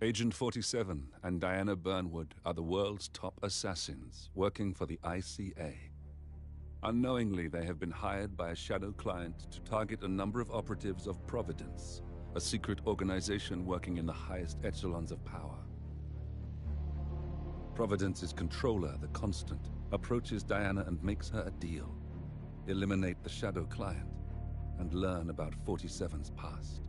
Agent 47 and Diana Burnwood are the world's top assassins working for the ICA. Unknowingly, they have been hired by a shadow client to target a number of operatives of Providence, a secret organization working in the highest echelons of power. Providence's controller, the Constant, approaches Diana and makes her a deal. Eliminate the shadow client and learn about 47's past.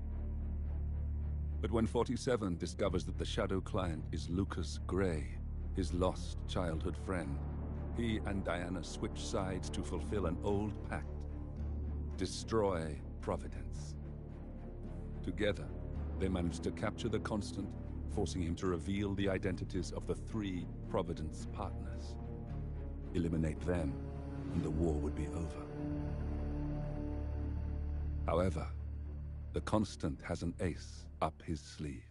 But when 47 discovers that the shadow client is Lucas Gray, his lost childhood friend, he and Diana switch sides to fulfill an old pact: destroy Providence. Together, they manage to capture the Constant, forcing him to reveal the identities of the 3 Providence partners. Eliminate them, and the war would be over. However, the Constant has an ace up his sleeve.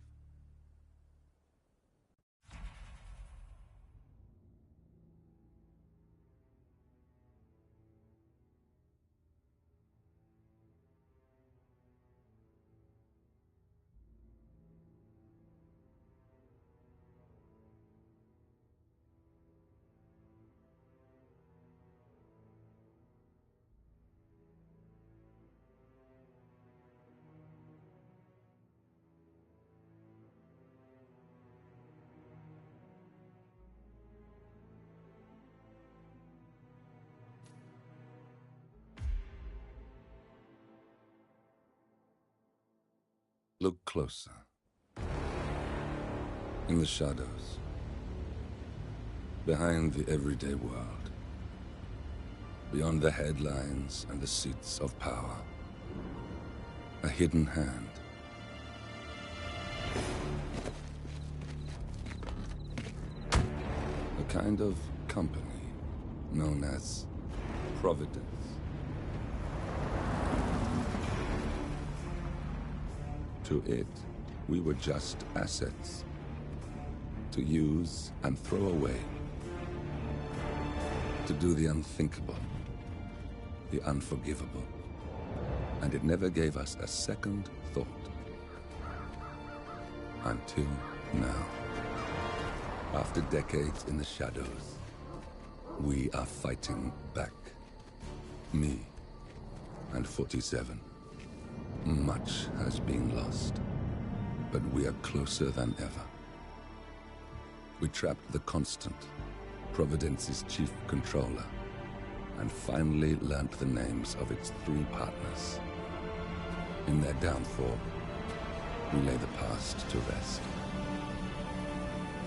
Look closer. In the shadows. Behind the everyday world. Beyond the headlines and the seats of power. A hidden hand. A kind of company known as Providence. To it, we were just assets. To use and throw away. To do the unthinkable. The unforgivable. And it never gave us a second thought. Until now. After decades in the shadows, we are fighting back. Me and 47. Much has been lost, but we are closer than ever. We trapped the Constant, Providence's chief controller, and finally learnt the names of its 3 partners. In their downfall, we lay the past to rest.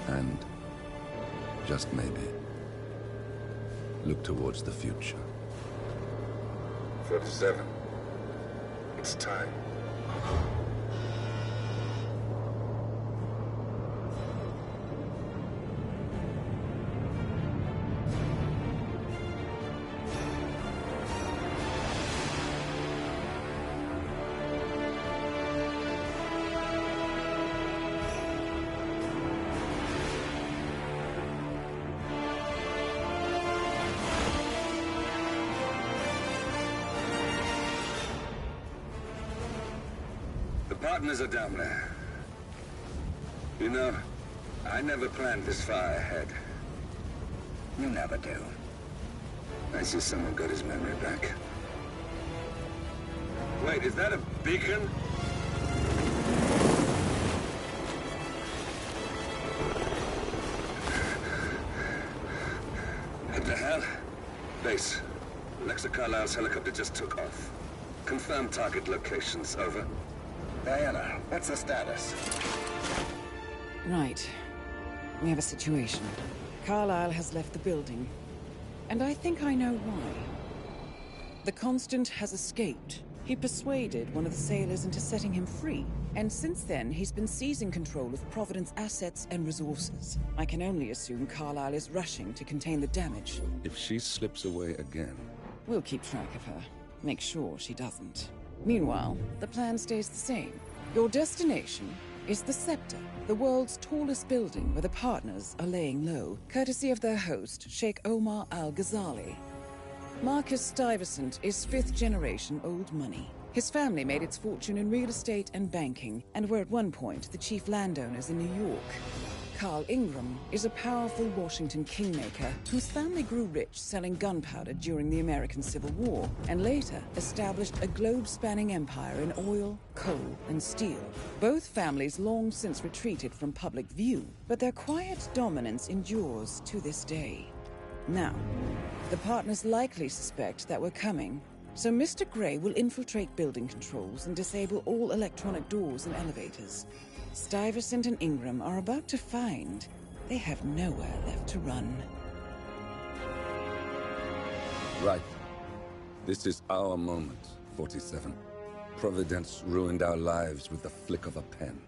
And, just maybe, look towards the future. 47. It's time. Partners are down there. You know, I never planned this far ahead. You never do. I see someone got his memory back. Wait, is that a beacon? What the hell? Base. Alexa Carlisle's helicopter just took off. Confirm target locations, over. Diana, what's the status? Right. We have a situation. Carlisle has left the building. And I think I know why. The Constant has escaped. He persuaded one of the sailors into setting him free. And since then, he's been seizing control of Providence assets and resources. I can only assume Carlisle is rushing to contain the damage. If she slips away again... We'll keep track of her. Make sure she doesn't. Meanwhile, the plan stays the same. Your destination is the Scepter, the world's tallest building where the partners are laying low, courtesy of their host, Sheikh Omar Al-Ghazali. Marcus Stuyvesant is 5th-generation old money. His family made its fortune in real estate and banking, and were at one point the chief landowners in New York. Carl Ingram is a powerful Washington kingmaker whose family grew rich selling gunpowder during the American Civil War, and later established a globe-spanning empire in oil, coal, and steel. Both families long since retreated from public view, but their quiet dominance endures to this day. Now, the partners likely suspect that we're coming, so Mr. Gray will infiltrate building controls and disable all electronic doors and elevators. Stuyvesant and Ingram are about to find they have nowhere left to run. Right. This is our moment, 47. Providence ruined our lives with the flick of a pen.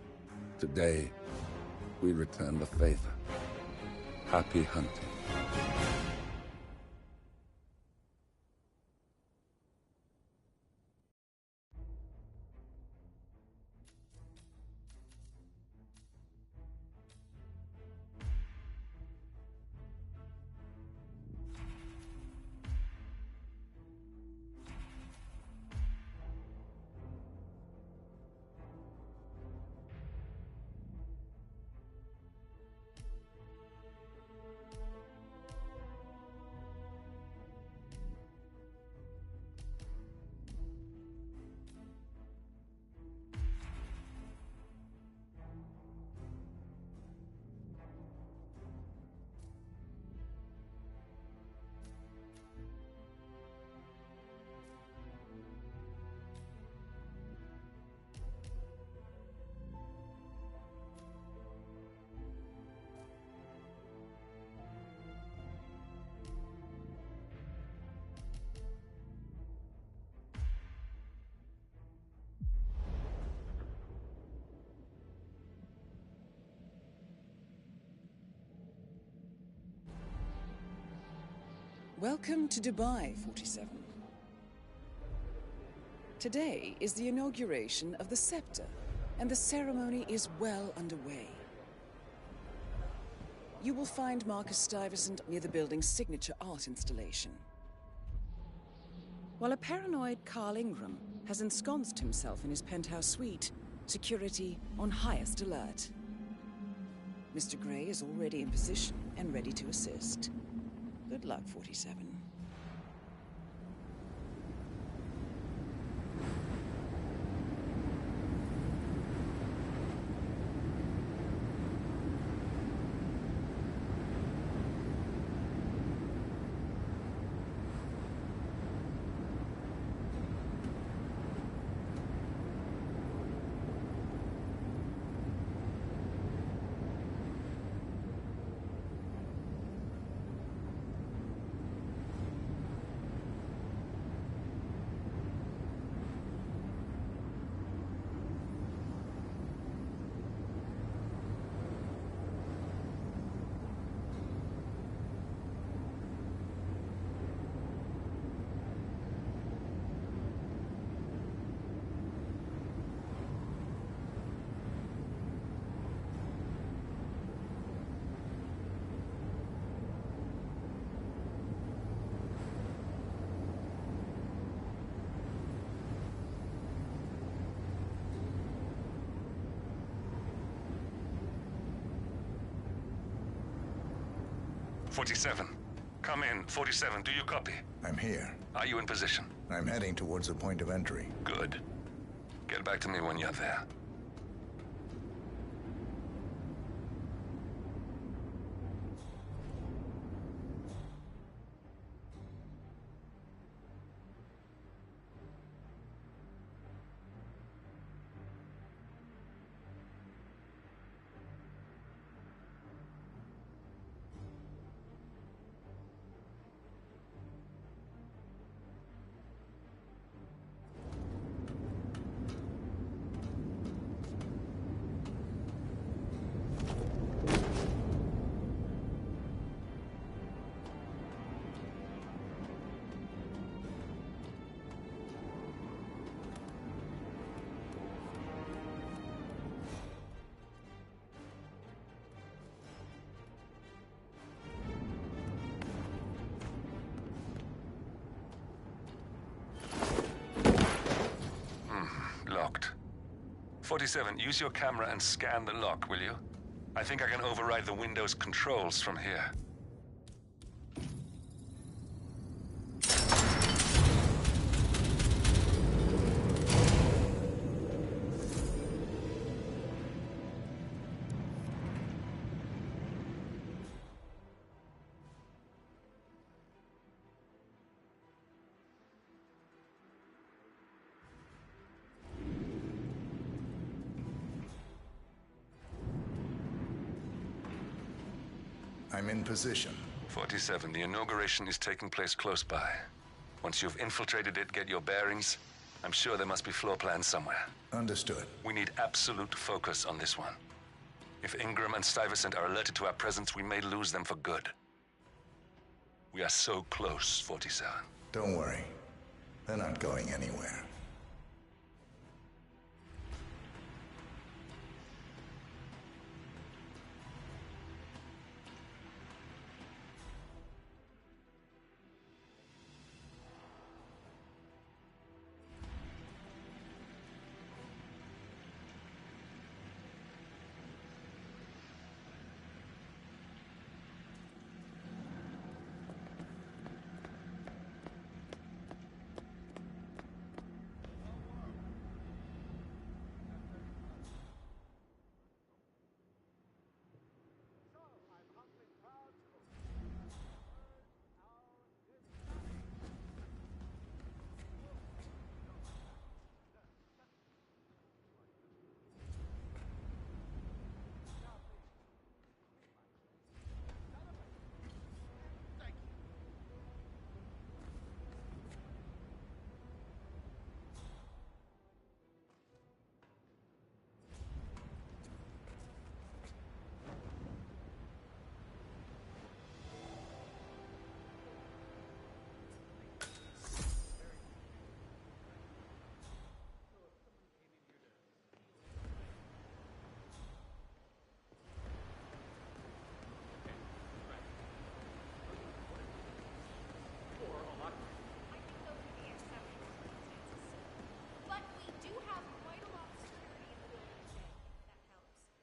Today, we return the favor. Happy hunting. Welcome to Dubai, 47. Today is the inauguration of the scepter, and the ceremony is well underway. You will find Marcus Stuyvesant near the building's signature art installation, while a paranoid Carl Ingram has ensconced himself in his penthouse suite, security on highest alert. Mr. Gray is already in position and ready to assist. Good luck, 47. "47. Come in. 47, do you copy? I'm here. Are you in position? I'm heading towards the point of entry. Good. Get back to me when you're there. 47, use your camera and scan the lock, will you? I think I can override the Windows controls from here. I'm in position. 47, the inauguration is taking place close by. Once you've infiltrated it, get your bearings. I'm sure there must be floor plans somewhere. Understood. We need absolute focus on this one. If Ingram and Stuyvesant are alerted to our presence, we may lose them for good. We are so close, 47. Don't worry. They're not going anywhere.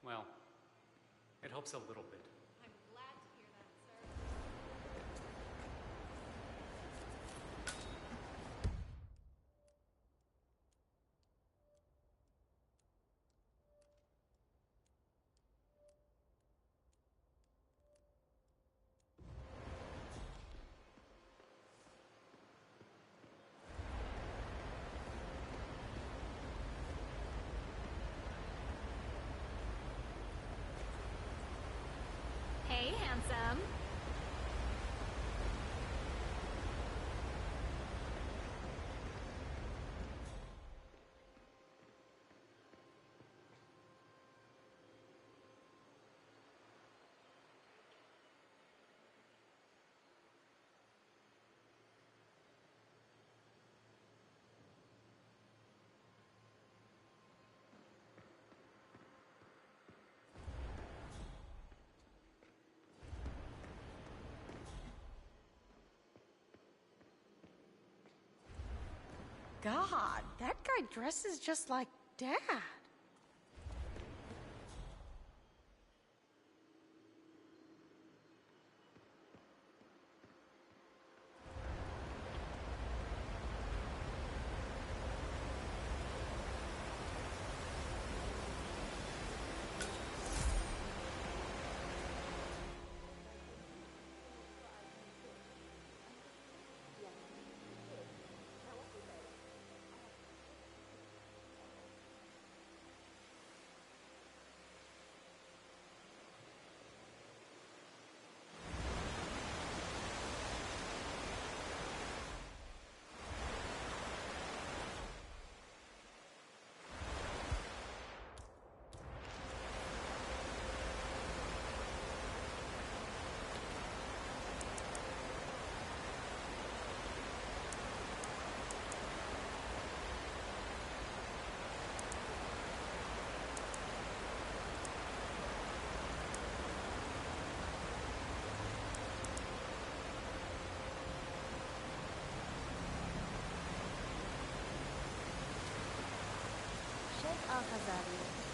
Well, it helps a little bit. I'm glad to hear that, sir. Hey, handsome. God, that guy dresses just like Dad.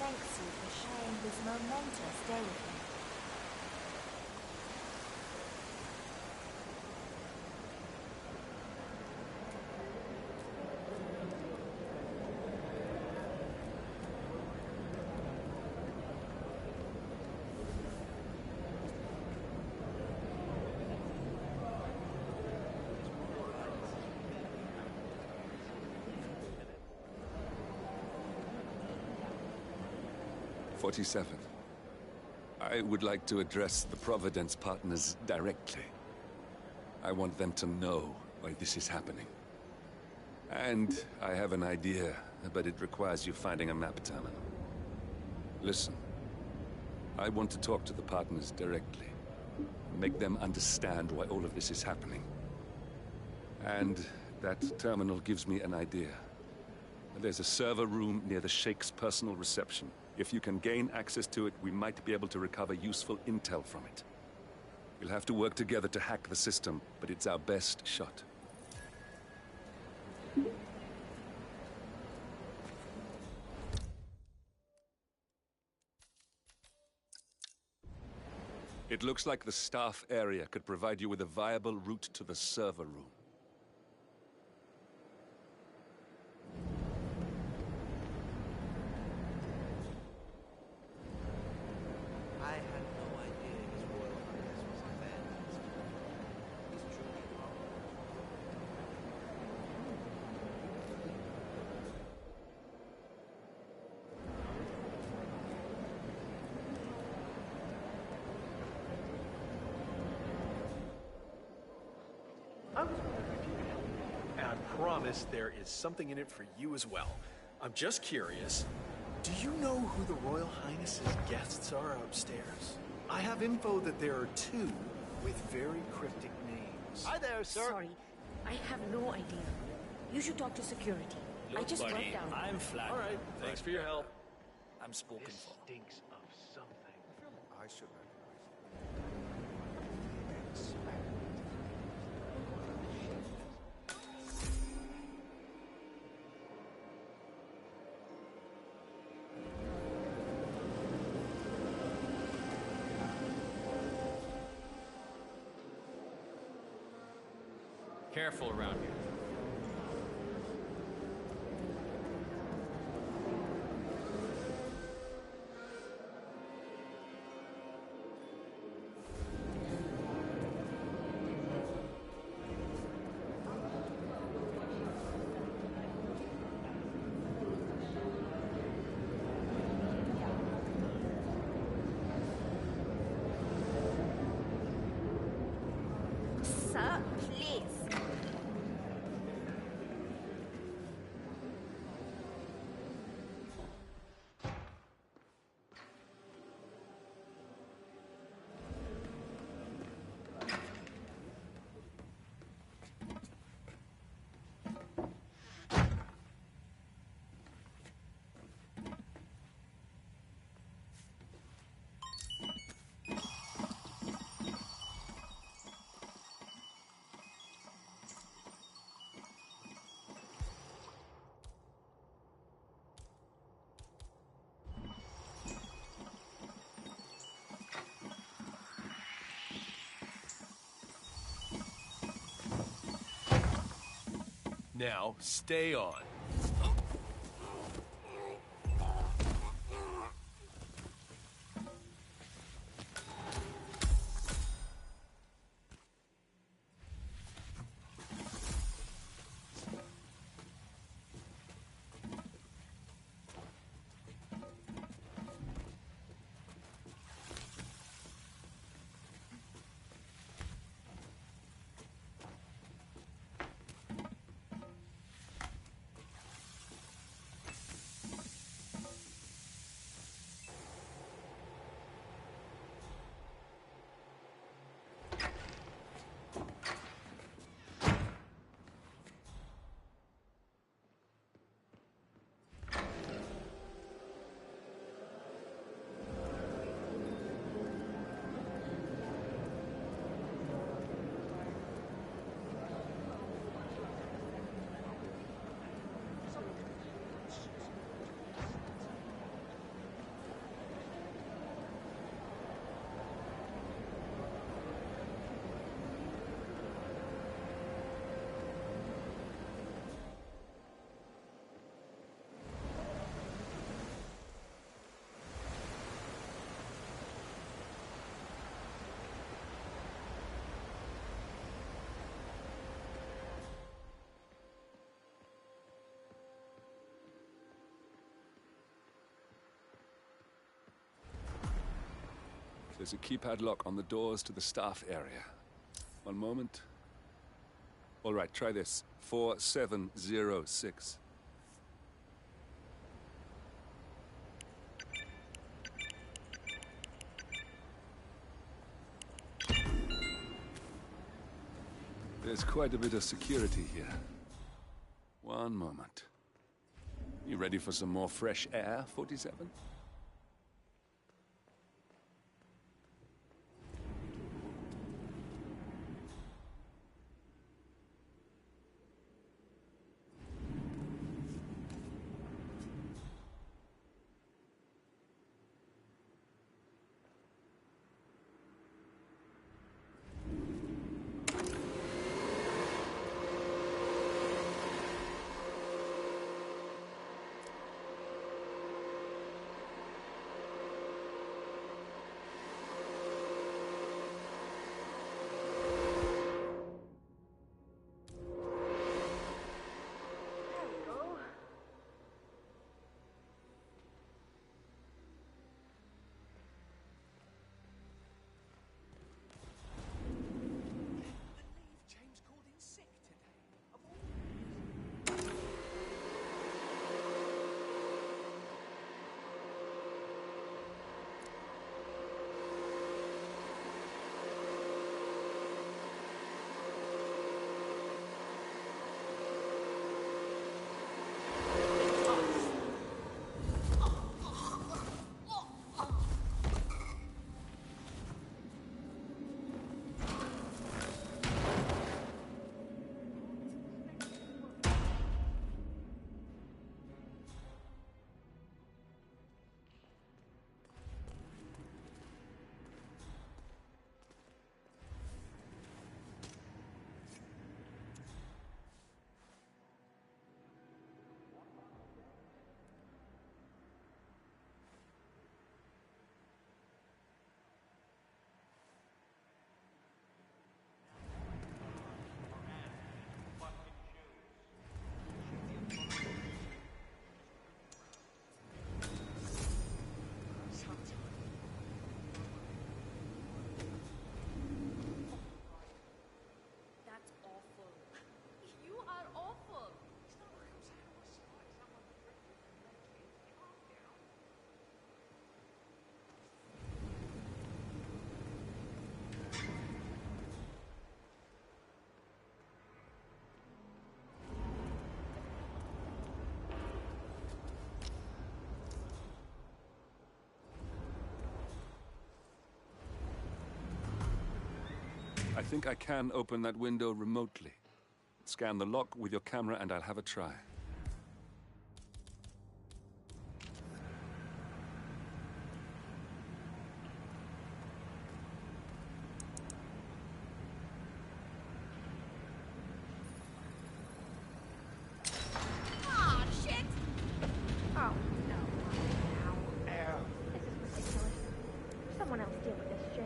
thanks you for sharing this momentous day with me. I would like to address the Providence partners directly. I want them to know why this is happening. And I have an idea, but it requires you finding a map terminal. Listen, I want to talk to the partners directly. Make them understand why all of this is happening. And that terminal gives me an idea. There's a server room near the Sheikh's personal reception. If you can gain access to it, we might be able to recover useful intel from it. We'll have to work together to hack the system, but it's our best shot. It looks like the staff area could provide you with a viable route to the server room. I had no idea his Royal Highness was a fan of this film. He's truly I was wondering if you could help me. And I promise there is something in it for you as well. I'm just curious. Do you know who the Royal Highness's guests are upstairs? I have info that there are two with very cryptic names. Hi there, sir. Sorry, I have no idea. You should talk to security. I just buddy, work down there. I'm flat. All right, thanks for your help. I'm spoken This for. stinks of something. I feel like I should Careful around here. Sir, please. Now, stay on. There's a keypad lock on the doors to the staff area. One moment. All right, try this. 4706. There's quite a bit of security here. One moment. You ready for some more fresh air, 47? I think I can open that window remotely. Scan the lock with your camera and I'll have a try. Ah, shit! Oh, no. Now. This is ridiculous. Someone else deal with this shit.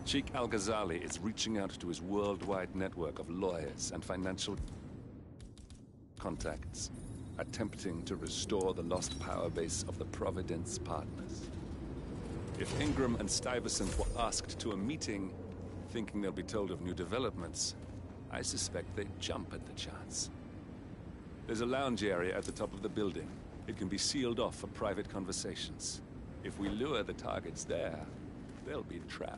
Sheikh Al-Ghazali is reaching out to his worldwide network of lawyers and financial contacts, attempting to restore the lost power base of the Providence partners. If Ingram and Stuyvesant were asked to a meeting, thinking they'll be told of new developments, I suspect they'd jump at the chance. There's a lounge area at the top of the building. It can be sealed off for private conversations. If we lure the targets there, they'll be trapped.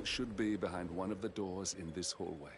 Should be behind one of the doors in this hallway.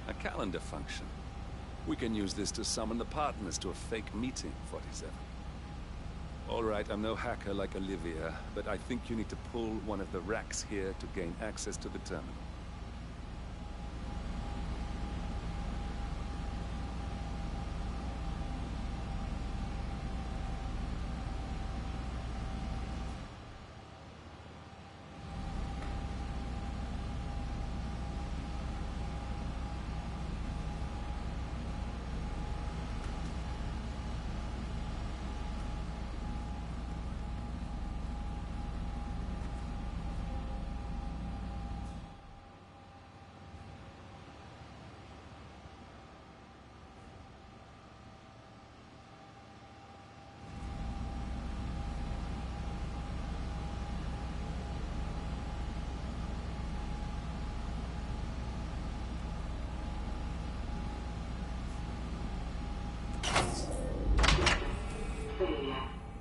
A calendar function. We can use this to summon the partners to a fake meeting, 47. All right, I'm no hacker like Olivia, but I think you need to pull one of the racks here to gain access to the terminal.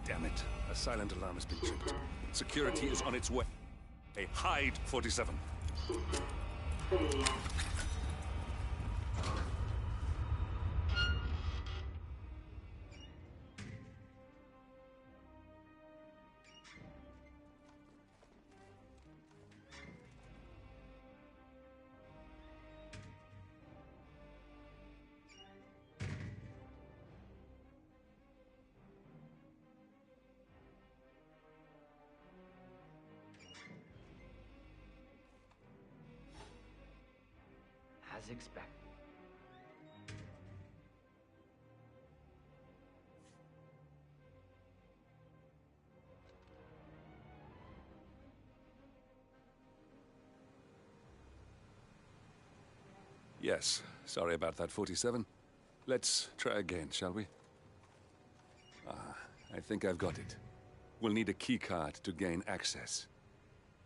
Damn it. A silent alarm has been tripped. Security is on its way. Hey, hide, 47. As expected. Yes, sorry about that, 47. Let's try again, shall we? I think I've got it. We'll need a keycard to gain access.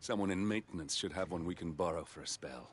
Someone in maintenance should have one we can borrow for a spell.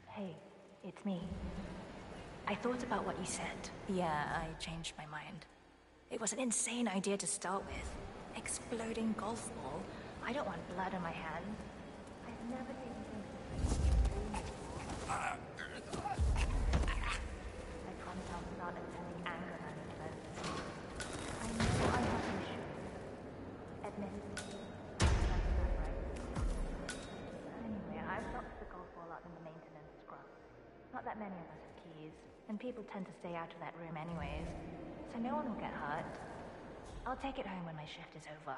Hey, it's me. I thought about what you said. Yeah, I changed my mind. It was an insane idea to start with. Exploding golf ball. I don't want blood on my hand. I've never taken things I promise I'll start attending anger management. I know I have issues. Admit it. That's not right. Anyway, I've locked the golf ball up in the maintenance scrub. Not that many of us have keys, and people tend to stay out of that room anyways, so no one will get hurt. I'll take it home when my shift is over.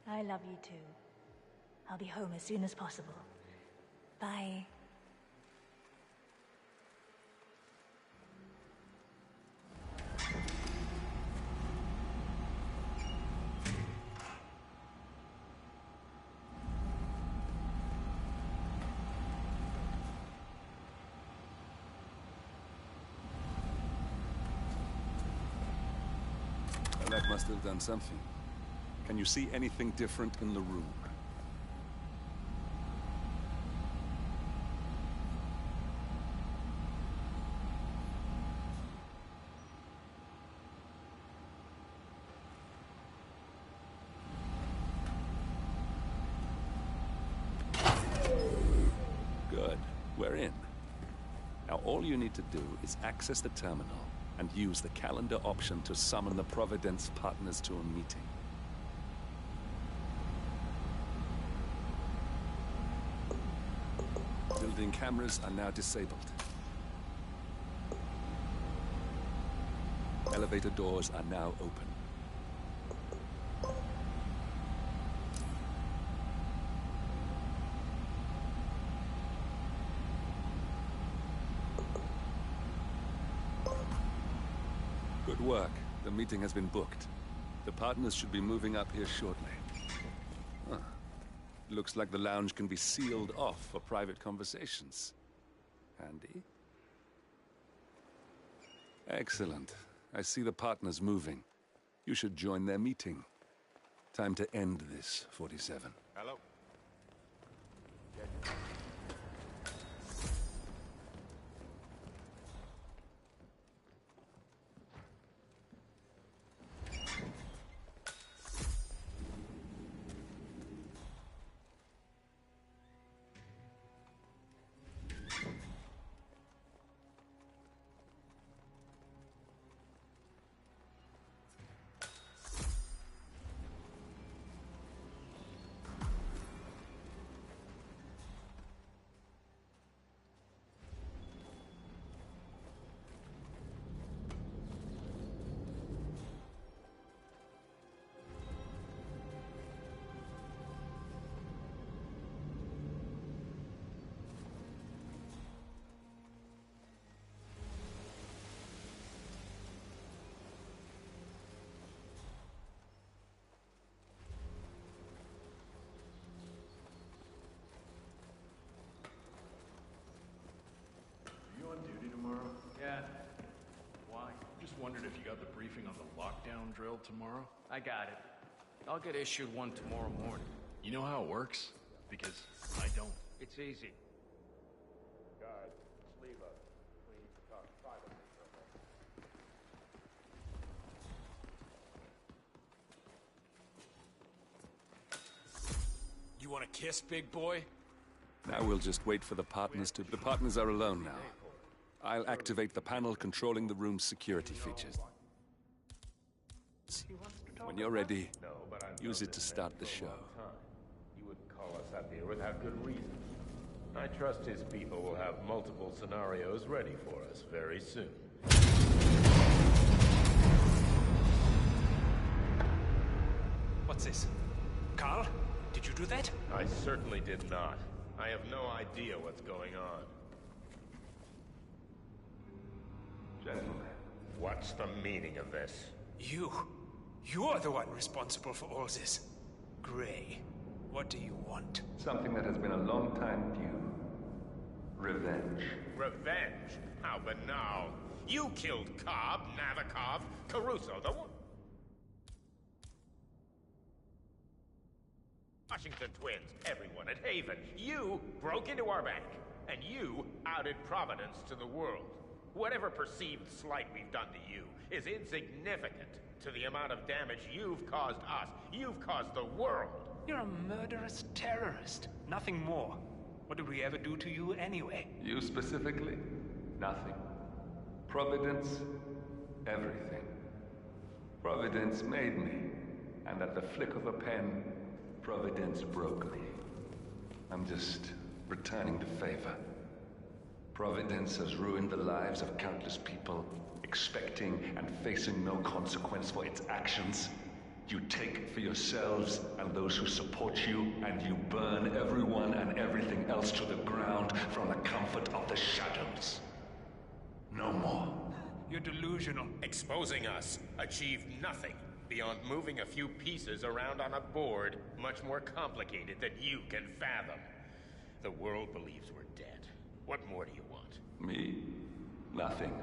I love you too. I'll be home as soon as possible. Bye. must have done something. Can you see anything different in the room? Good. We're in. Now all you need to do is access the terminal and use the calendar option to summon the Providence partners to a meeting. Building cameras are now disabled. Elevator doors are now open. Good work. The meeting has been booked. The partners should be moving up here shortly. Huh. Looks like the lounge can be sealed off for private conversations. Handy. Excellent. I see the partners moving. You should join their meeting. Time to end this, 47. Hello. Yeah. Why? Just wondered if you got the briefing on the lockdown drill tomorrow? I got it. I'll get issued one tomorrow morning. You know how it works? Because I don't. It's easy. Guard, leave us. We need to talk privately for a moment. You want to kiss, big boy? Now we'll just wait for the partners to... The partners are alone now. I'll activate the panel controlling the room's security features. When you're ready, use it to start the show. You wouldn't call us up here without good reason. I trust his people will have multiple scenarios ready for us very soon. What's this? Carl? Did you do that? I certainly did not. I have no idea what's going on. Gentlemen, what's the meaning of this? You're the one responsible for all this. Gray, what do you want? Something that has been a long time due. Revenge. Revenge? How banal. You killed Cobb, Navikov, Caruso, the one... Washington twins, everyone at Haven. You broke into our bank, and you outed Providence to the world. Whatever perceived slight we've done to you is insignificant to the amount of damage you've caused us. You've caused the world. You're a murderous terrorist. Nothing more. What did we ever do to you anyway? You specifically? Nothing. Providence? Everything. Providence made me, and at the flick of a pen, Providence broke me. I'm just returning the favor. Providence has ruined the lives of countless people, expecting and facing no consequence for its actions. You take for yourselves and those who support you, and you burn everyone and everything else to the ground from the comfort of the shadows. No more. You're delusional. Exposing us achieved nothing beyond moving a few pieces around on a board much more complicated than you can fathom. The world believes we're dead. What more do you want? Me? Nothing.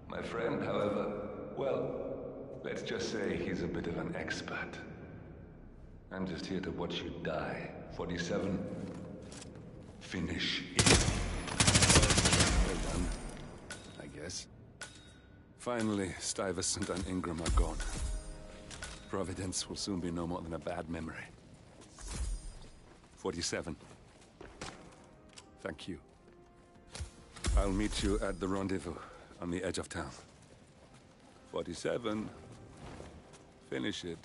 My friend, however, well, Let's just say he's a bit of an expert. I'm just here to watch you die. 47. Finish it. Well done, I guess. Finally, Stuyvesant and Ingram are gone. Providence will soon be no more than a bad memory. 47. Thank you. I'll meet you at the rendezvous on the edge of town. 47. Finish it.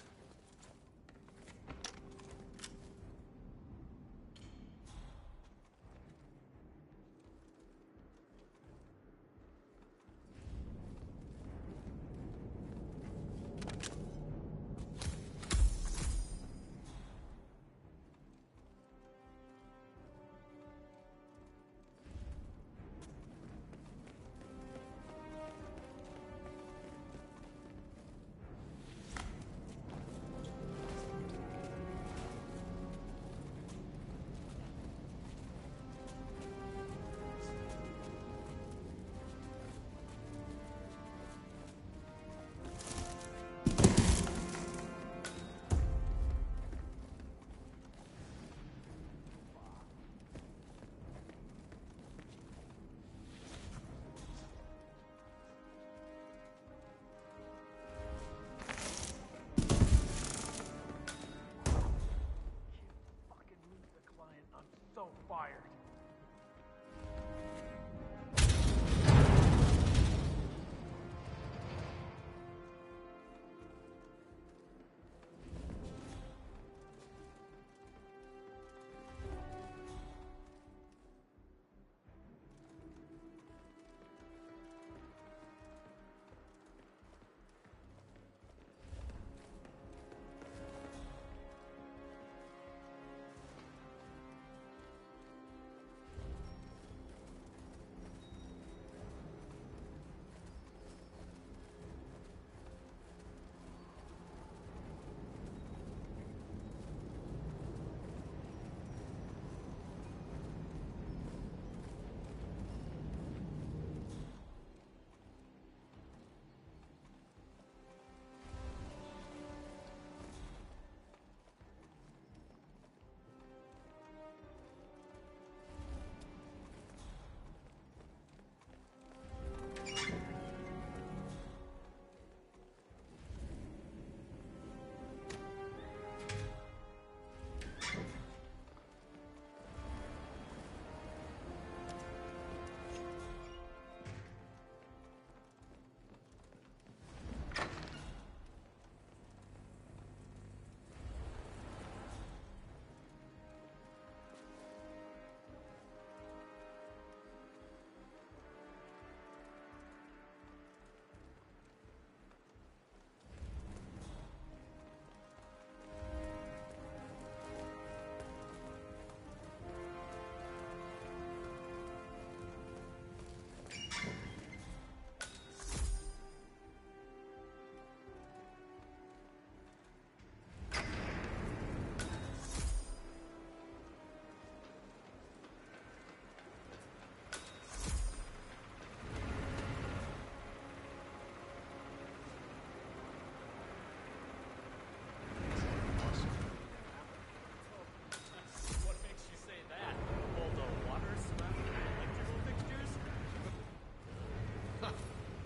So fired.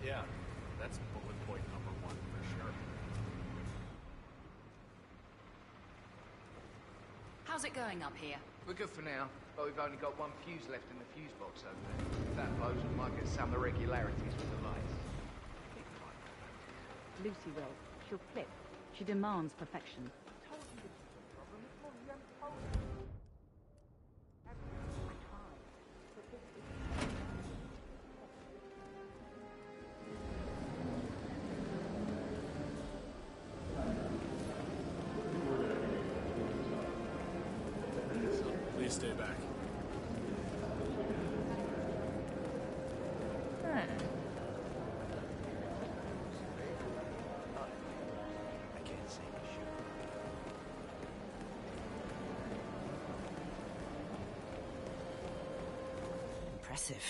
Yeah, that's bullet point number 1 for sure. How's it going up here? We're good for now, but we've only got one fuse left in the fuse box over there. If that blows, we might get some irregularities with the lights. Lucy will. She'll flip. She demands perfection. Please stay back. I can't say for sure. Impressive.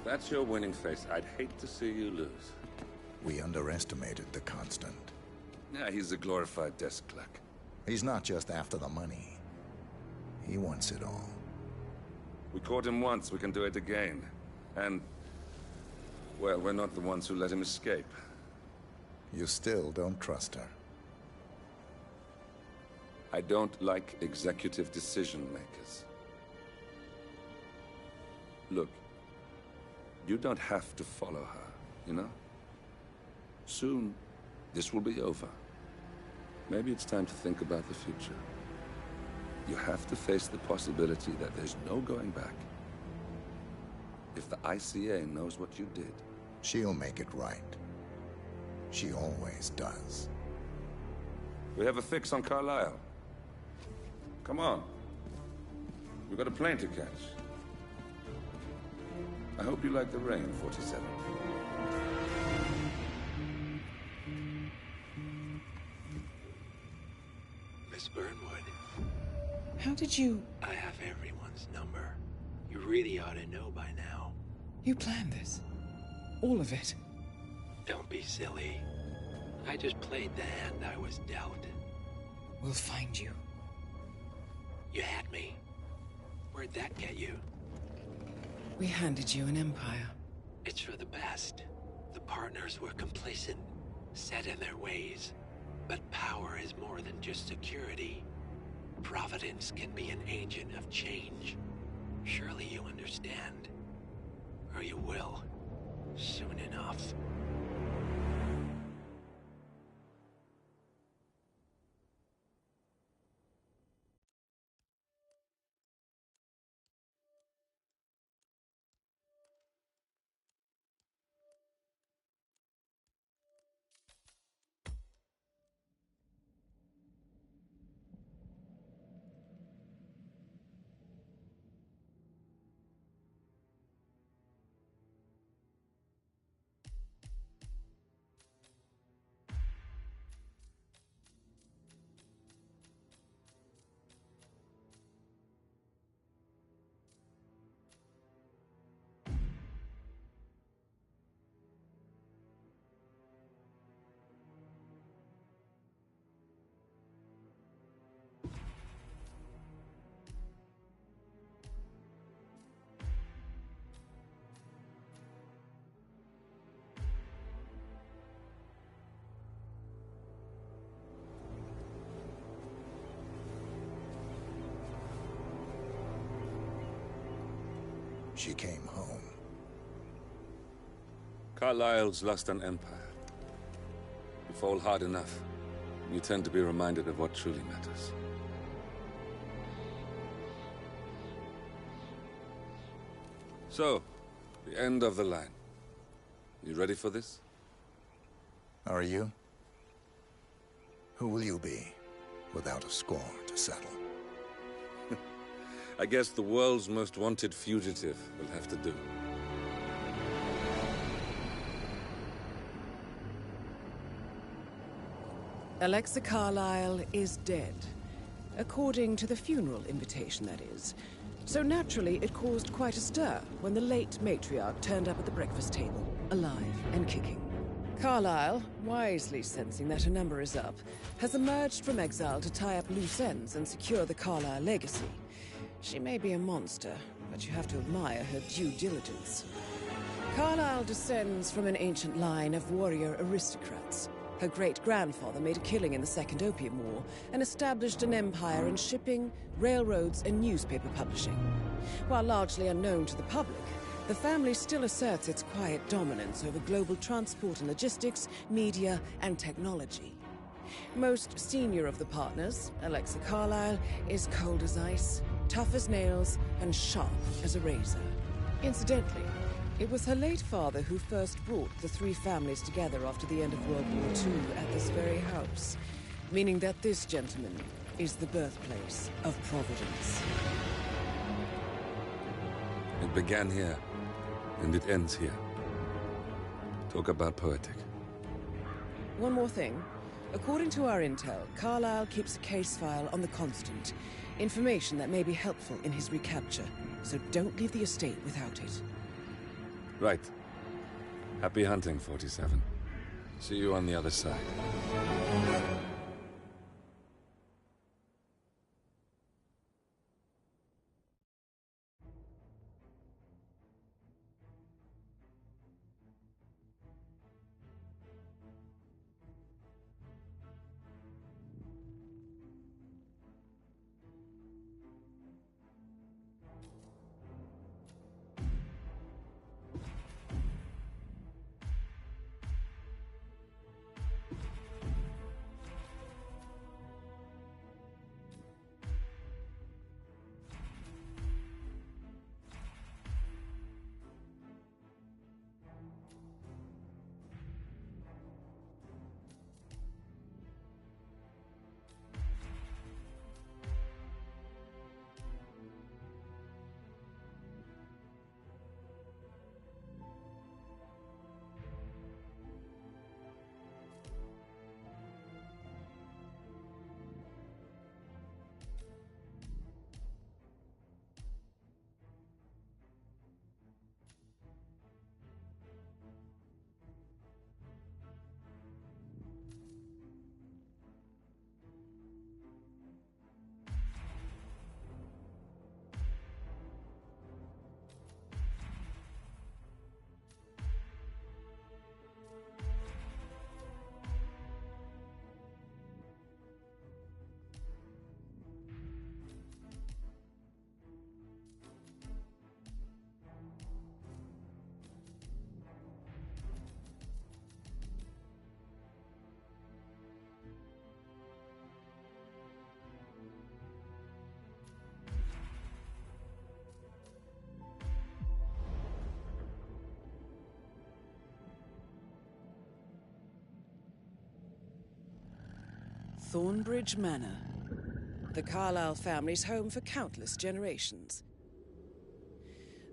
That's your winning face. I'd hate to see you lose. We underestimated the Constant. Yeah, he's a glorified desk clerk. He's not just after the money. He wants it all. We caught him once, we can do it again. And, well, we're not the ones who let him escape. You still don't trust her. I don't like executive decision makers. Look, you don't have to follow her, you know? Soon, this will be over. Maybe it's time to think about the future. You have to face the possibility that there's no going back. If the ICA knows what you did... She'll make it right. She always does. We have a fix on Carlisle. Come on. We've got a plane to catch. I hope you like the rain, 47. Miss Burnwood. How did you... I have everyone's number. You really ought to know by now. You planned this? All of it? Don't be silly. I just played the hand I was dealt. We'll find you. You had me. Where'd that get you? We handed you an empire. It's for the best. The partners were complacent, set in their ways. But power is more than just security. Providence can be an agent of change. Surely you understand. Or you will. Soon enough. She came home. Carlisle's lost an empire. You fall hard enough, you tend to be reminded of what truly matters. So, the end of the line. You ready for this? Are you? Who will you be, without a score to settle? I guess the world's most wanted fugitive will have to do. Alexa Carlisle is dead. According to the funeral invitation, that is. So naturally, it caused quite a stir when the late matriarch turned up at the breakfast table, alive and kicking. Carlisle, wisely sensing that her number is up, has emerged from exile to tie up loose ends and secure the Carlisle legacy. She may be a monster, but you have to admire her due diligence. Carlisle descends from an ancient line of warrior aristocrats. Her great-grandfather made a killing in the Second Opium War and established an empire in shipping, railroads, and newspaper publishing. While largely unknown to the public, the family still asserts its quiet dominance over global transport and logistics, media, and technology. Most senior of the partners, Alexa Carlisle, is cold as ice, tough as nails, and sharp as a razor. Incidentally, it was her late father who first brought the three families together after the end of World War II at this very house, meaning that this gentleman is the birthplace of Providence. It began here, and it ends here. Talk about poetic. One more thing. According to our intel, Carlisle keeps a case file on the Constant. Information that may be helpful in his recapture, so don't leave the estate without it. Right. Happy hunting, 47. See you on the other side. Thornbridge Manor, the Carlyle family's home for countless generations.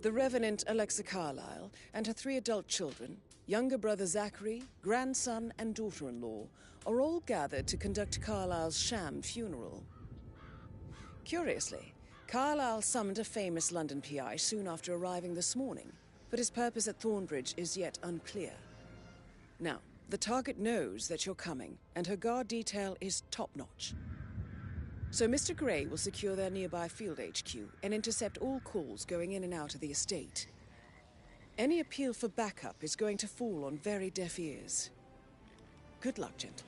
The Revenant Alexa Carlyle and her 3 adult children, younger brother Zachary, grandson and daughter-in-law, are all gathered to conduct Carlyle's sham funeral. Curiously, Carlyle summoned a famous London PI soon after arriving this morning, but his purpose at Thornbridge is yet unclear. Now, the target knows that you're coming, and her guard detail is top-notch. So Mr. Gray will secure their nearby field HQ and intercept all calls going in and out of the estate. Any appeal for backup is going to fall on very deaf ears. Good luck, gentlemen.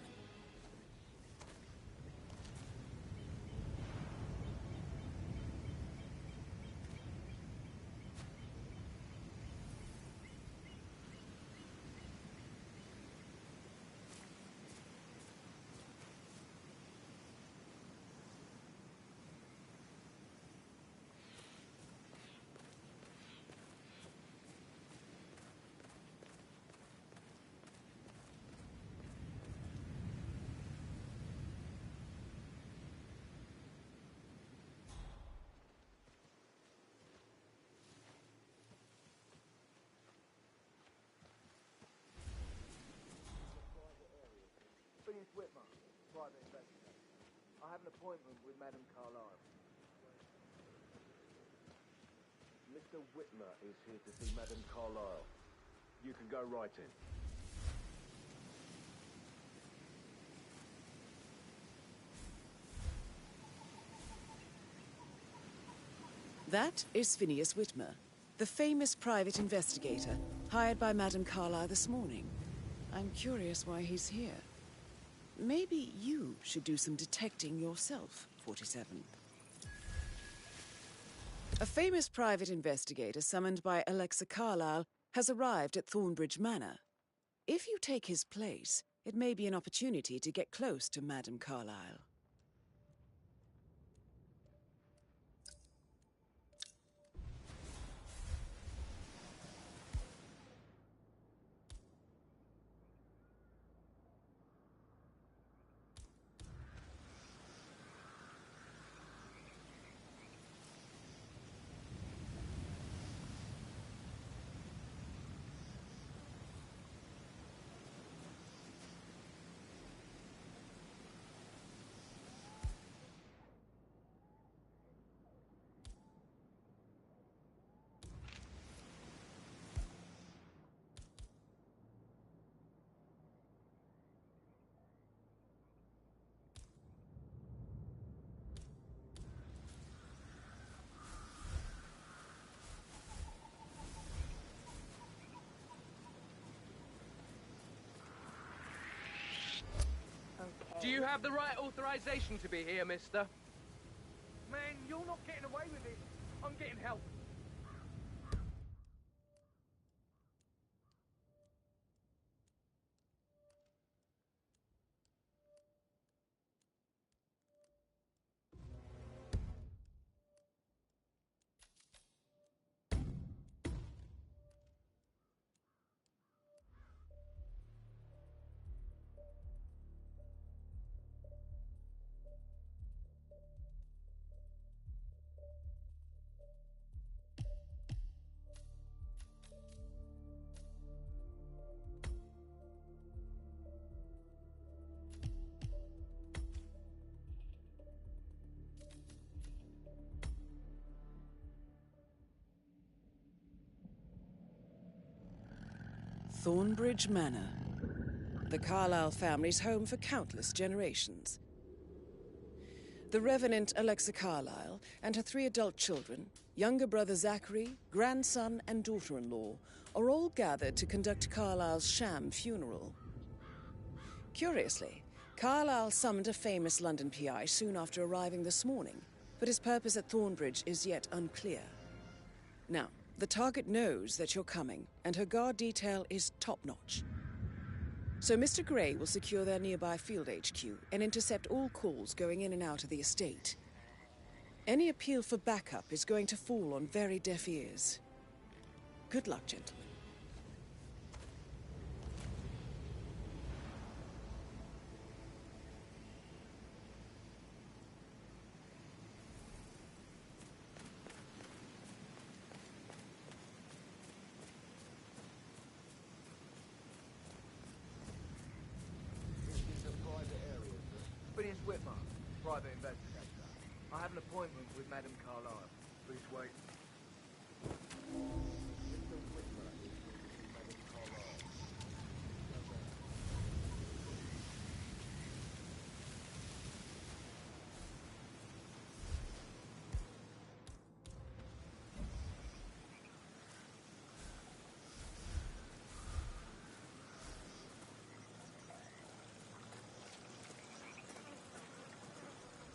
Phineas Whitman, private investigator. I have an appointment with Madame Carlyle. Mr. Whitmer is here to see Madame Carlyle. You can go right in. That is Phineas Whitmer, the famous private investigator hired by Madame Carlyle this morning. I'm curious why he's here. Maybe you should do some detecting yourself, 47. A famous private investigator summoned by Alexa Carlyle has arrived at Thornbridge Manor. If you take his place, it may be an opportunity to get close to Madame Carlyle. Do you have the right authorization to be here, mister? Man, you're not getting away with it. I'm getting help. Thornbridge Manor. The Carlyle family's home for countless generations. The Revenant Alexa Carlyle and her 3 adult children, younger brother Zachary, grandson and daughter-in-law, are all gathered to conduct Carlyle's sham funeral. Curiously, Carlyle summoned a famous London PI soon after arriving this morning, but his purpose at Thornbridge is yet unclear. Now, the target knows that you're coming, and her guard detail is top-notch. So Mr. Gray will secure their nearby field HQ and intercept all calls going in and out of the estate. Any appeal for backup is going to fall on very deaf ears. Good luck, gentlemen. Phineas Whitmer, private investigator. I have an appointment with Madame Carlyle. Please wait. Mr. Whitmer is here to see Madame Carlyle.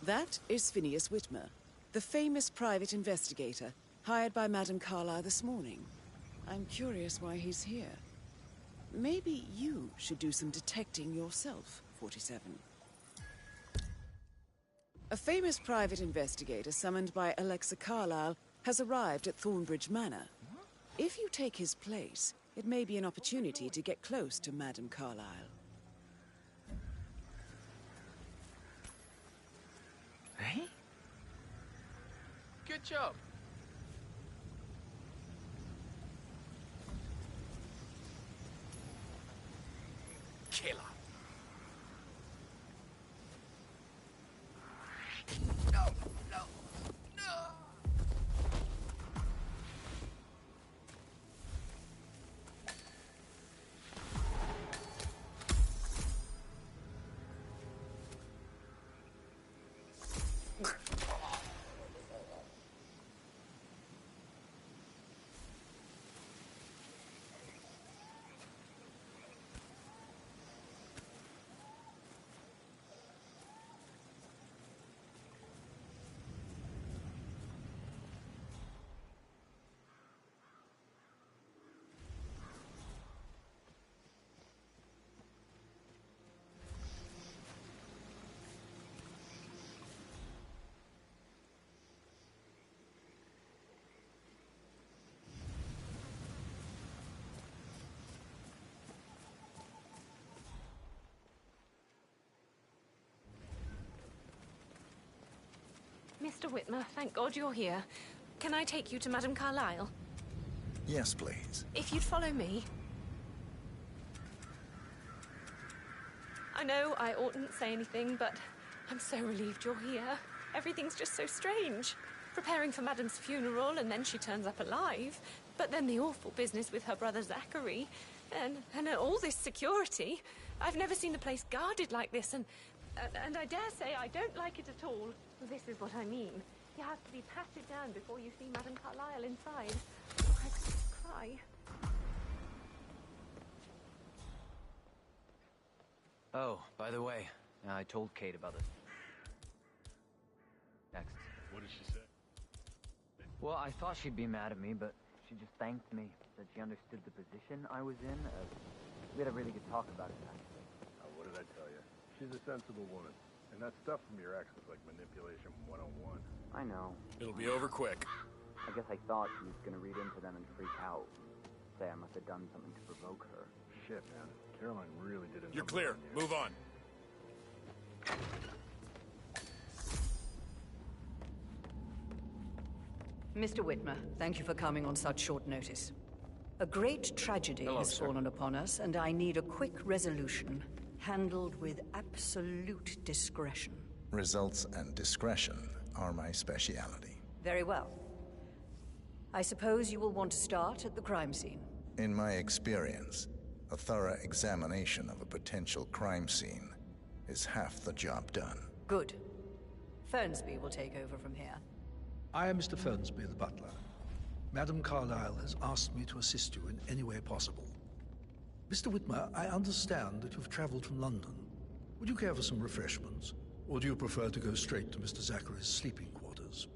That is Phineas Whitmer, the famous private investigator hired by Madame Carlyle this morning. I'm curious why he's here. Maybe you should do some detecting yourself, 47. A famous private investigator summoned by Alexa Carlyle has arrived at Thornbridge Manor. If you take his place, it may be an opportunity to get close to Madame Carlyle. Hey? Good job. Killer. No, no, no. Mr. Whitmer, thank God you're here. Can I take you to Madame Carlyle? Yes, please. If you'd follow me. I know I oughtn't say anything, but I'm so relieved you're here. Everything's just so strange. Preparing for Madame's funeral, and then she turns up alive. But then the awful business with her brother Zachary. And all this security. I've never seen the place guarded like this, and I dare say I don't like it at all. This is what I mean. You have to be patted down before you see Madame Carlyle inside. Oh, I could just cry. Oh, by the way, I told Kate about it. Next. What did she say? Well, I thought she'd be mad at me, but she just thanked me. Said she understood the position I was in. We had a really good talk about it, actually. What did I tell you? She's a sensible woman. And that stuff from your ex was like manipulation 101. I know. It'll be over quick. I guess I thought she was gonna read into them and freak out. Say I must have done something to provoke her. Shit, man. Caroline really did it. You're clear. Move on. Mr. Whitmer, thank you for coming on such short notice. A great tragedy has fallen upon us, and I need a quick resolution, handled with absolute discretion. Results and discretion are my speciality. Very well. I suppose you will want to start at the crime scene. In my experience, a thorough examination of a potential crime scene is half the job done. Good. Fernsby will take over from here. I am Mr. Fernsby, the butler. Madame Carlyle has asked me to assist you in any way possible. Mr. Whitmer, I understand that you've traveled from London. Would you care for some refreshments? Or do you prefer to go straight to Mr. Zachary's sleeping quarters?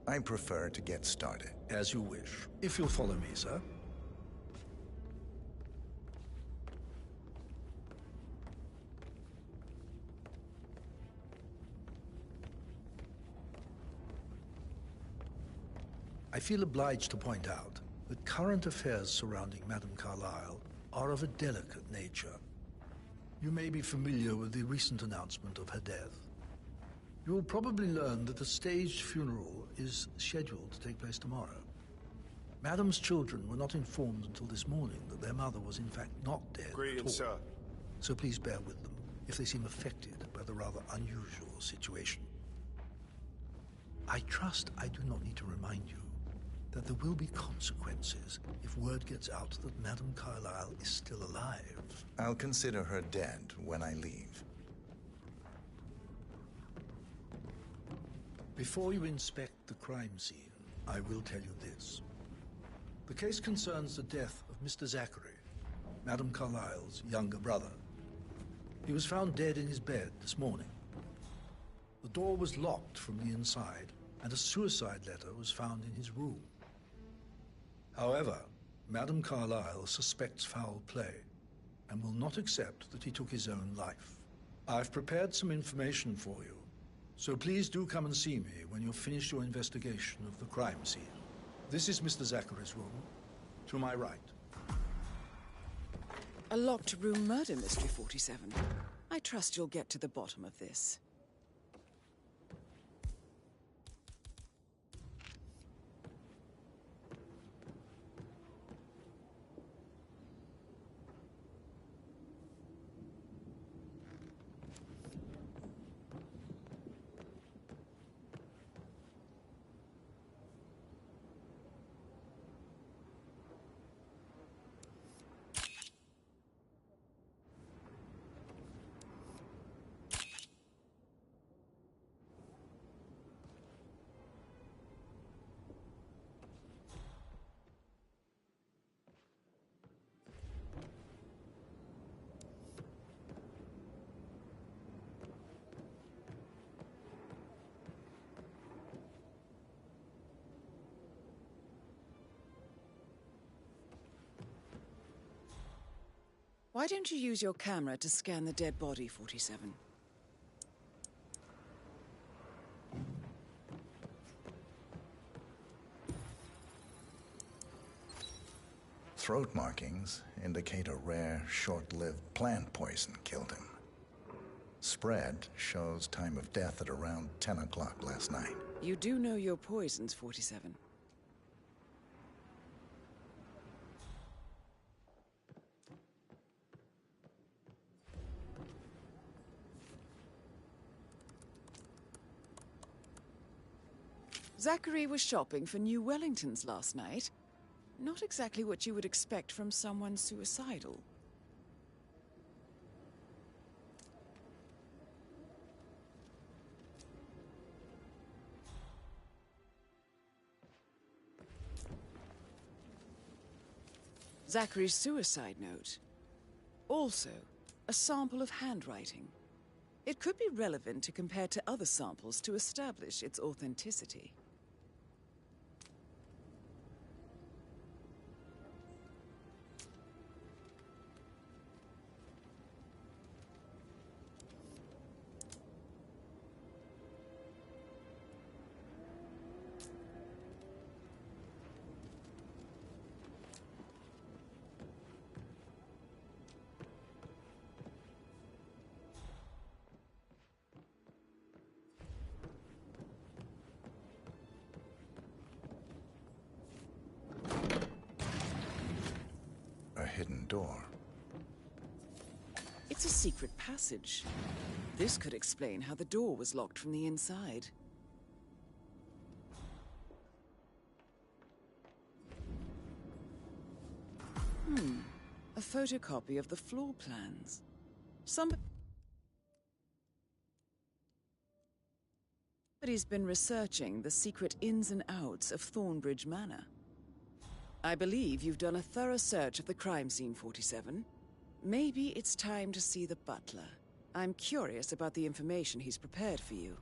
I prefer to get started. As you wish. If you'll follow me, sir. I feel obliged to point out that current affairs surrounding Madame Carlyle are of a delicate nature. You may be familiar with the recent announcement of her death. You will probably learn that a staged funeral is scheduled to take place tomorrow. Madame's children were not informed until this morning that their mother was in fact not dead at all. Sir. So please bear with them if they seem affected by the rather unusual situation. I trust I do not need to remind you that there will be consequences if word gets out that Madame Carlyle is still alive. I'll consider her dead when I leave. Before you inspect the crime scene, I will tell you this. The case concerns the death of Mr. Zachary, Madame Carlyle's younger brother. He was found dead in his bed this morning. The door was locked from the inside, and a suicide letter was found in his room. However, Madame Carlyle suspects foul play and will not accept that he took his own life. I've prepared some information for you, so please do come and see me when you've finished your investigation of the crime scene. This is Mr. Zachary's room, to my right. A locked room murder mystery, 47. I trust you'll get to the bottom of this. Why don't you use your camera to scan the dead body, 47? Throat markings indicate a rare, short-lived plant poison killed him. Spread shows time of death at around 10 o'clock last night. You do know your poisons, 47. Zachary was shopping for new Wellingtons last night. Not exactly what you would expect from someone suicidal. Zachary's suicide note. Also, a sample of handwriting. It could be relevant to compare to other samples to establish its authenticity. A hidden door. It's a secret passage. This could explain how the door was locked from the inside. A photocopy of the floor plans. Somebody's been researching the secret ins and outs of Thornbridge Manor. I believe you've done a thorough search of the crime scene, 47. Maybe it's time to see the butler. I'm curious about the information he's prepared for you.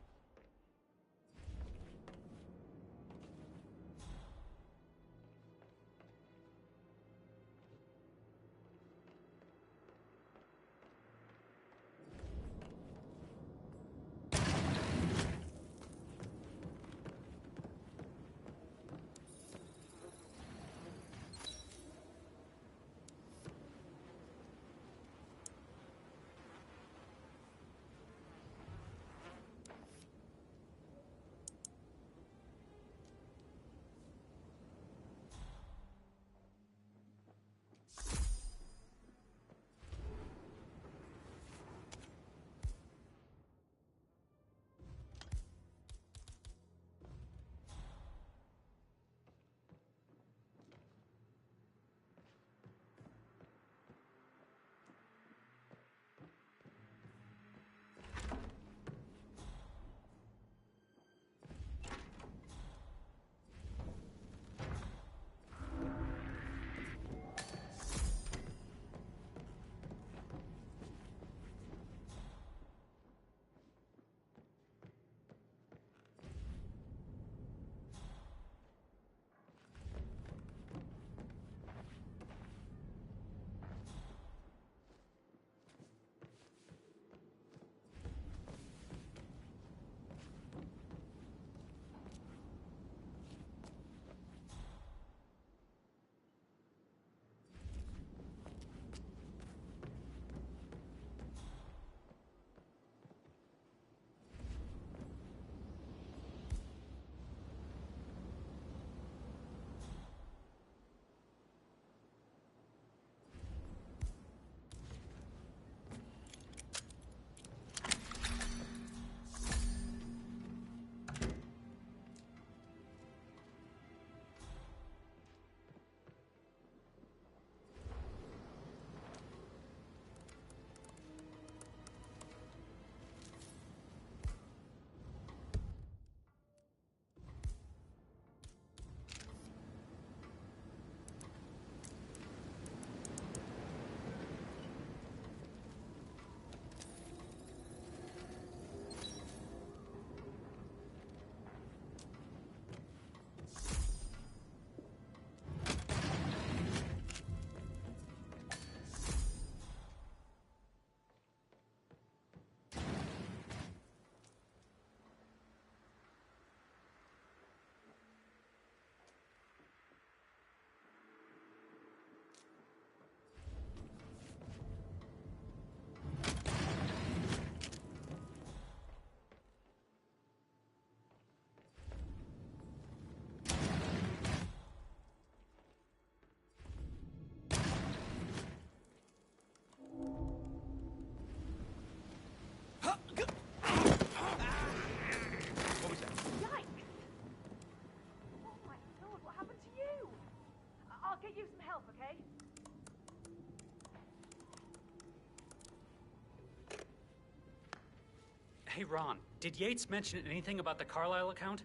Hey, Ron, did Yates mention anything about the Carlisle account?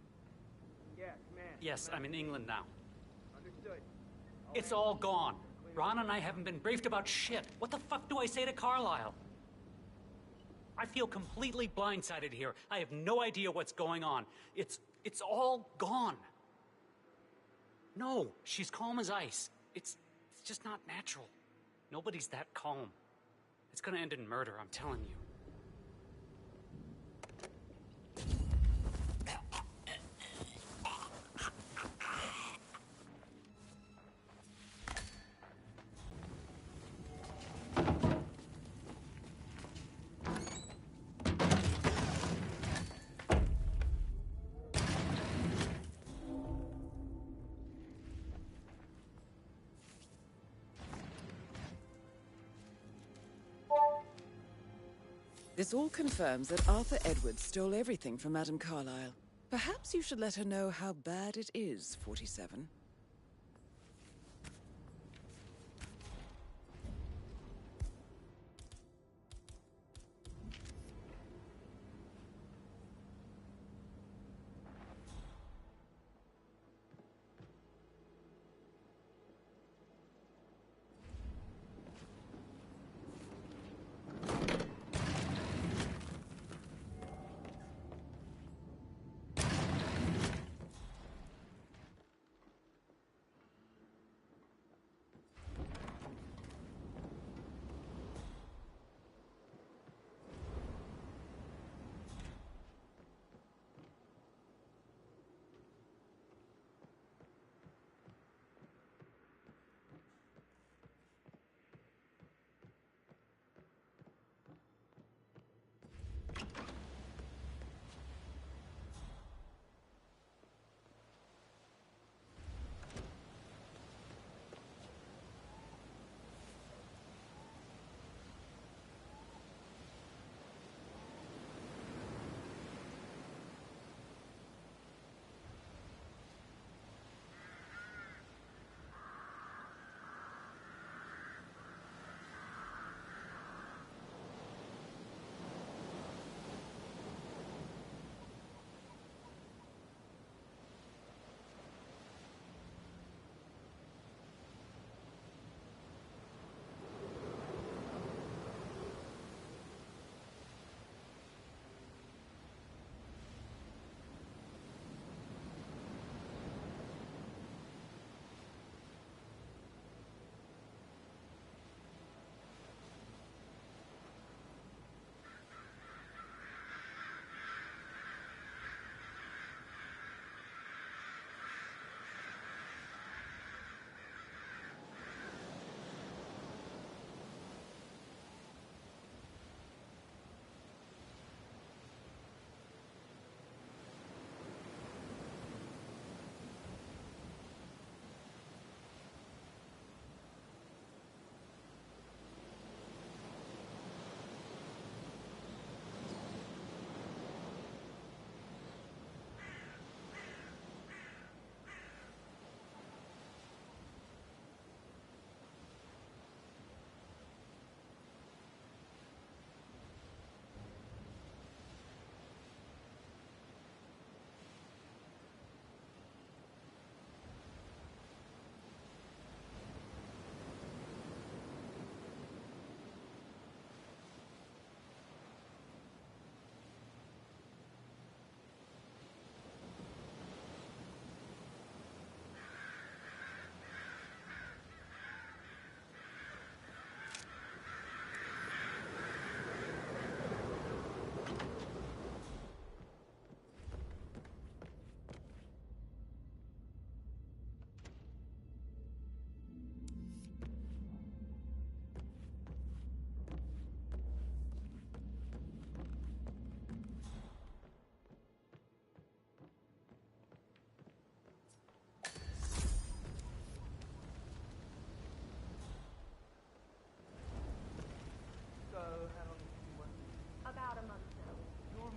Yeah, command. Yes, I'm in England now. Understood. It's all gone. Ron and I haven't been briefed about shit. What the fuck do I say to Carlisle? I feel completely blindsided here. I have no idea what's going on. It's all gone. No, she's calm as ice. It's just not natural. Nobody's that calm. It's gonna end in murder, I'm telling you. This all confirms that Arthur Edwards stole everything from Madame Carlyle. Perhaps you should let her know how bad it is, 47.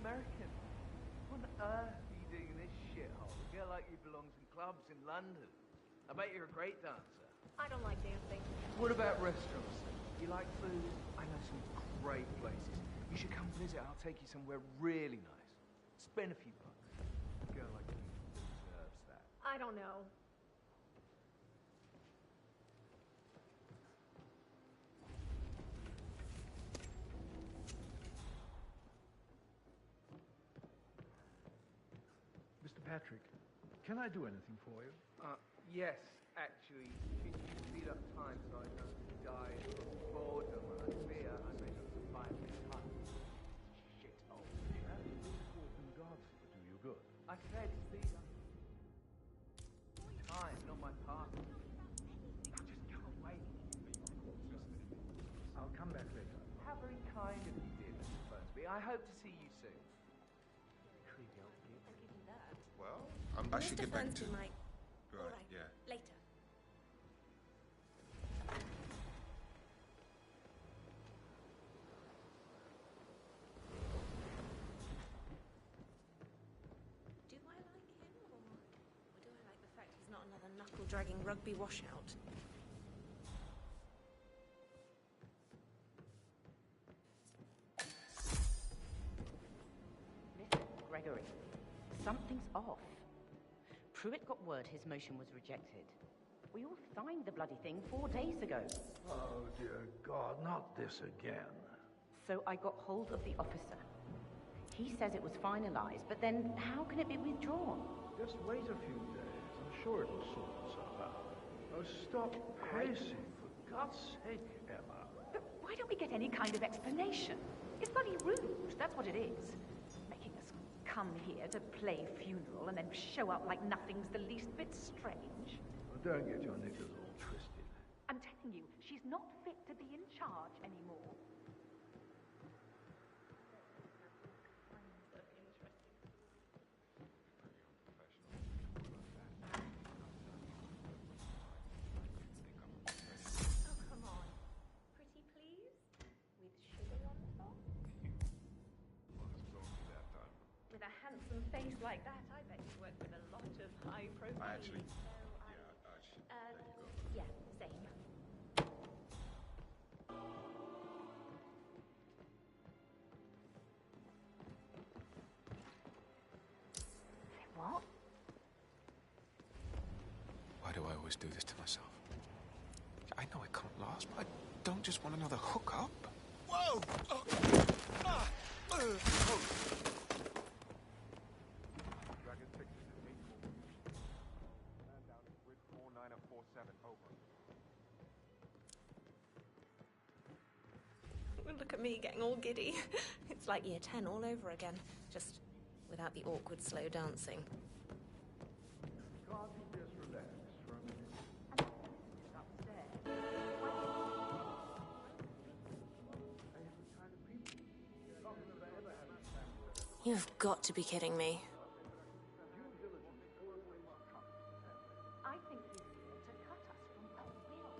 American. What on earth are you doing in this shithole? You feel like you belong in clubs in London. I bet you're a great dancer. I don't like dancing. What about restaurants? You like food? I know some great places. You should come visit. I'll take you somewhere really nice. Spend a few bucks. A girl like you deserves that. I don't know. Patrick, can I do anything for you? Yes, actually. Can you speed up time so I don't die of boredom? I fear I may not survive this time. Shit hole. In God's do you good. I said speed up. Time, not my partner. Just go away. I'll come back later. How very kind of you, dear Mr. Burnsby. I hope to see you soon. Creepy old git. I'll give you that. Well, I should get back to... Might... Right, All right, yeah. later. Do I like him, or do I like the fact he's not another knuckle-dragging rugby washout? Listen, Gregory, something's off. Pruitt got word his motion was rejected. We all signed the bloody thing 4 days ago. Oh, dear God, not this again. So I got hold of the officer. He says it was finalized, but then how can it be withdrawn? Just wait a few days. I'm sure it'll sort itself out. Oh, stop pacing, for God's sake, Emma. But why don't we get any kind of explanation? It's bloody rude, that's what it is. Making us come here to play funeral and then show up like nothing's the least bit strange. Well, don't get your knickers all twisted. I'm telling you, she's not fit to be in charge anymore. Oh, come on. Pretty please? With sugar on top? With a handsome face like that, I bet you work with a lot of high profile. I actually... Yeah, same. What? Why do I always do this to myself? I know it can't last, but I don't just want another hookup. Whoa! Dragon 6 is at 8-4. Man down to grid 4947, over. Look at me getting all giddy. It's like year 10 all over again, just without the awkward slow dancing. Can't you just relax for a minute? You've got to be kidding me. I think he's here to cut us from our will.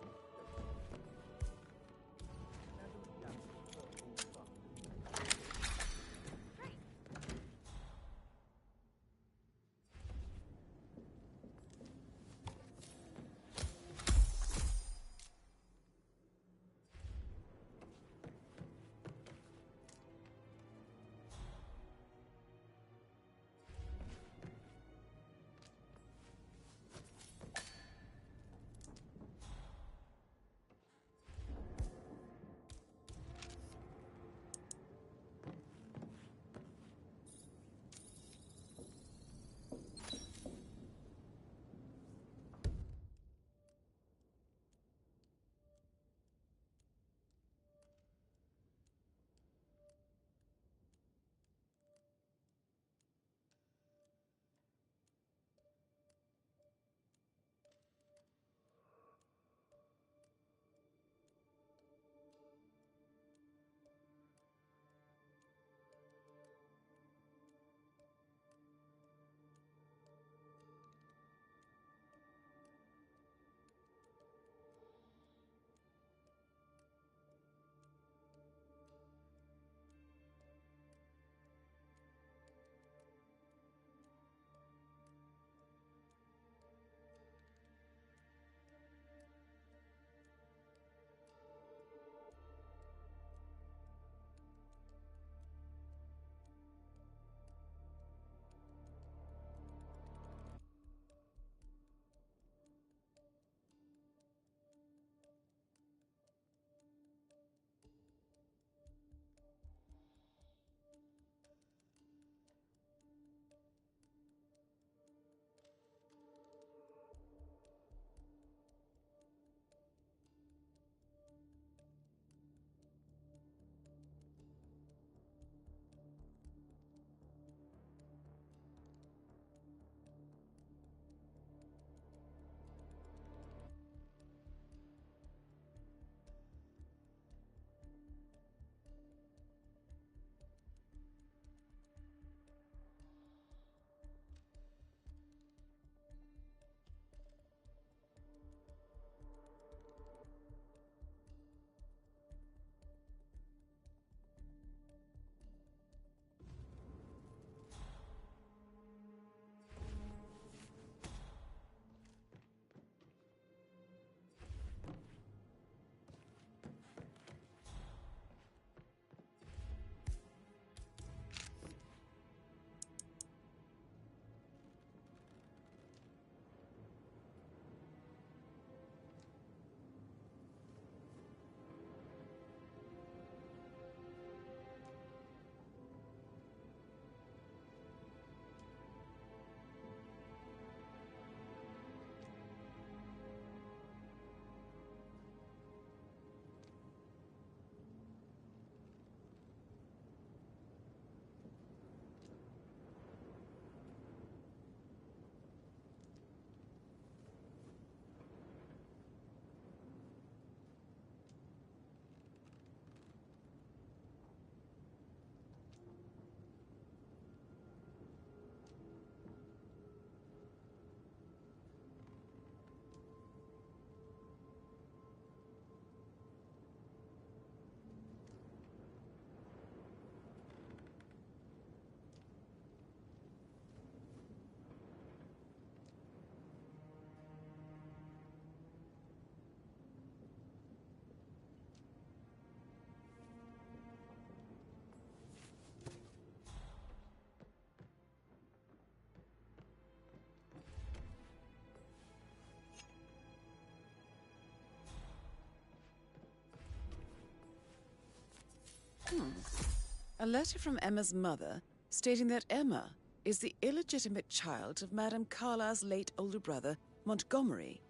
A letter from Emma's mother stating that Emma is the illegitimate child of Madame Carlisle's late older brother, Montgomery.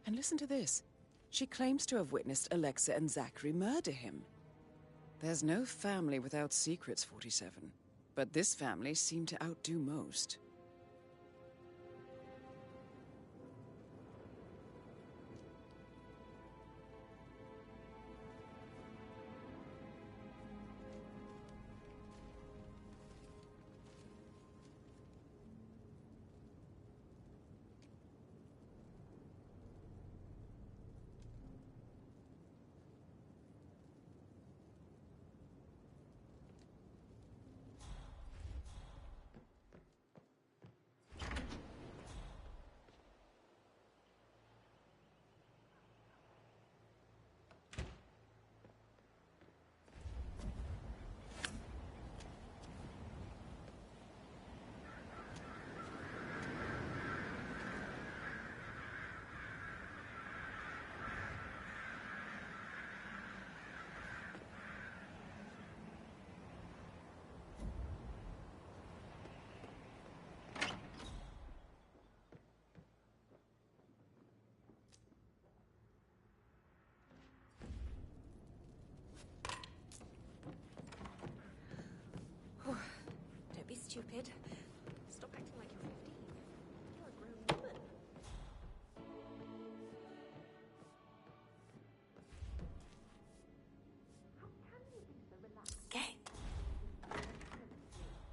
And listen to this. She claims to have witnessed Alexa and Zachary murder him. There's no family without secrets, 47. But this family seemed to outdo most. Don't be stupid. Stop acting like you're 15. You're a grown woman. How can you be so relaxed? Okay.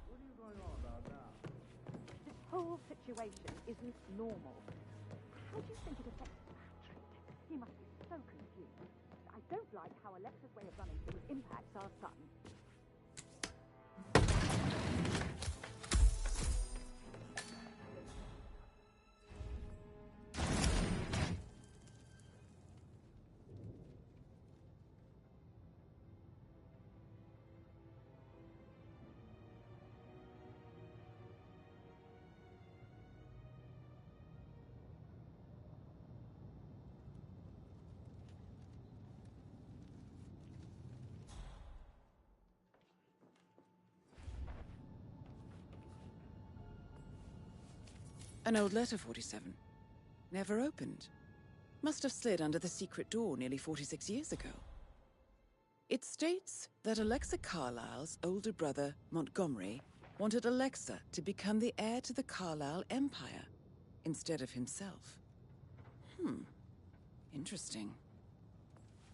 What are you going on about now? This whole situation isn't normal. How do you think it affects Patrick? He must be so confused. I don't like how Alexa's way of running things impacts our son. An old letter, 47. Never opened. Must have slid under the secret door nearly 46 years ago. It states that Alexa Carlisle's older brother, Montgomery, wanted Alexa to become the heir to the Carlisle Empire instead of himself. Interesting.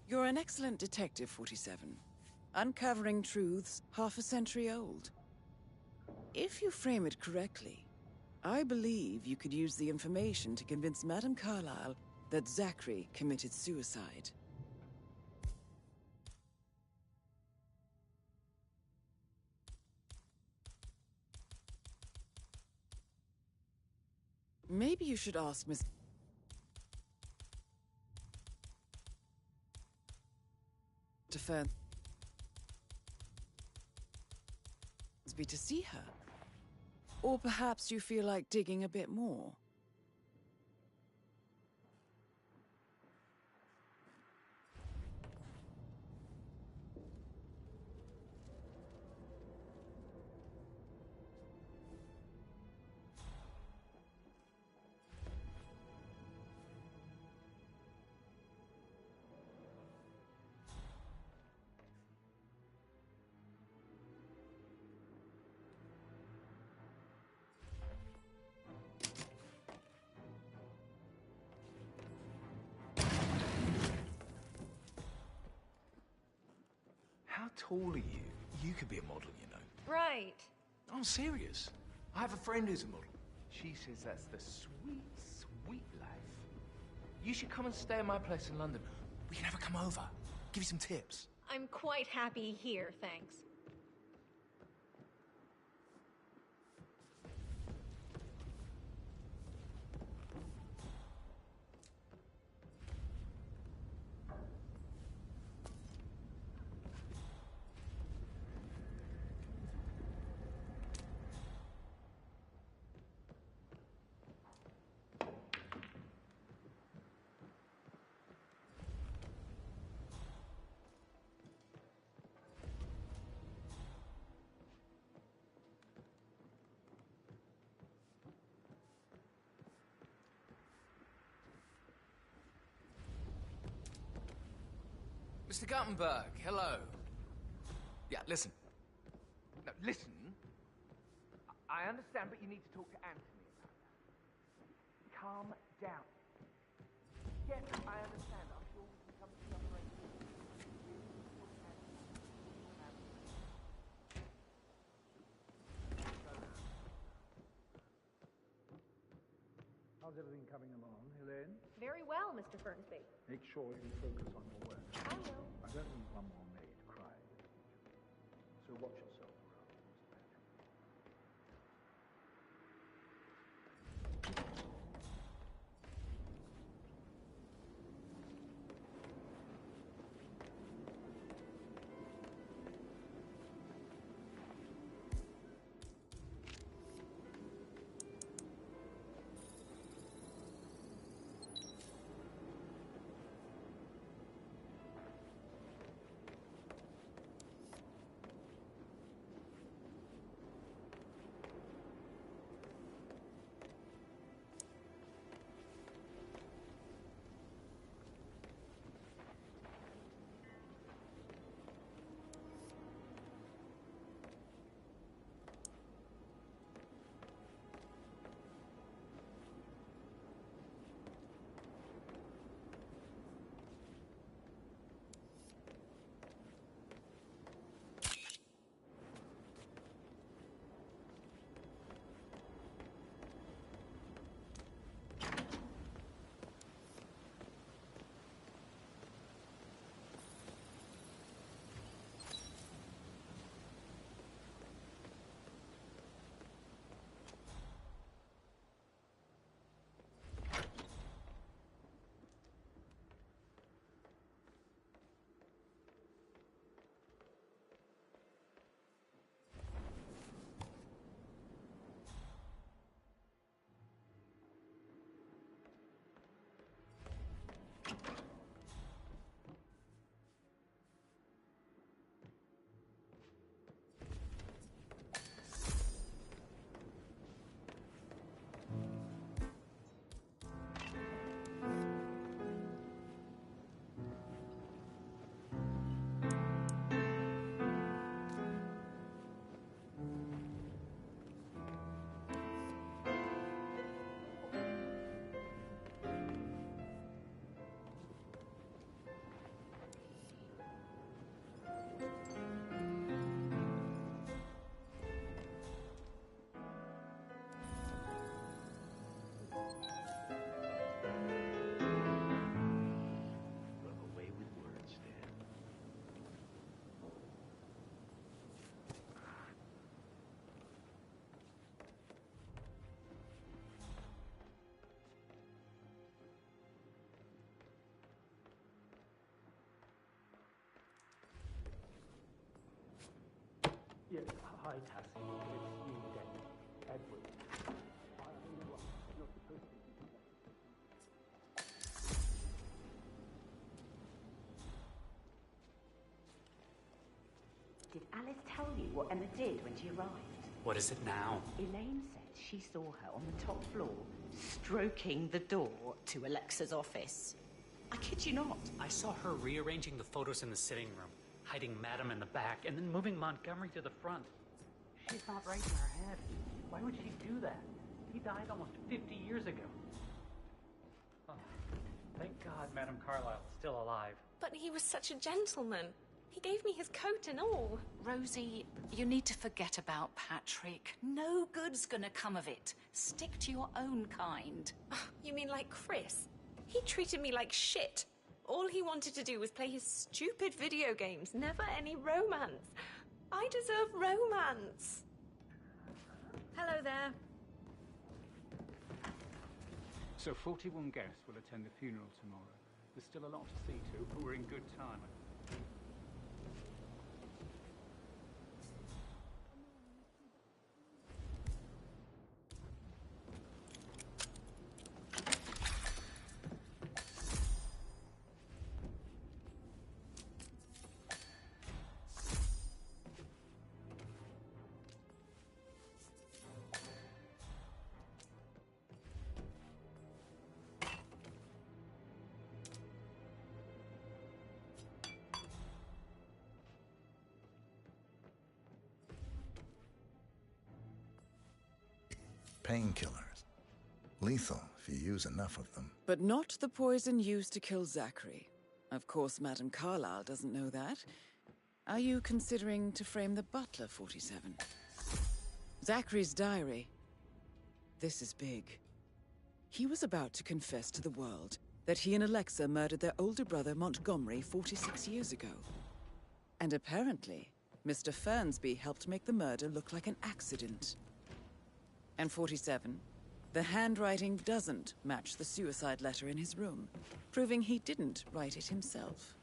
You're an excellent detective, 47. Uncovering truths half a century old. If you frame it correctly, I believe you could use the information to convince Madame Carlisle that Zachary committed suicide. Maybe you should ask Miss... Fernsby to see her. Or perhaps you feel like digging a bit more. How tall are you? You could be a model, you know. Right. I'm serious. I have a friend who's a model. She says that's the sweet, sweet life. You should come and stay at my place in London. We can have her come over. Give you some tips. I'm quite happy here, thanks. Mr. Guttenberg, hello. Yeah, listen. No, listen. I understand, but you need to talk to Anthony about that. Calm down. Yes, I understand. I'm sure we can come to some arrangement. How's everything coming along, Helene? Very well, Mr. Fernsby. Make sure you focus on your work. I will. I don't need one more maid crying in the kitchen. So watch yourself around, Mr. Patrick. Yes, hi, Tassie. It's you again. Edward. You are not supposed to be here. Did Alice tell you what Emma did when she arrived? What is it now? Elaine said she saw her on the top floor, stroking the door to Alexa's office. I kid you not. I saw her rearranging the photos in the sitting room, hiding Madam in the back, and then moving Montgomery to the front. She's not right in her head. Why would she do that? He died almost 50 years ago. Oh, thank God Madam Carlisle is still alive. But he was such a gentleman. He gave me his coat and all. Rosie, you need to forget about Patrick. No good's gonna come of it. Stick to your own kind. Oh, you mean like Chris? He treated me like shit. All he wanted to do was play his stupid video games, never any romance. I deserve romance. Hello there. So 41 guests will attend the funeral tomorrow. There's still a lot to see to, but we're in good time. Painkillers. Lethal if you use enough of them. But not the poison used to kill Zachary. Of course, Madame Carlyle doesn't know that. Are you considering to frame the butler, 47? Zachary's diary. This is big. He was about to confess to the world that he and Alexa murdered their older brother Montgomery 46 years ago. And apparently, Mr. Fernsby helped make the murder look like an accident. And 47, the handwriting doesn't match the suicide letter in his room, proving he didn't write it himself.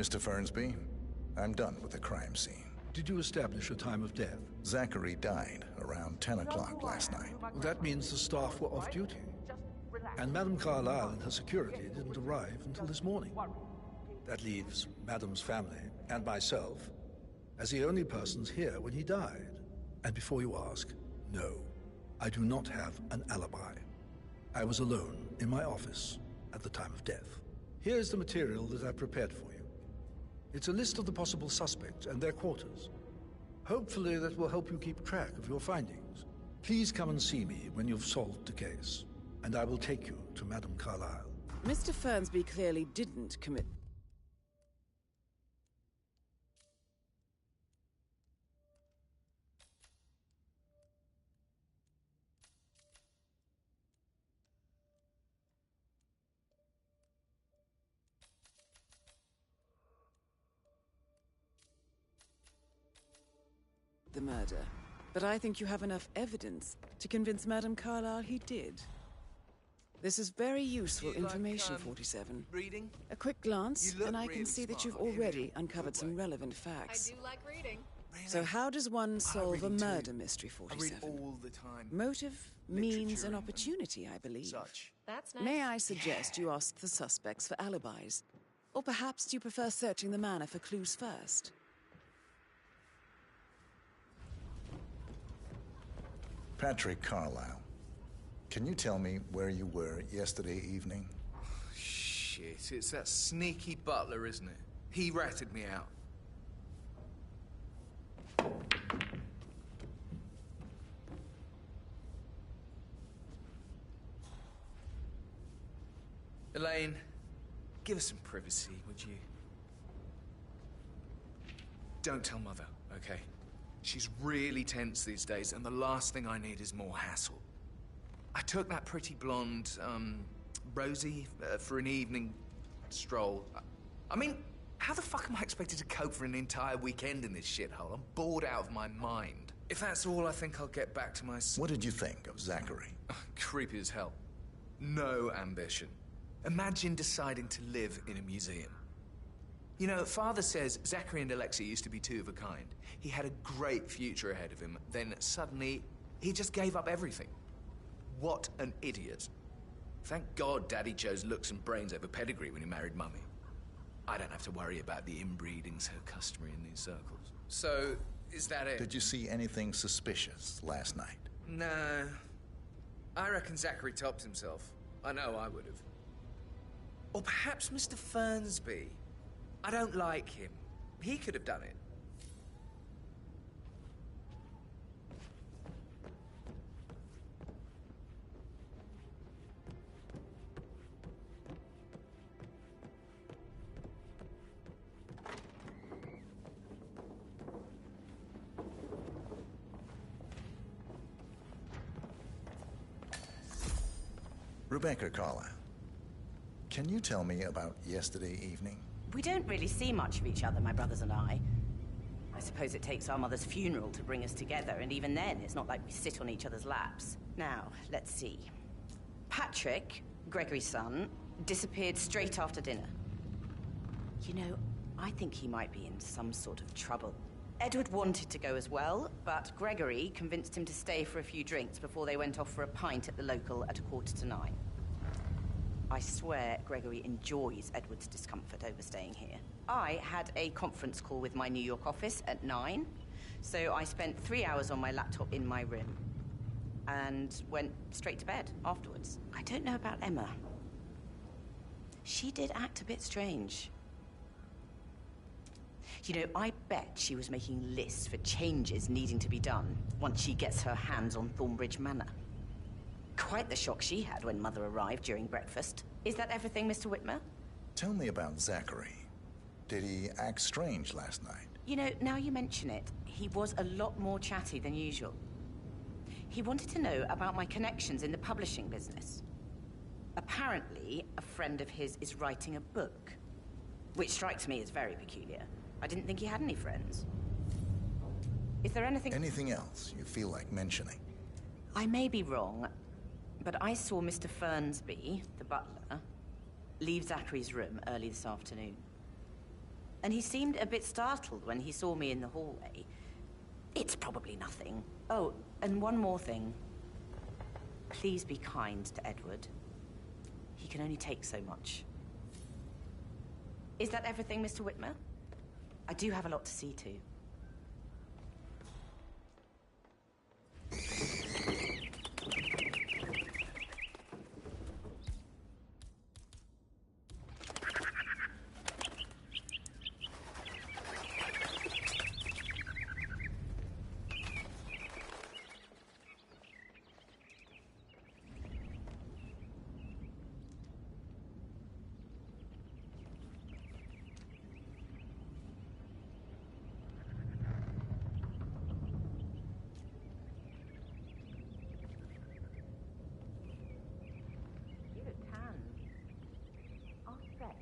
Mr. Fernsby, I'm done with the crime scene. Did you establish a time of death? Zachary died around 10 o'clock last night. That means the staff were off duty. And Madame Carlyle and her security didn't arrive until this morning. That leaves Madame's family and myself as the only persons here when he died. And before you ask, no, I do not have an alibi. I was alone in my office at the time of death. Here's the material that I prepared for you. It's a list of the possible suspects and their quarters. Hopefully that will help you keep track of your findings. Please come and see me when you've solved the case, and I will take you to Madame Carlyle. Mr. Fernsby clearly didn't commit... the murder. But I think you have enough evidence to convince Madame Carlyle he did. This is very useful information, 47. Reading? A quick glance, and I can really see that smart. you've already uncovered some relevant facts. I do like reading. So how does one solve a reading too. murder mystery, I read 47? all the time. Motive, Literature means, and and opportunity, I believe. Such. That's nice. May I suggest you ask the suspects for alibis? Or perhaps do you prefer searching the manor for clues first? Patrick Carlyle, can you tell me where you were yesterday evening? Shit, it's that sneaky butler, isn't it? He ratted me out. Elaine, give us some privacy, would you? Don't tell Mother, okay? She's really tense these days, and the last thing I need is more hassle. I took that pretty blonde, Rosie, for an evening stroll. I mean, how the fuck am I expected to cope for an entire weekend in this shithole? I'm bored out of my mind. If that's all, I think I'll get back to my... What did you think of Zachary? Creepy as hell. No ambition. Imagine deciding to live in a museum. You know, Father says Zachary and Alexa used to be two of a kind. He had a great future ahead of him, then suddenly, he just gave up everything. What an idiot. Thank God Daddy chose looks and brains over pedigree when he married Mummy. I don't have to worry about the inbreeding so customary in these circles. So, is that it? Did you see anything suspicious last night? No. I reckon Zachary topped himself. I know I would have. Or perhaps Mr. Fernsby. I don't like him. He could have done it. Rebecca Carlyle, can you tell me about yesterday evening? We don't really see much of each other, my brothers and I. suppose it takes our mother's funeral to bring us together, and even then, it's not like we sit on each other's laps. Now, let's see. Patrick, Gregory's son, disappeared straight after dinner. You know, I think he might be in some sort of trouble. Edward wanted to go as well, but Gregory convinced him to stay for a few drinks before they went off for a pint at the local at 9:15. I swear Gregory enjoys Edward's discomfort over staying here. I had a conference call with my New York office at 9, so I spent 3 hours on my laptop in my room and went straight to bed afterwards. I don't know about Emma. She did act a bit strange. You know, I bet she was making lists for changes needing to be done once she gets her hands on Thornbridge Manor. Quite the shock she had when Mother arrived during breakfast. Is that everything, Mr. Whitmer? Tell me about Zachary. Did he act strange last night? You know, now you mention it, he was a lot more chatty than usual. He wanted to know about my connections in the publishing business. Apparently, a friend of his is writing a book, which strikes me as very peculiar. I didn't think he had any friends. Is there anything... Anything else you feel like mentioning? I may be wrong, but I saw Mr. Fernsby, the butler, leave Zachary's room early this afternoon. And he seemed a bit startled when he saw me in the hallway. It's probably nothing. Oh, and one more thing. Please be kind to Edward. He can only take so much. Is that everything, Mr. Whitmer? I do have a lot to see to.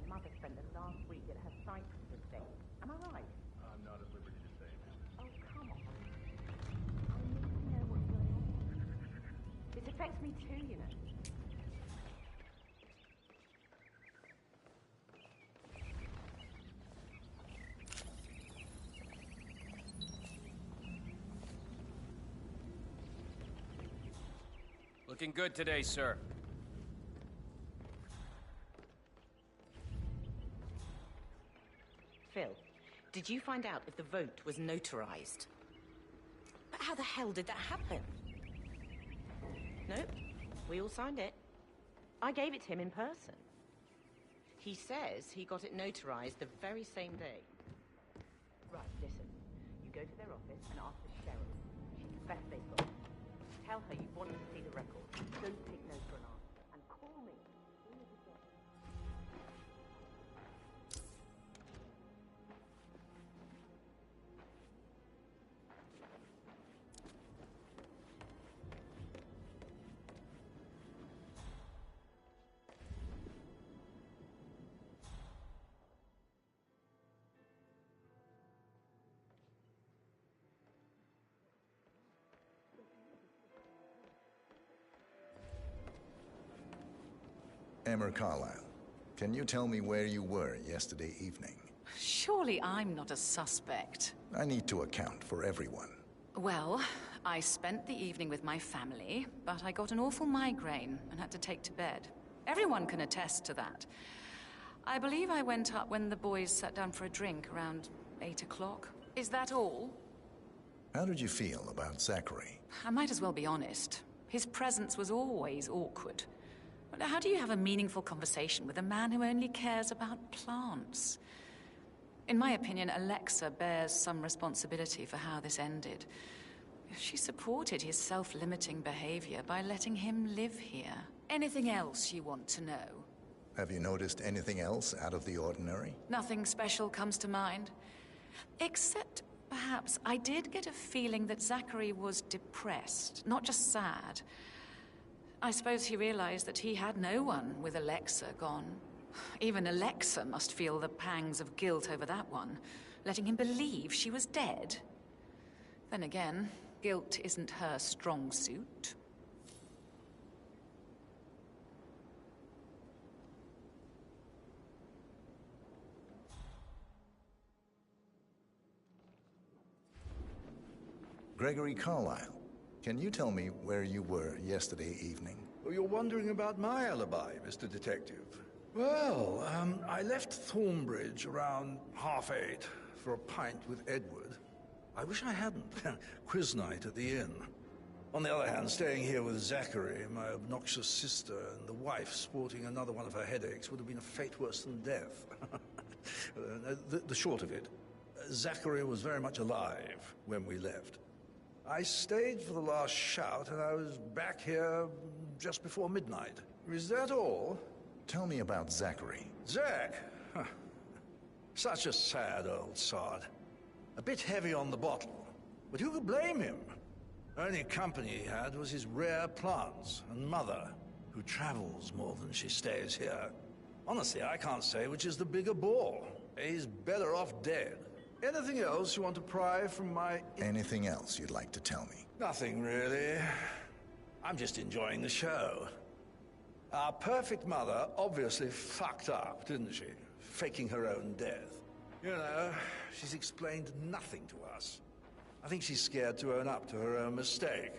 Mother spent the last week at her Cyprus estate. Am I right? I'm not at liberty to say, ma'am. Oh, come on. I need to know what's going on. This affects me too, you know. Looking good today, sir. Phil, did you find out if the vote was notarized? But how the hell did that happen? Nope, we all signed it. I gave it to him in person. He says he got it notarized the very same day. Right, listen. You go to their office and ask for Cheryl. She's the best they've got. Tell her you want to see the record. Don't take no for an answer. And call me as soon as you get it. Emma Carlyle, can you tell me where you were yesterday evening? Surely I'm not a suspect. I need to account for everyone. Well, I spent the evening with my family, but I got an awful migraine and had to take to bed. Everyone can attest to that. I believe I went up when the boys sat down for a drink around 8 o'clock. Is that all? How did you feel about Zachary? I might as well be honest. His presence was always awkward. How do you have a meaningful conversation with a man who only cares about plants? In my opinion, Alexa bears some responsibility for how this ended. She supported his self-limiting behavior by letting him live here. Anything else you want to know? Have you noticed anything else out of the ordinary? Nothing special comes to mind. Except, perhaps, I did get a feeling that Zachary was depressed, not just sad. I suppose he realized that he had no one with Alexa gone. Even Alexa must feel the pangs of guilt over that one. letting him believe she was dead. Then again, guilt isn't her strong suit. Gregory Carlyle, can you tell me where you were yesterday evening? Oh, you're wondering about my alibi, Mr. Detective. Well, I left Thornbridge around 8:30 for a pint with Edward. I wish I hadn't. Quiz night at the inn. On the other hand, staying here with Zachary, my obnoxious sister, and the wife sporting another one of her headaches would have been a fate worse than death. The short of it, Zachary was very much alive when we left. I stayed for the last shout, and I was back here just before midnight. Is that all? Tell me about Zachary. Zach? Huh. Such a sad old sod. A bit heavy on the bottle, but who could blame him? Only company he had was his rare plants and mother, who travels more than she stays here. Honestly, I can't say which is the bigger bore. He's better off dead. Anything else you want to pry from my... Anything else you'd like to tell me? Nothing, really. I'm just enjoying the show. Our perfect mother obviously fucked up, didn't she? Faking her own death. You know, she's explained nothing to us. I think she's scared to own up to her own mistake.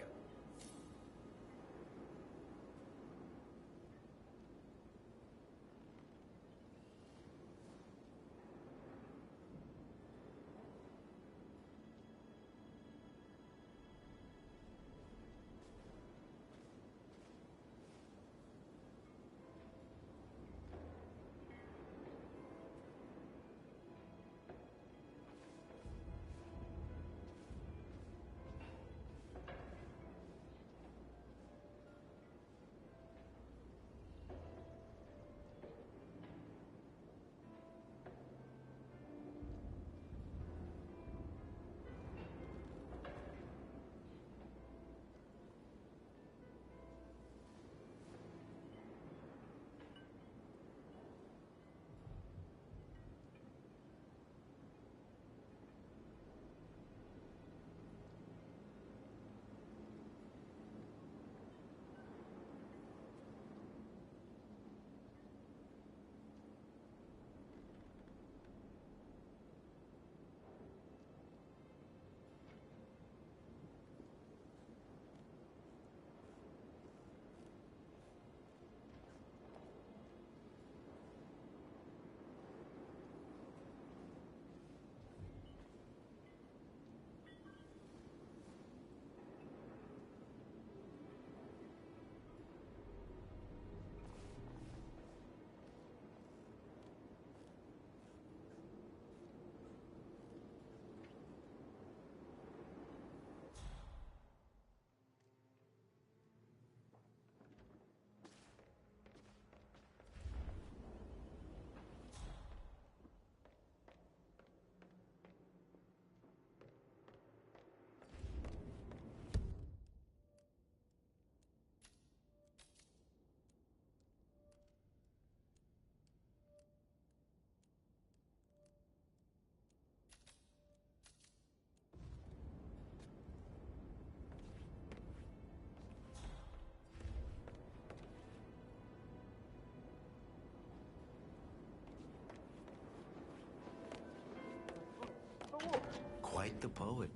Quite the poet.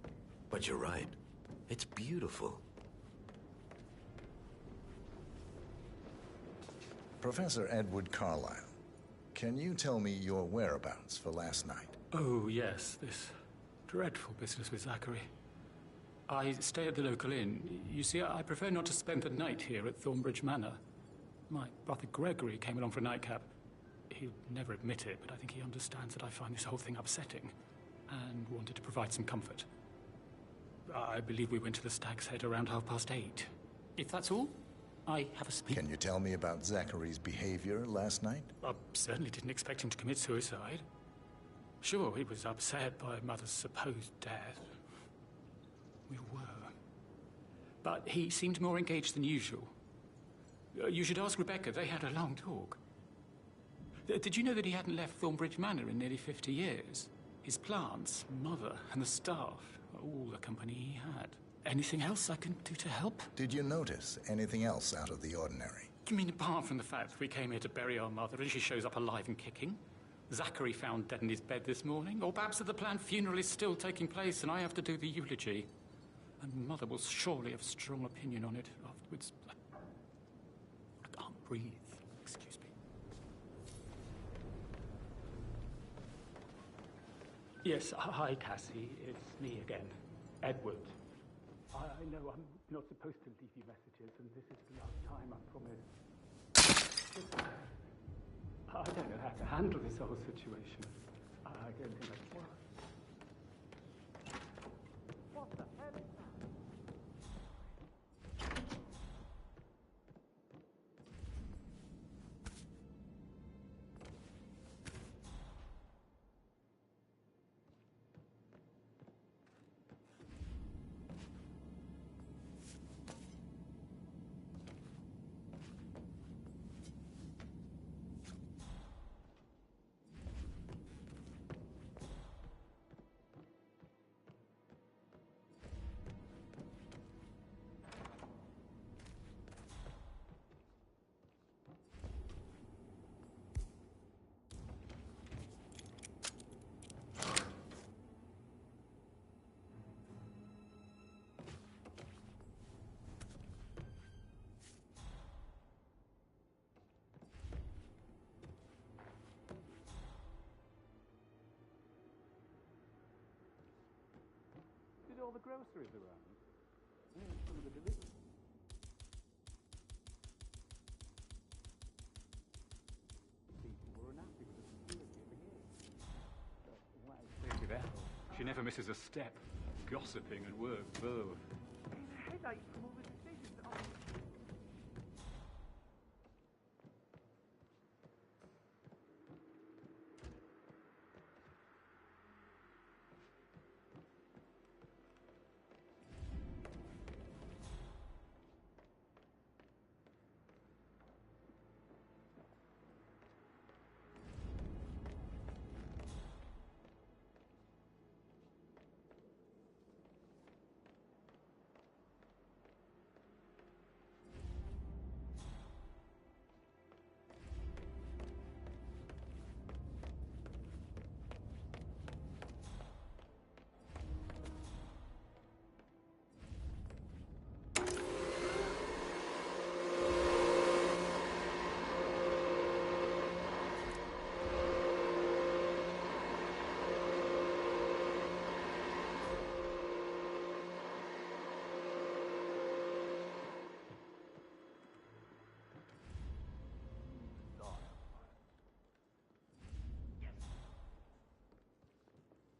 But you're right. It's beautiful. Professor Edward Carlyle, can you tell me your whereabouts for last night? Oh, yes, this dreadful business with Zachary. I stay at the local inn. You see, I prefer not to spend the night here at Thornbridge Manor. My brother Gregory came along for a nightcap. He'll never admit it, but I think he understands that I find this whole thing upsetting and wanted to provide some comfort. I believe we went to the Stag's Head around 8:30. If that's all, I have a speak. Can you tell me about Zachary's behavior last night? I certainly didn't expect him to commit suicide. Sure, he was upset by Mother's supposed death. We were. But he seemed more engaged than usual. You should ask Rebecca. They had a long talk. Did you know that he hadn't left Thornbridge Manor in nearly 50 years? His plants, Mother, and the staff are all the company he had. Anything else I can do to help? Did you notice anything else out of the ordinary? You mean apart from the fact that we came here to bury our mother and she shows up alive and kicking? Zachary found dead in his bed this morning? Or perhaps that the planned funeral is still taking place and I have to do the eulogy? And Mother will surely have a strong opinion on it afterwards. I can't breathe. Excuse me. Yes, hi, Cassie. It's me again. Edward. I know I'm not supposed to leave you messages, and this is the last time, I promise. I don't know how to handle this whole situation. I don't think I can. What the hell is that? All the groceries around. Some of the deliveries. People were unhappy with the security of the gate. What is crazy there? She never misses a step. Gossiping at work, though. It's a headache from all the decisions.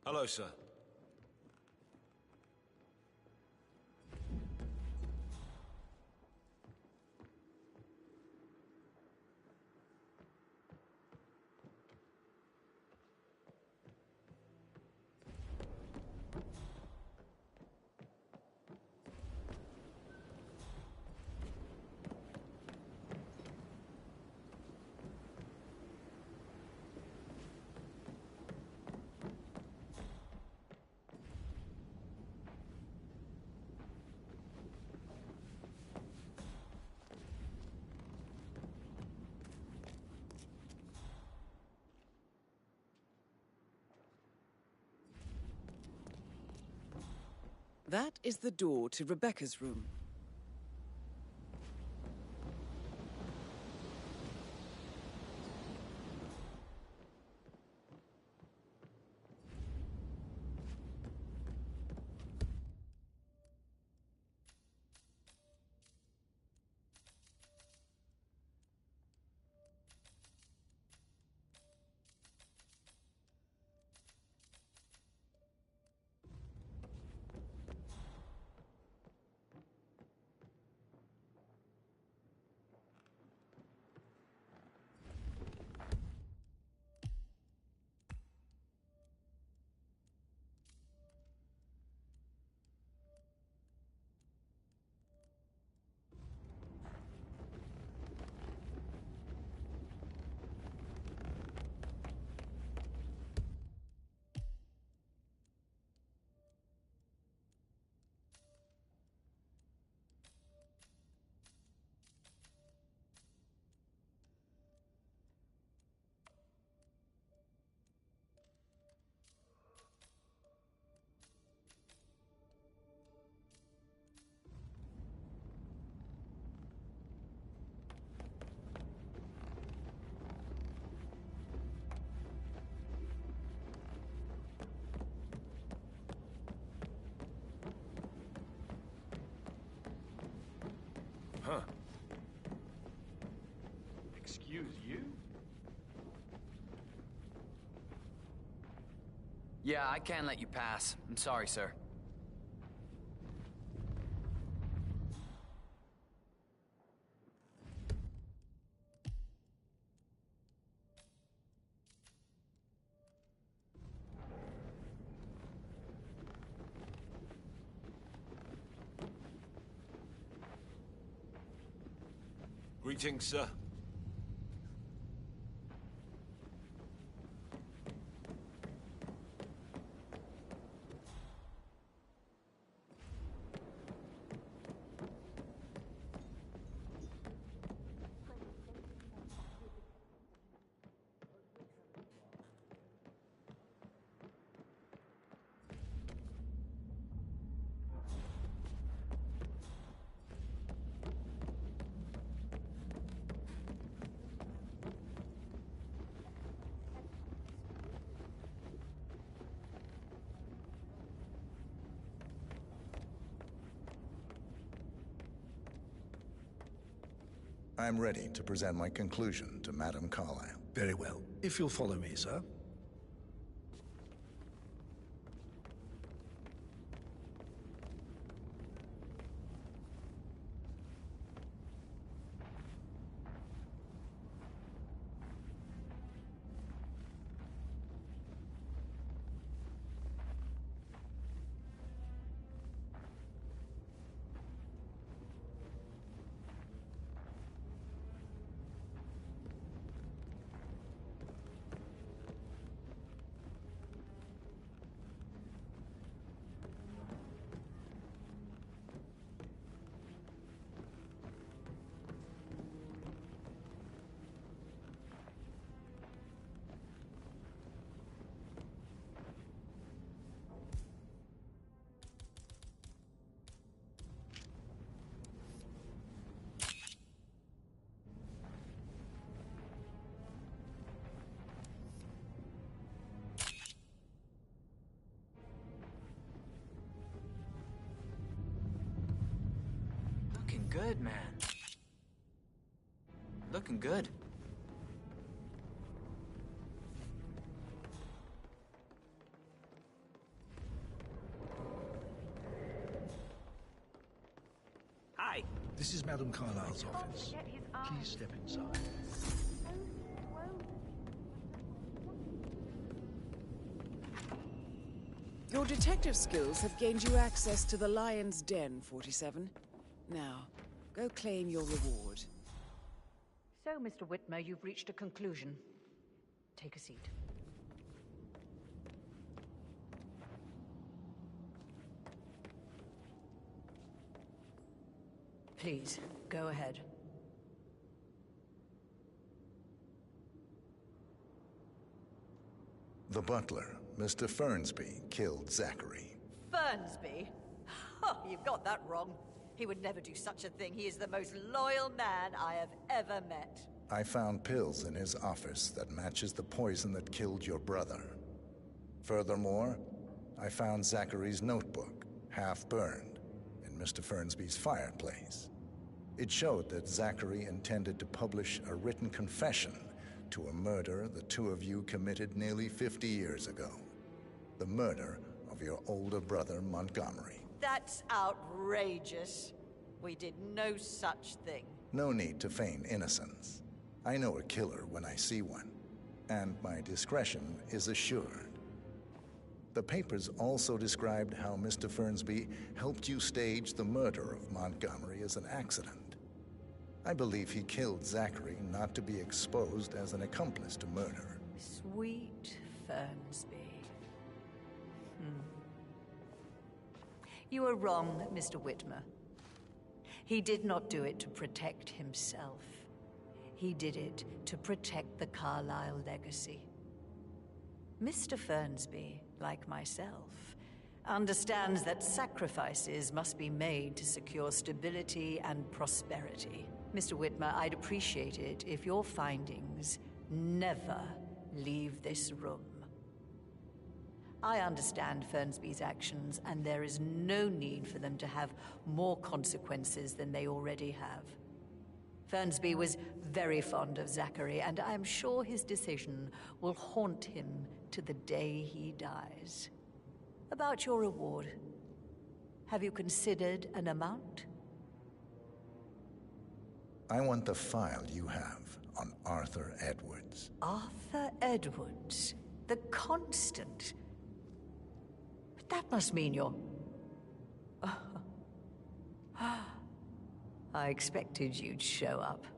Hello, sir. That is the door to Rebecca's room. Yeah, I can't let you pass. I'm sorry, sir. Greetings, sir. I'm ready to present my conclusion to Madame Carlyle. Very well. If you'll follow me, sir. Looking good, man. Looking good. Hi. This is Madame Carlyle's office. Please step inside. Your detective skills have gained you access to the Lion's Den, 47. Now, go claim your reward. So, Mr. Whitmer, you've reached a conclusion. Take a seat. Please, go ahead. The butler, Mr. Fernsby, killed Zachary. Fernsby? Oh, you've got that wrong. He would never do such a thing. He is the most loyal man I have ever met. I found pills in his office that matches the poison that killed your brother. Furthermore, I found Zachary's notebook, half burned, in Mr. Fernsby's fireplace. It showed that Zachary intended to publish a written confession to a murder the two of you committed nearly 50 years ago. The murder of your older brother, Montgomery. That's outrageous. We did no such thing. No need to feign innocence. I know a killer when I see one, and my discretion is assured. The papers also described how Mr. Fernsby helped you stage the murder of Montgomery as an accident. I believe he killed Zachary not to be exposed as an accomplice to murder. Sweet Fernsby. You are wrong, Mr. Whitmer. He did not do it to protect himself. He did it to protect the Carlyle legacy. Mr. Fernsby, like myself, understands that sacrifices must be made to secure stability and prosperity. Mr. Whitmer, I'd appreciate it if your findings never leave this room. I understand Fernsby's actions, and there is no need for them to have more consequences than they already have. Fernsby was very fond of Zachary, and I'm sure his decision will haunt him to the day he dies. About your reward, have you considered an amount? I want the file you have on Arthur Edwards. Arthur Edwards, the Constant. But that must mean you're... I expected you'd show up.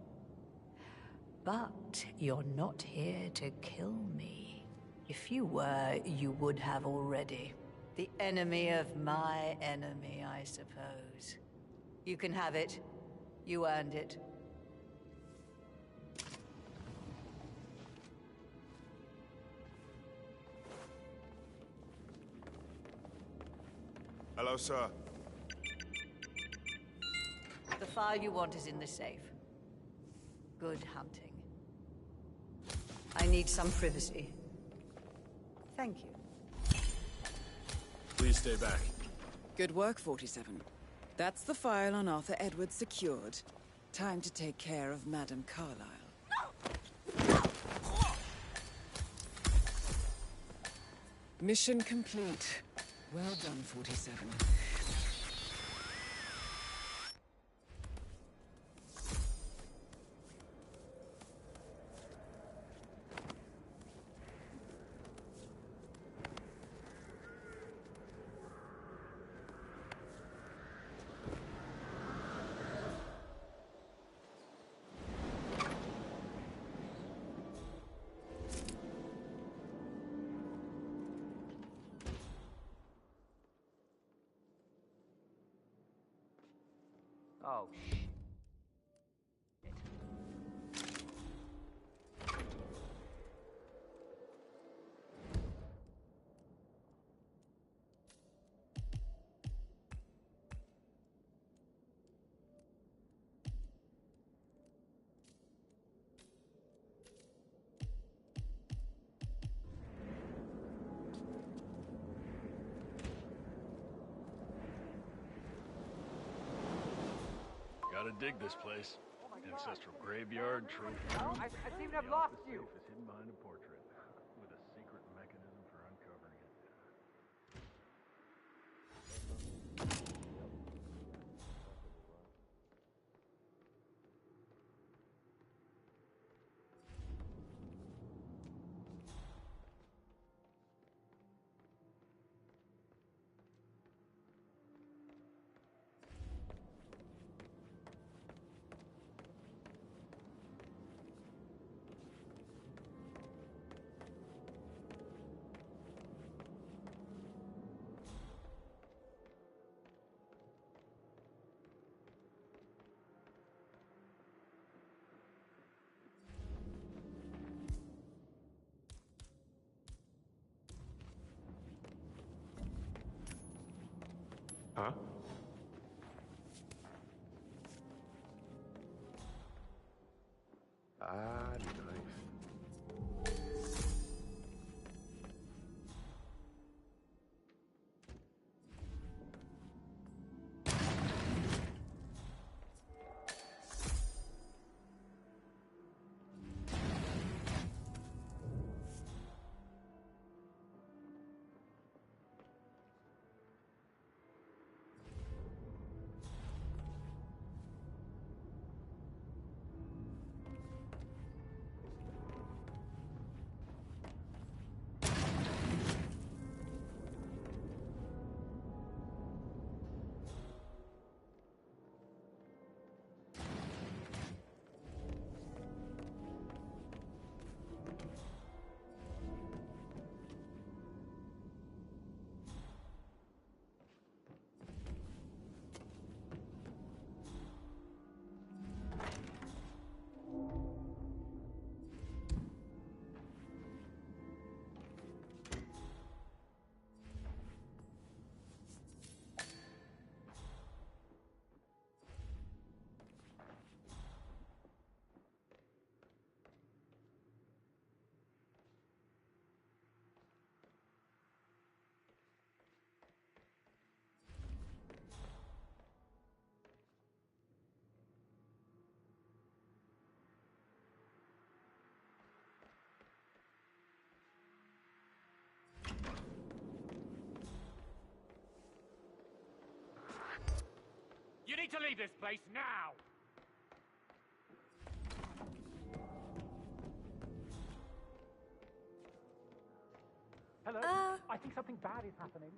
But you're not here to kill me. If you were, you would have already. The enemy of my enemy, I suppose. You can have it. You earned it. Hello, sir. The file you want is in the safe. Good hunting. I need some privacy. Thank you. Please stay back. Good work, 47. That's the file on Arthur Edwards secured. Time to take care of Madame Carlyle. Mission complete. Well done, 47. Oh, Gotta dig this place. Ancestral graveyard, trophy room. I seem to have lost you. The safe is hidden behind a portrait, with a secret mechanism for uncovering it. Huh? Ah, nice. You need to leave this place now! Hello? I think something bad is happening.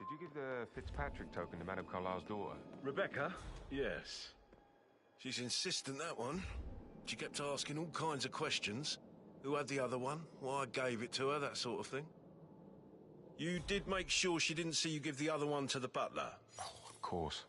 Did you give the Fitzpatrick token to Madame Carlisle's daughter? Rebecca? Yes. She's insistent, that one. She kept asking all kinds of questions. Who had the other one? Why I gave it to her, that sort of thing. You did make sure she didn't see you give the other one to the butler? Oh, of course.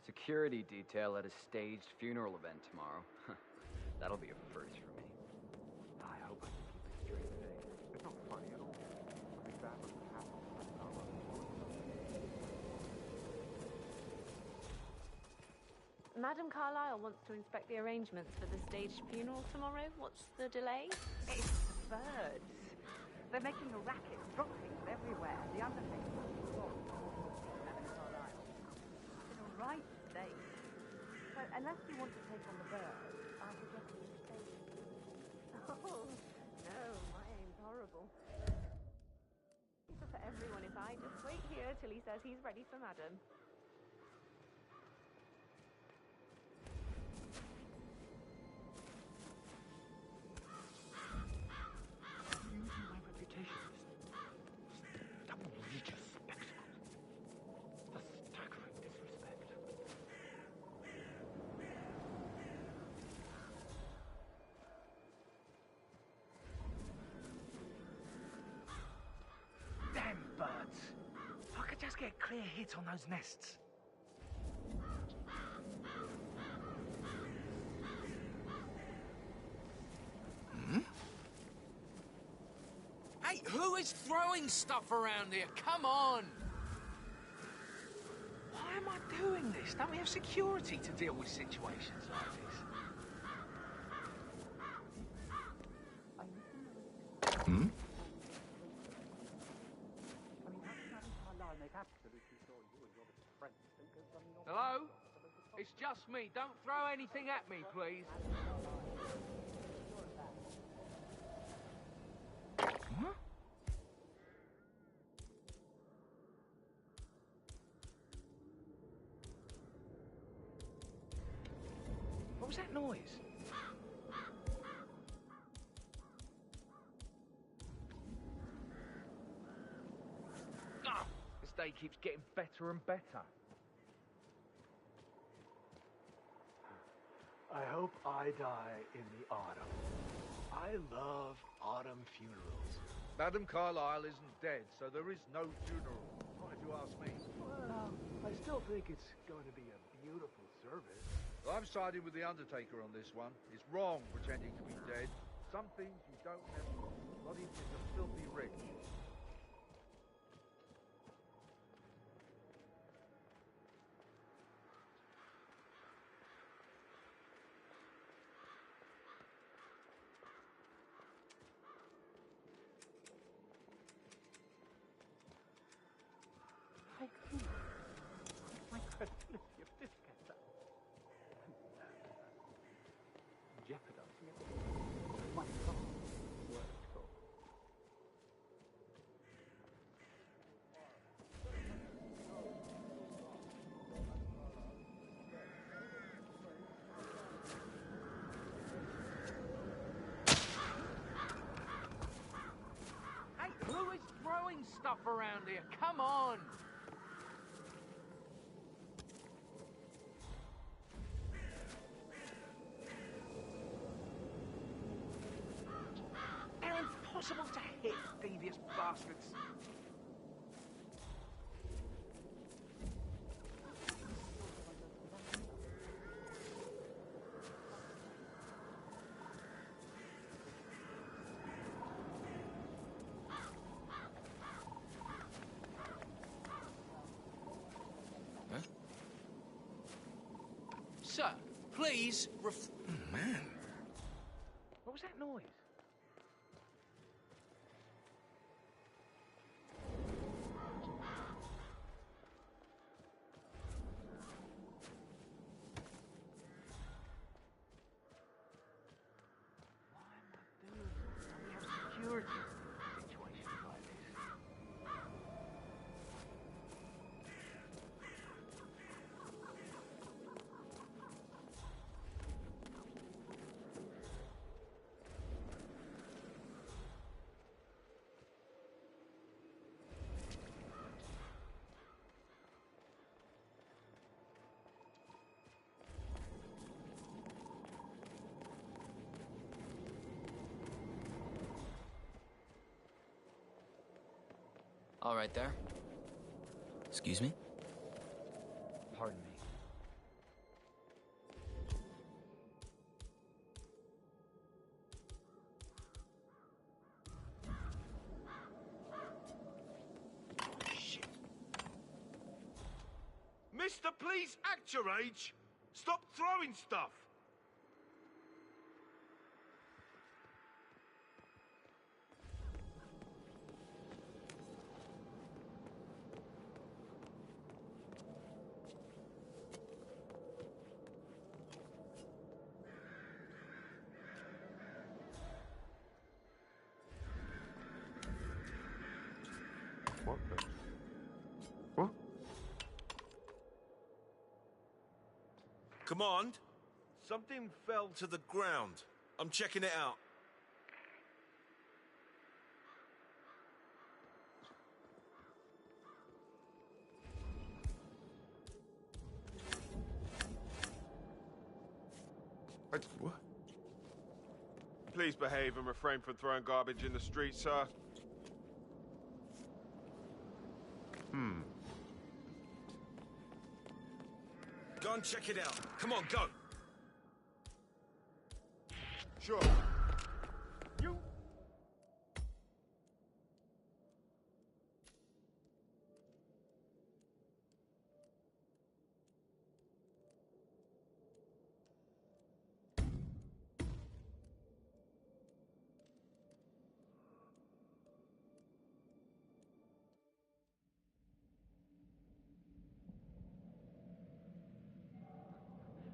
Security detail at a staged funeral event tomorrow. That'll be a first for me. I hope I can keep a straight face. It's not funny at all. Something bad must have happened. Madame Carlisle wants to inspect the arrangements for the staged funeral tomorrow. What's the delay? It's the birds. They're making a racket, dropping things everywhere. The undertaker wants to walk. Madame Carlisle. In a right state. So, unless you want to take on the birds, I suggest you stay. Oh, no, my aim's horrible. It's for everyone if I just wait here till he says he's ready for Madame. Using my reputation, this outrageous spectacle. The staggering disrespect. Let's get a clear hit on those nests. Hey, who is throwing stuff around here? Come on! Why am I doing this? Don't we have security to deal with situations like this? Hmm? Hello? It's just me. Don't throw anything at me, please. Huh? What was that noise? Oh, this day keeps getting better and better. I hope I die in the autumn. I love autumn funerals. Madam Carlyle isn't dead, so there is no funeral. Not if you ask me. Well, I still think it's going to be a beautiful service. Well, I'm siding with the Undertaker on this one. It's wrong pretending to be dead. Some things you don't have to do, not even if you're filthy rich. My credibility of this case. Jeopardizing it. My God. Worked for. Hey, who is throwing stuff around here? Come on! They're impossible to hit, devious bastards. Huh? Sir, please Oh, man. What was that noise? Security situations like this. All right there. Excuse me? Pardon me. Shit. Mister, please act your age. Stop throwing stuff. What the? What? Command, something fell to the ground. I'm checking it out. What? Please behave and refrain from throwing garbage in the street, sir. Go and check it out. Come on, go. Sure. You.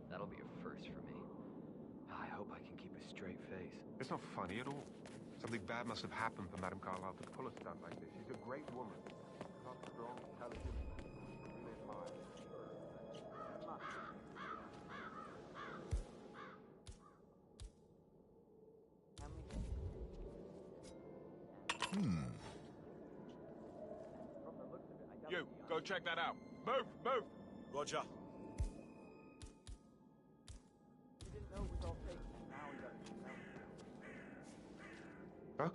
That'll be a first for me. I hope I can keep a straight face. It's not funny at all. Something bad must have happened for Madame Carlyle to pull a stunt like this. She's a great woman. Not strong, intelligent, really admired. You, go check that out. Move, move! Roger. Huh?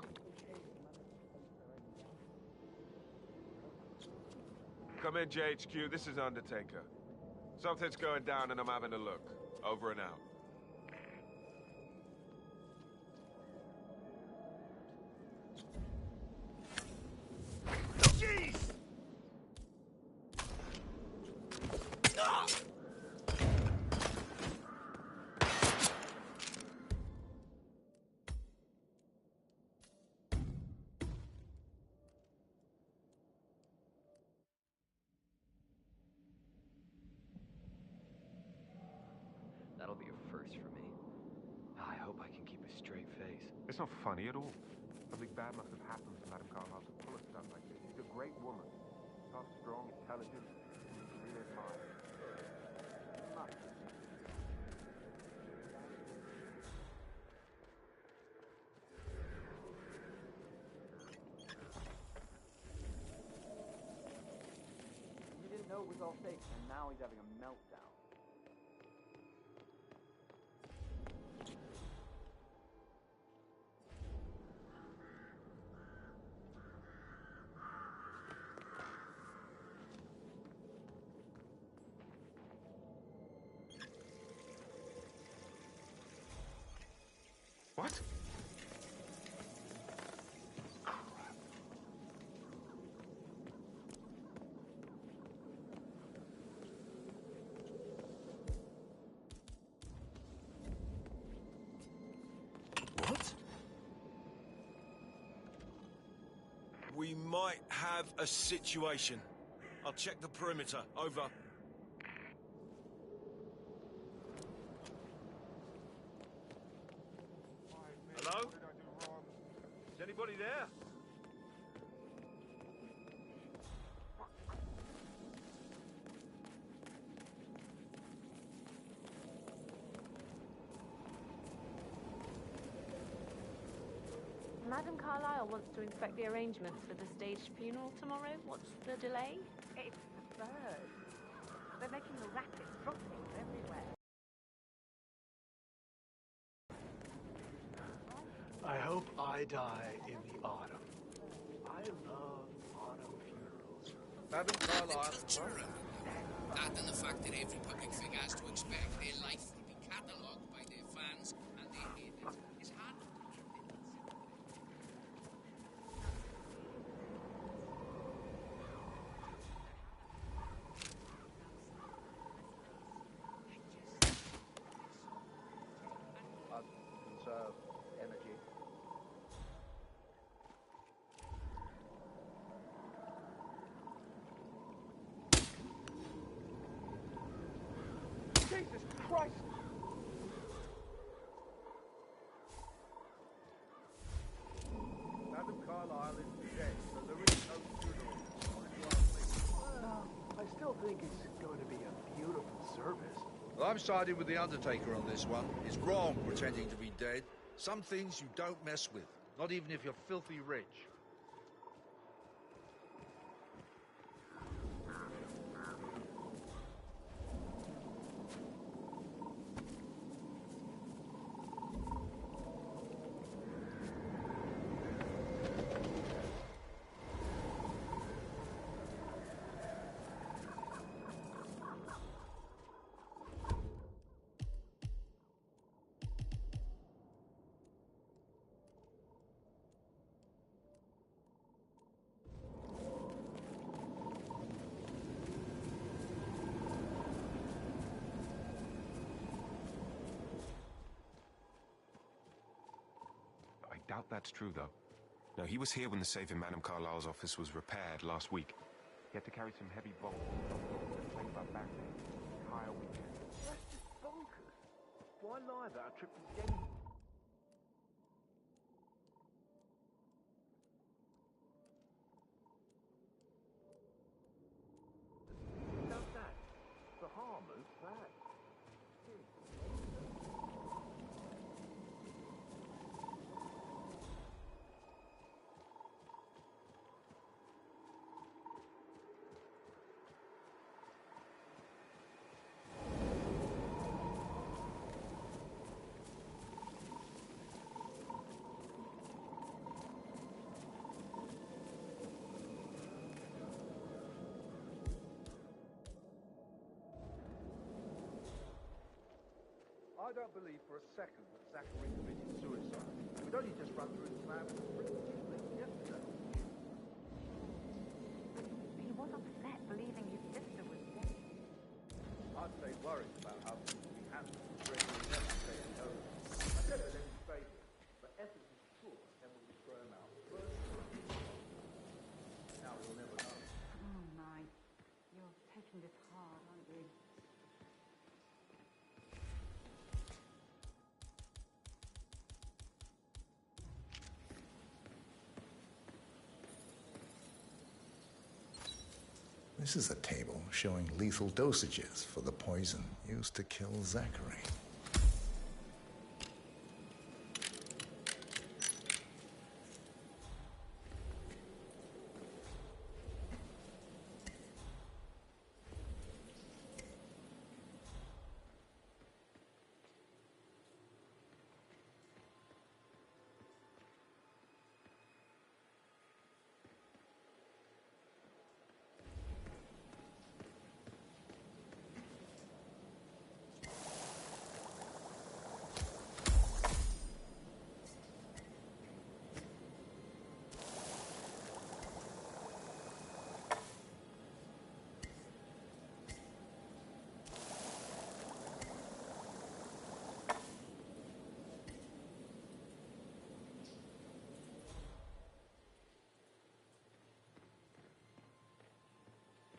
Come in, JHQ. This is Undertaker. Something's going down and I'm having a look. Over and out. Jeez! That'll be a first for me. I hope I can keep a straight face. It's not funny at all. Something bad must have happened to Madame Carlyle to pull a stunt like this. She's a great woman. Not strong, intelligent, really admired. He didn't know it was all fake, and now he's having a meltdown. What? What? We might have a situation. I'll check the perimeter. Over. Hello? Is anybody there? Madame Carlyle wants to inspect the arrangements for the staged funeral tomorrow. What's the delay? It's the birds. They're making a racket, dropping everywhere. I hope I die in the autumn. I love autumn funerals. Madame Carlyle. That and the fact that every public figure has to expect their life will be catalogued by their fans and their haters is hard to Conserve energy. Jesus Christ! Madame Carlyle is dead, so there is no funeral. Well, I still think it's going to be a beautiful service. Well, I'm siding with the Undertaker on this one. It's wrong pretending to be dead. Some things you don't mess with, not even if you're filthy rich. doubt that's true, though. No, he was here when the safe in Madame Carlyle's office was repaired last week. He had to carry some heavy bolts. Complained about back pain. Entire weekend. That's just bonkers. Why lie about a trip to Denny? Does that? The harmers, that. I don't believe for a second that Zachary committed suicide. We'd only just run through his plan yesterday. He was upset believing his sister was dead. I'd say worried about how things would be handled if Gregory never stayed at home. I said it in his favour, but Ethel was sure Emma would throw him out first. Now we'll never know. Oh my. You're taking this hard, aren't you? This is a table showing lethal dosages for the poison used to kill Zachary.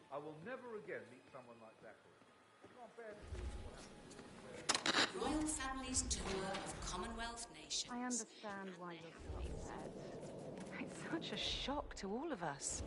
I will never again meet someone like Zachary. I can't bear to see what happened. Royal Family's tour of Commonwealth nations. I understand why you're so upset. It's such a shock to all of us.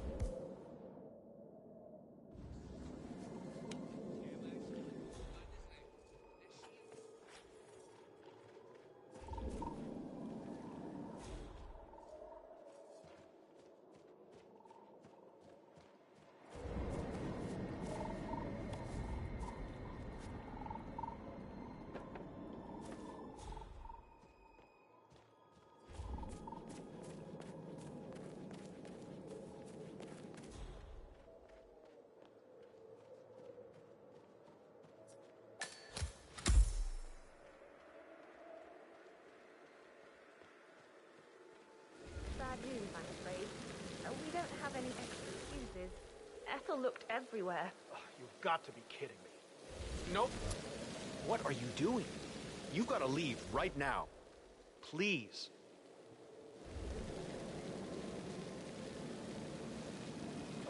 Bad news, I'm afraid. We don't have any extra fuses. Ethel looked everywhere. You've got to be kidding me. Nope. What are you doing? You've got to leave right now. Please.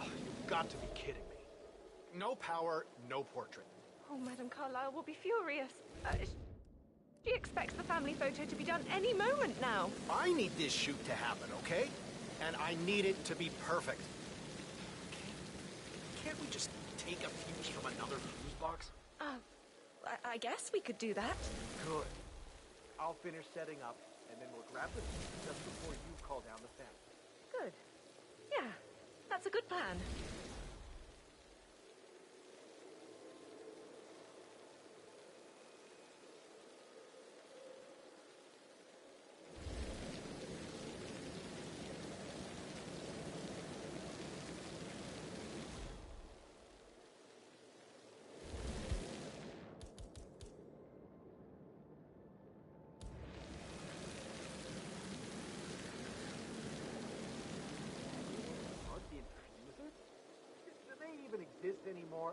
You've got to be kidding me. No power, no portrait. Oh, Madame Carlyle will be furious. She expects the family photo to be done any moment now. I need this shoot to happen, okay? And I need it to be perfect. Can't we just take a fuse from another fuse box? I guess we could do that. Good. I'll finish setting up, and then we'll grab the fuse just before you call down the family. Good. Yeah, that's a good plan. Exist anymore?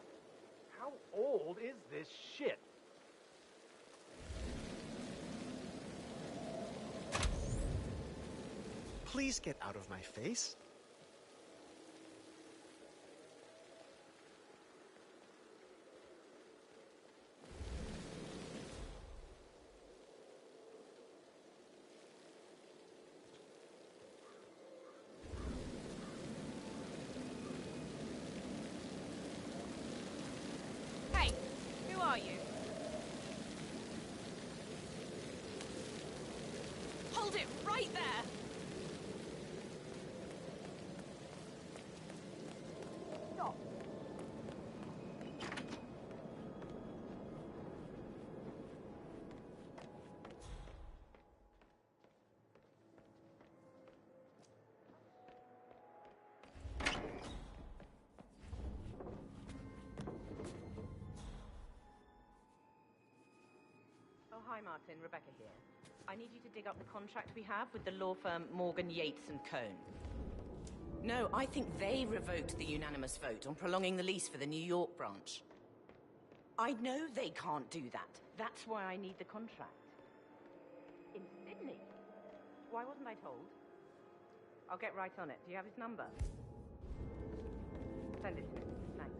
How old is this shit? Please get out of my face. Hey, who are you? Hold it right there! Stop. Oh, hi, Martin. Rebecca here. I need you to dig up the contract we have with the law firm Morgan, Yates and Cohn. No, I think they revoked the unanimous vote on prolonging the lease for the New York branch. I know they can't do that. That's why I need the contract. In Sydney? Why wasn't I told? I'll get right on it. Do you have his number? Send it to me. Thanks.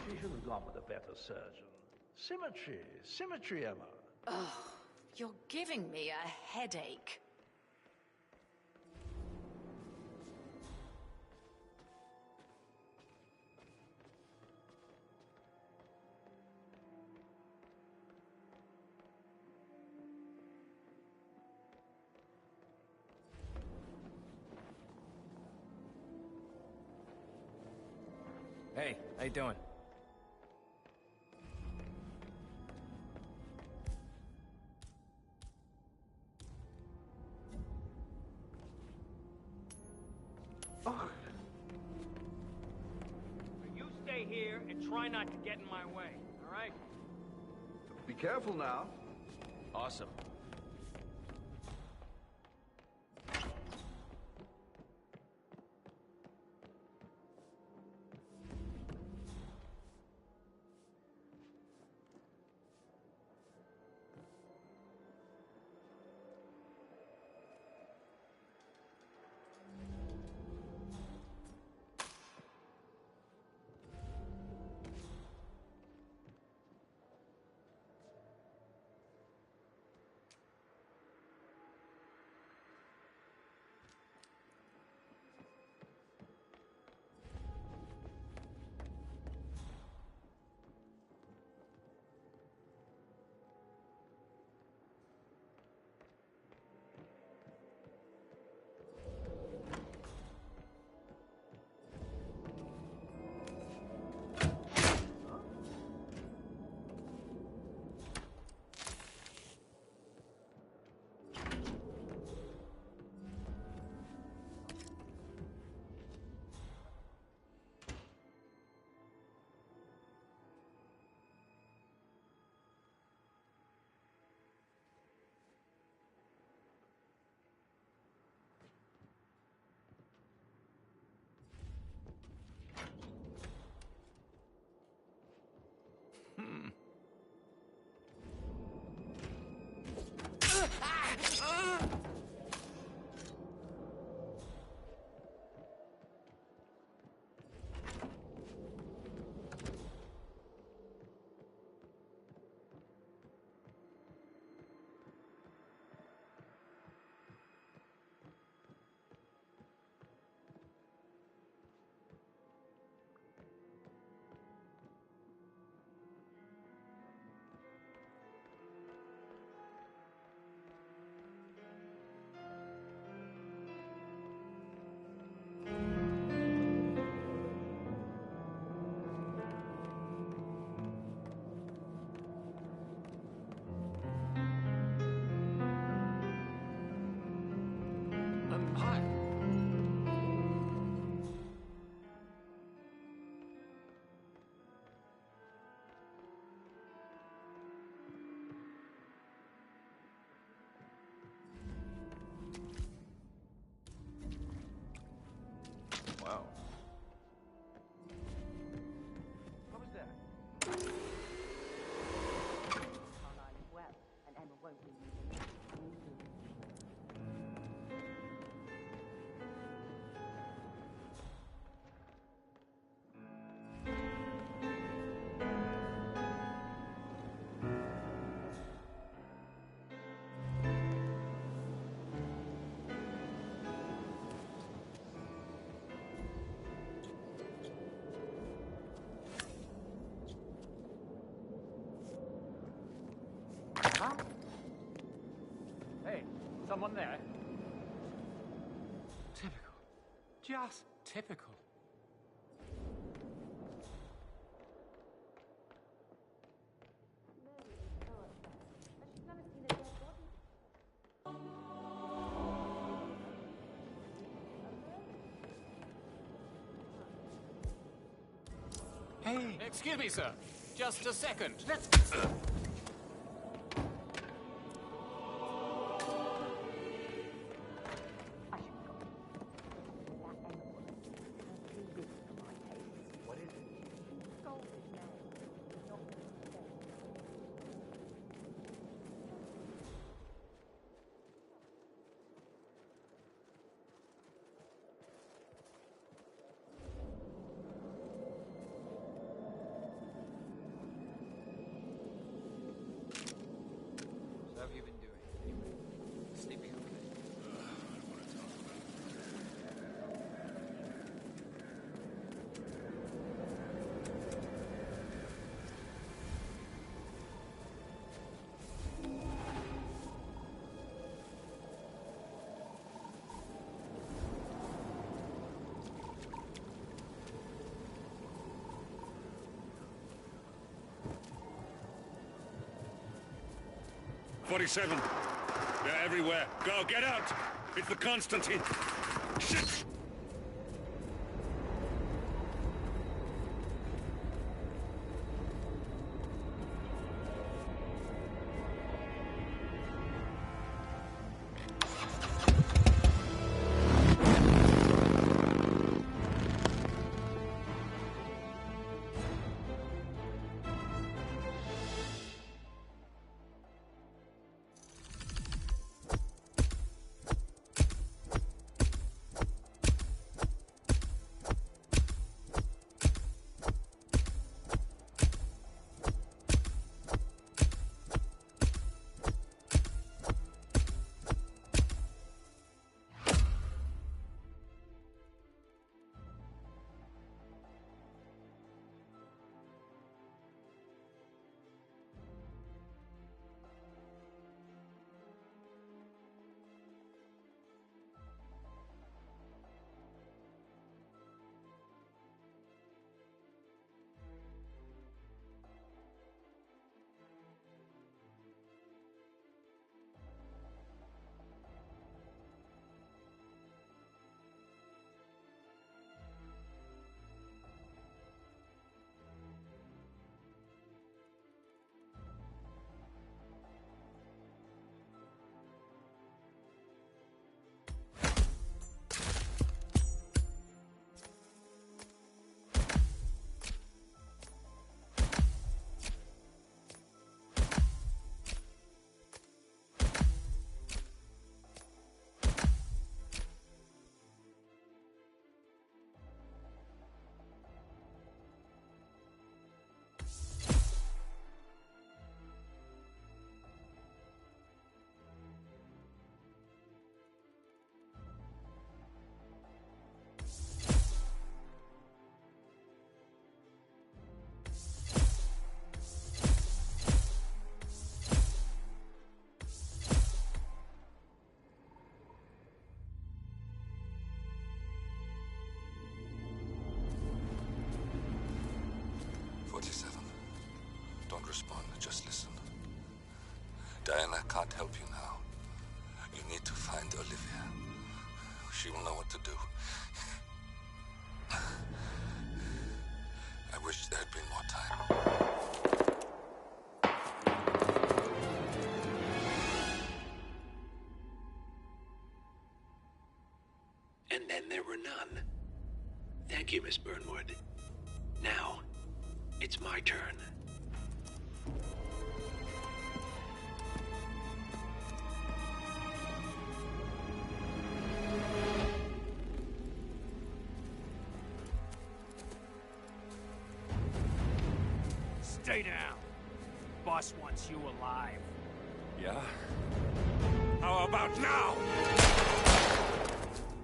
She should have gone with a better surgeon. Symmetry. Symmetry, Emma. Ugh, you're giving me a headache. Hey, how you doing? You stay here and try not to get in my way, all right? Be careful now. Awesome. Huh? Hey, someone there? Typical. Just typical. Hey! Excuse me, sir. Just a second. Let's... What is it? So have you been doing? Anyway, sleeping okay? "47. They're everywhere. Go, get out! It's the Constantine. Shit! Don't respond, just listen. Diana can't help you now. You need to find Olivia. She will know what to do. I wish there had been more time. And then there were none. Thank you, Miss Burnwood. Now, it's my turn. Stay down. Boss wants you alive. Yeah? How about now?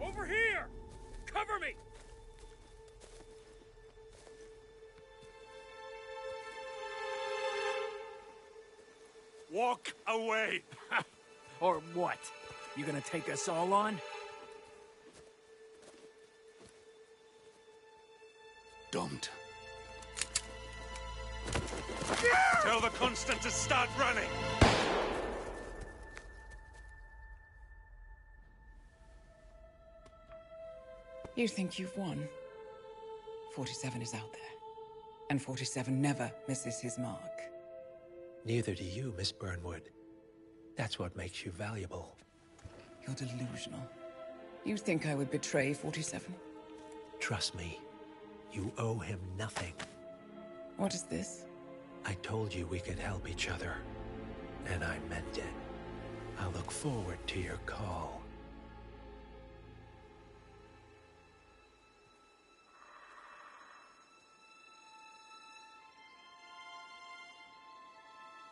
Over here! Cover me! Walk away! Or what? You gonna take us all on? Don't. Tell the Constant to start running! You think you've won? 47 is out there. And 47 never misses his mark. Neither do you, Miss Burnwood. That's what makes you valuable. You're delusional. You think I would betray 47? Trust me, you owe him nothing. What is this? I told you we could help each other, and I meant it. I'll look forward to your call.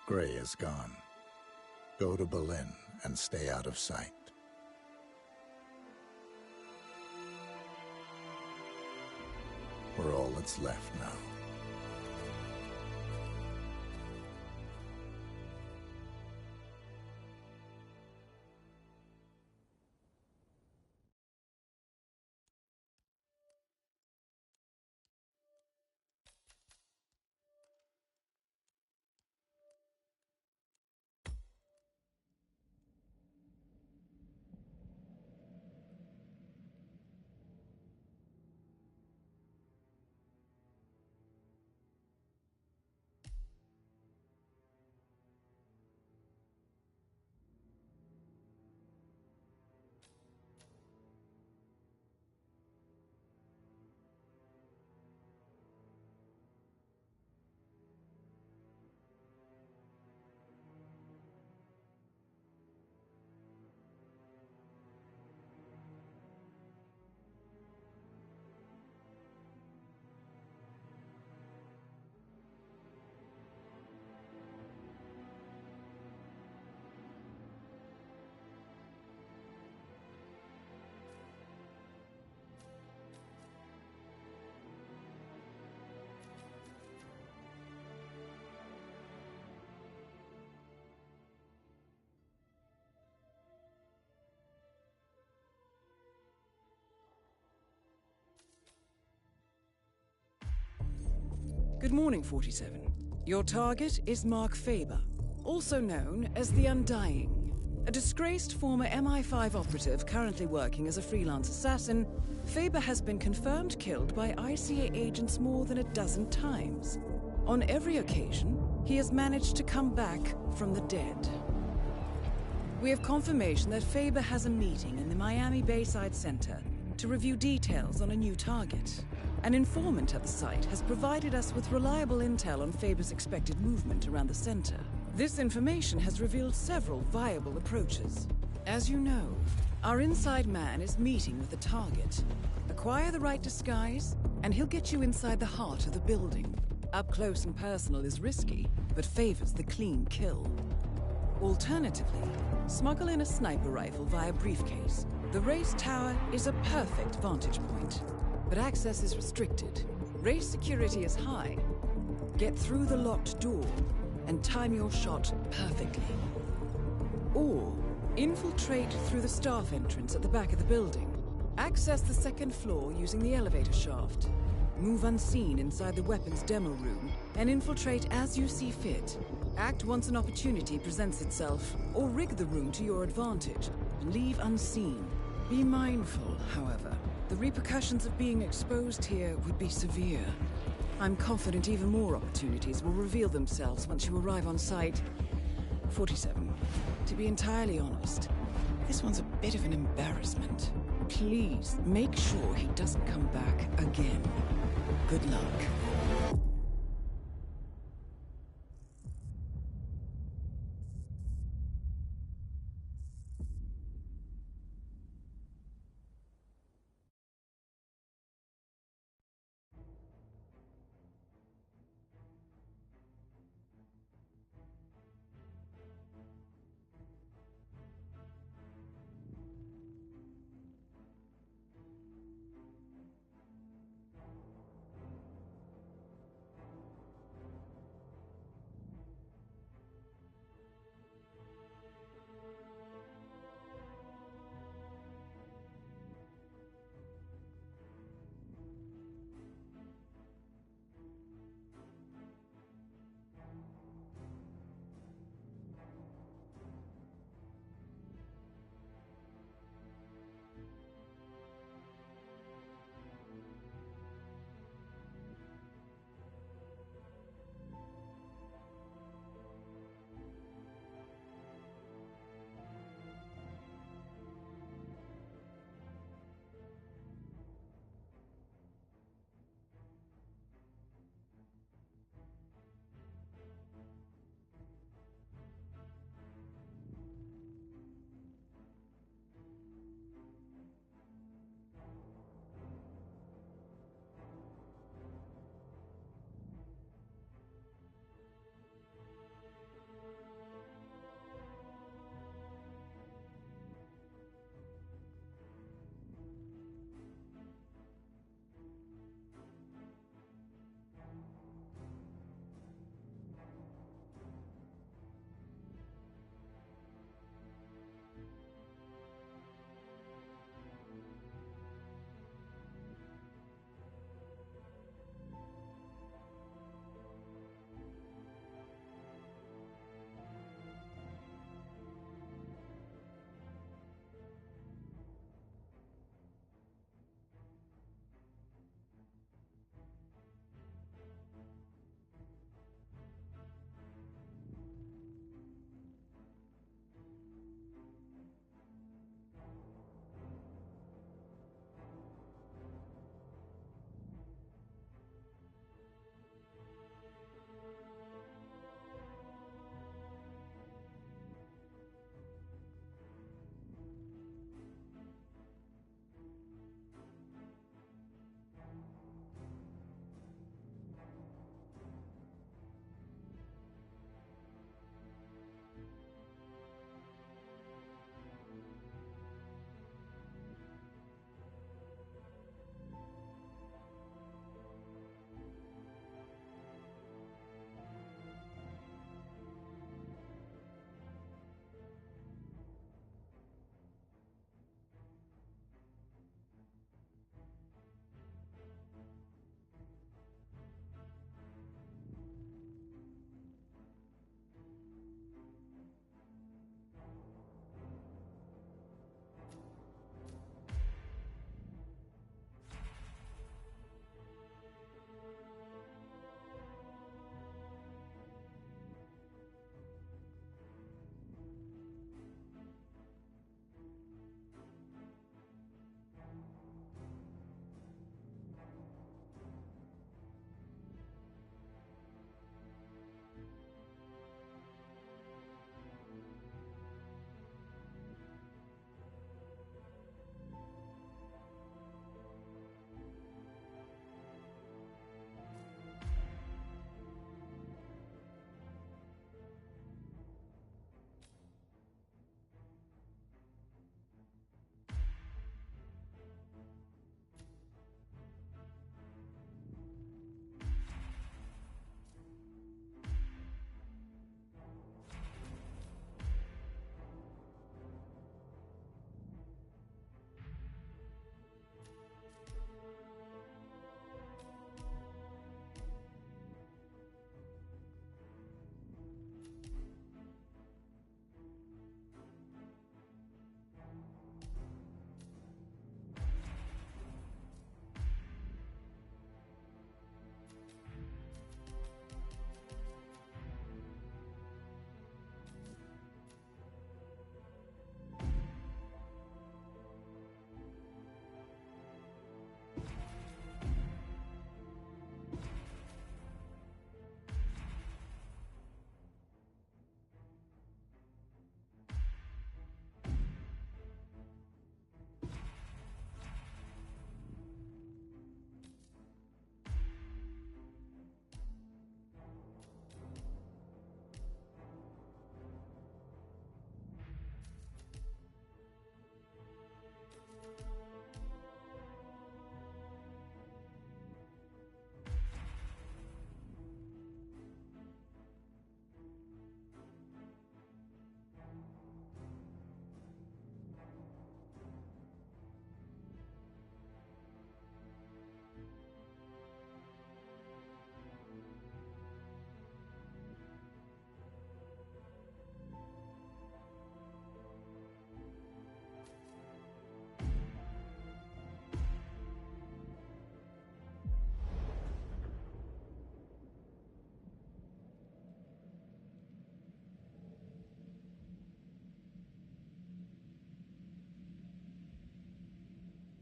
Gray is gone. Go to Berlin and stay out of sight. We're all that's left now. Good morning, 47. Your target is Mark Faber, also known as the Undying. A disgraced former MI5 operative currently working as a freelance assassin, Faber has been confirmed killed by ICA agents more than a dozen times. On every occasion, he has managed to come back from the dead. We have confirmation that Faber has a meeting in the Miami Bayside Center to review details on a new target. An informant at the site has provided us with reliable intel on Faber's expected movement around the center. This information has revealed several viable approaches. As you know, our inside man is meeting with the target. Acquire the right disguise, and he'll get you inside the heart of the building. Up close and personal is risky, but favors the clean kill. Alternatively, smuggle in a sniper rifle via briefcase. The race tower is a perfect vantage point, but access is restricted. Race security is high. Get through the locked door and time your shot perfectly. Or infiltrate through the staff entrance at the back of the building. Access the second floor using the elevator shaft. Move unseen inside the weapons demo room and infiltrate as you see fit. Act once an opportunity presents itself, or rig the room to your advantage and leave unseen. Be mindful, however. The repercussions of being exposed here would be severe. I'm confident even more opportunities will reveal themselves once you arrive on site. 47. To be entirely honest, this one's a bit of an embarrassment. Please make sure he doesn't come back again. Good luck.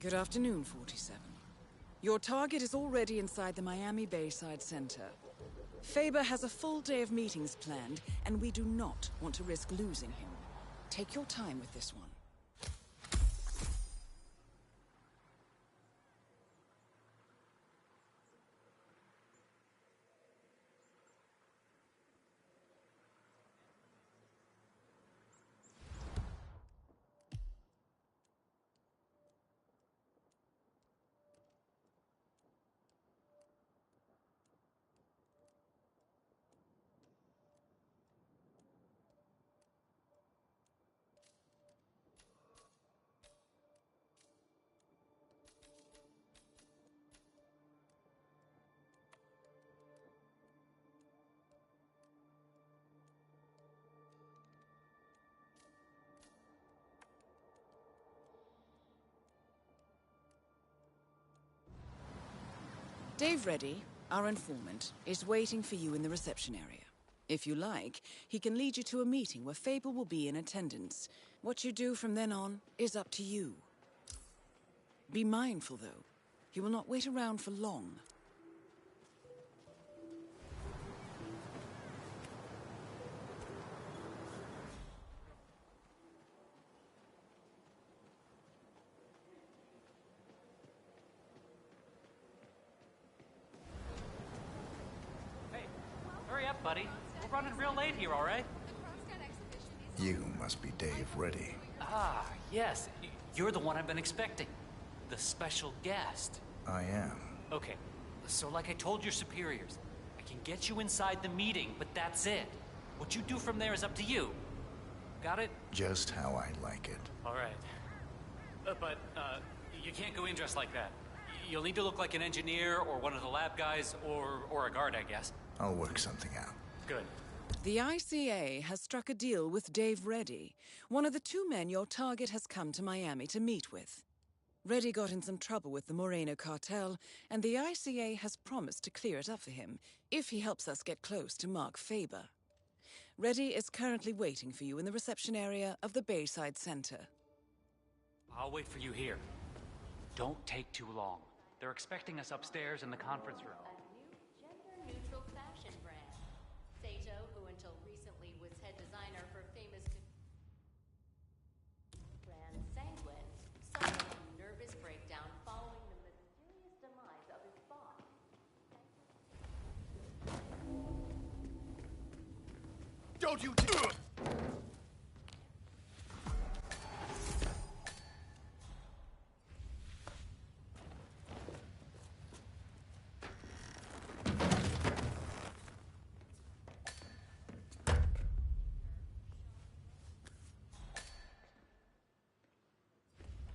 Good afternoon, 47. Your target is already inside the Miami Bayside Center. Faber has a full day of meetings planned, and we do not want to risk losing him. Take your time with this one. Dave Reddy, our informant, is waiting for you in the reception area. If you like, he can lead you to a meeting where Faber will be in attendance. What you do from then on is up to you. Be mindful, though. He will not wait around for long. Hurry up, buddy. We're running real late here, all right? You must be Dave Reddy. Ah, yes. You're the one I've been expecting. The special guest. I am. Okay, so like I told your superiors, I can get you inside the meeting, but that's it. What you do from there is up to you. Got it? Just how I like it. All right. But you can't go in dressed like that. You'll need to look like an engineer or one of the lab guys or a guard, I guess. I'll work something out. Good. The ICA has struck a deal with Dave Reddy, one of the two men your target has come to Miami to meet with. Reddy got in some trouble with the Moreno cartel, and the ICA has promised to clear it up for him if he helps us get close to Mark Faber. Reddy is currently waiting for you in the reception area of the Bayside Center. I'll wait for you here. Don't take too long. They're expecting us upstairs in the conference room. Gender-neutral fashion brand. Sato, who until recently was head designer for famous brand Sanguine, suffered a nervous breakdown following the mysterious demise of his boss. Don't you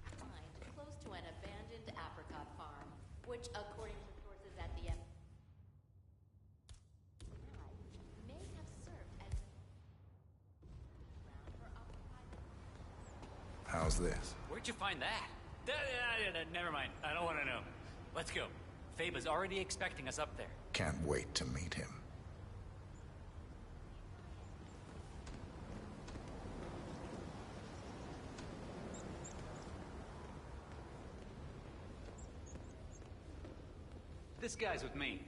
close to an abandoned apricot farm, which, according to sources at the may have served as ground for occupied. How's this? Where'd you find that? Never mind. I don't want to know. Let's go. Faber's already expecting us up there. Can't wait to meet him. This guy's with me.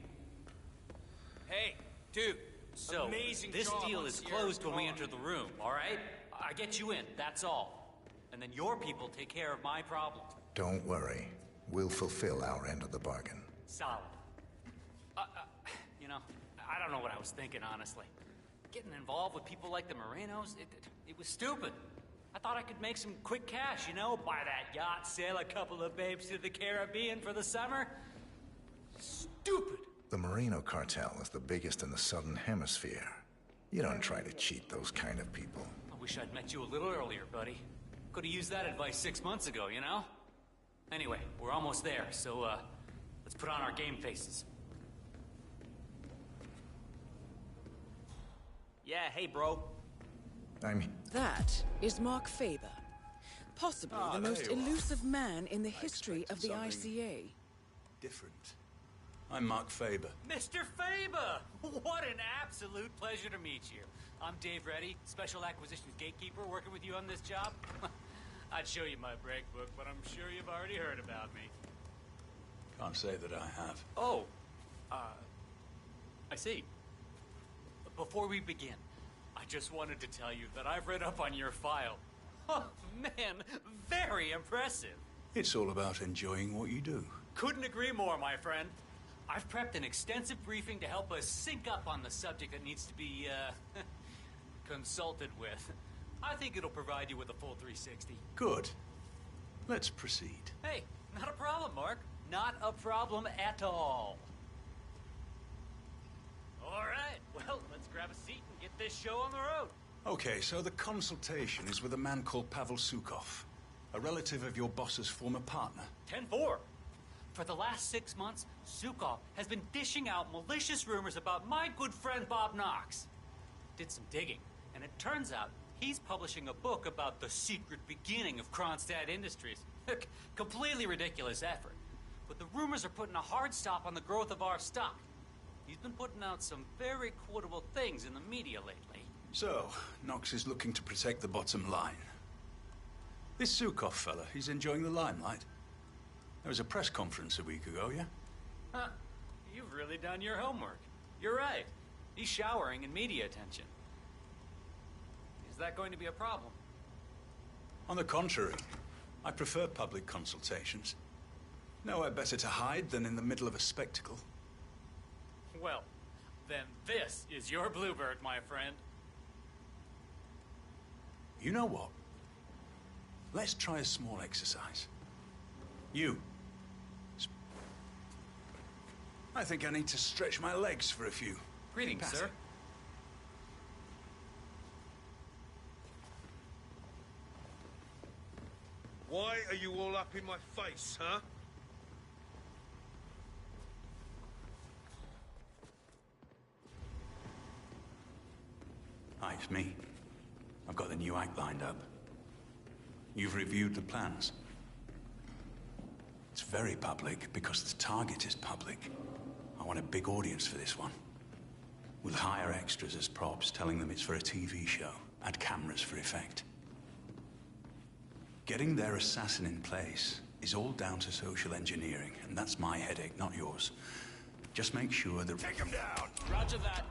Hey, dude. So, amazing this job deal on is Sierra closed when we Core. enter the room, all right? I get you in, that's all. And then your people take care of my problems. Don't worry. We'll fulfill our end of the bargain. Solid. You know, I don't know what I was thinking, honestly. Getting involved with people like the Morenos, it was stupid. I thought I could make some quick cash, you know? Buy that yacht, sail a couple of babes to the Caribbean for the summer. Stupid! The Moreno cartel is the biggest in the Southern Hemisphere. You don't try to cheat those kind of people. I wish I'd met you a little earlier, buddy. Could've used that advice 6 months ago, you know? Anyway, we're almost there, so, let's put on our game faces. Yeah, hey, bro. That is Mark Faber. Possibly the there most you are. elusive man in the history of the something ICA. Different. I'm Mark Faber. Mr. Faber! What an absolute pleasure to meet you. I'm Dave Reddy, Special Acquisitions Gatekeeper, working with you on this job. I'd show you my break book, but I'm sure you've already heard about me. Can't say that I have. Oh, I see. Before we begin, I just wanted to tell you that I've read up on your file. Oh, man, very impressive. It's all about enjoying what you do. Couldn't agree more, my friend. I've prepped an extensive briefing to help us sync up on the subject that needs to be, consulted with. I think it'll provide you with a full 360. Good. Let's proceed. Hey, not a problem, Mark. Not a problem at all. All right, well, let's grab a seat and get this show on the road. Okay, so the consultation is with a man called Pavel Sukov, a relative of your boss's former partner. 10-4. For the last 6 months, Sukov has been dishing out malicious rumors about my good friend Bob Knox. Did some digging, and it turns out he's publishing a book about the secret beginning of Kronstadt Industries. Completely ridiculous effort. But the rumors are putting a hard stop on the growth of our stock. He's been putting out some very quotable things in the media lately. So, Knox is looking to protect the bottom line. This Sukov fella, he's enjoying the limelight. There was a press conference a week ago, yeah? Huh. You've really done your homework. You're right. He's showering in media attention. Is that going to be a problem? On the contrary, I prefer public consultations. Nowhere better to hide than in the middle of a spectacle. Well, then this is your bluebird, my friend. You know what? Let's try a small exercise. You. I think I need to stretch my legs for a few. Greetings, sir. Why are you all up in my face, huh? Hi, it's me. I've got the new act lined up. You've reviewed the plans. It's very public because the target is public. I want a big audience for this one. We'll hire extras as props, telling them it's for a TV show. Add cameras for effect. Getting their assassin in place is all down to social engineering, and that's my headache, not yours. Just make sure that... Take him down! Roger that.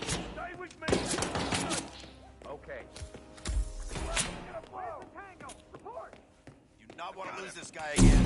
Stay with me! Okay. Where's the tango? Report! You do not want to lose this guy again.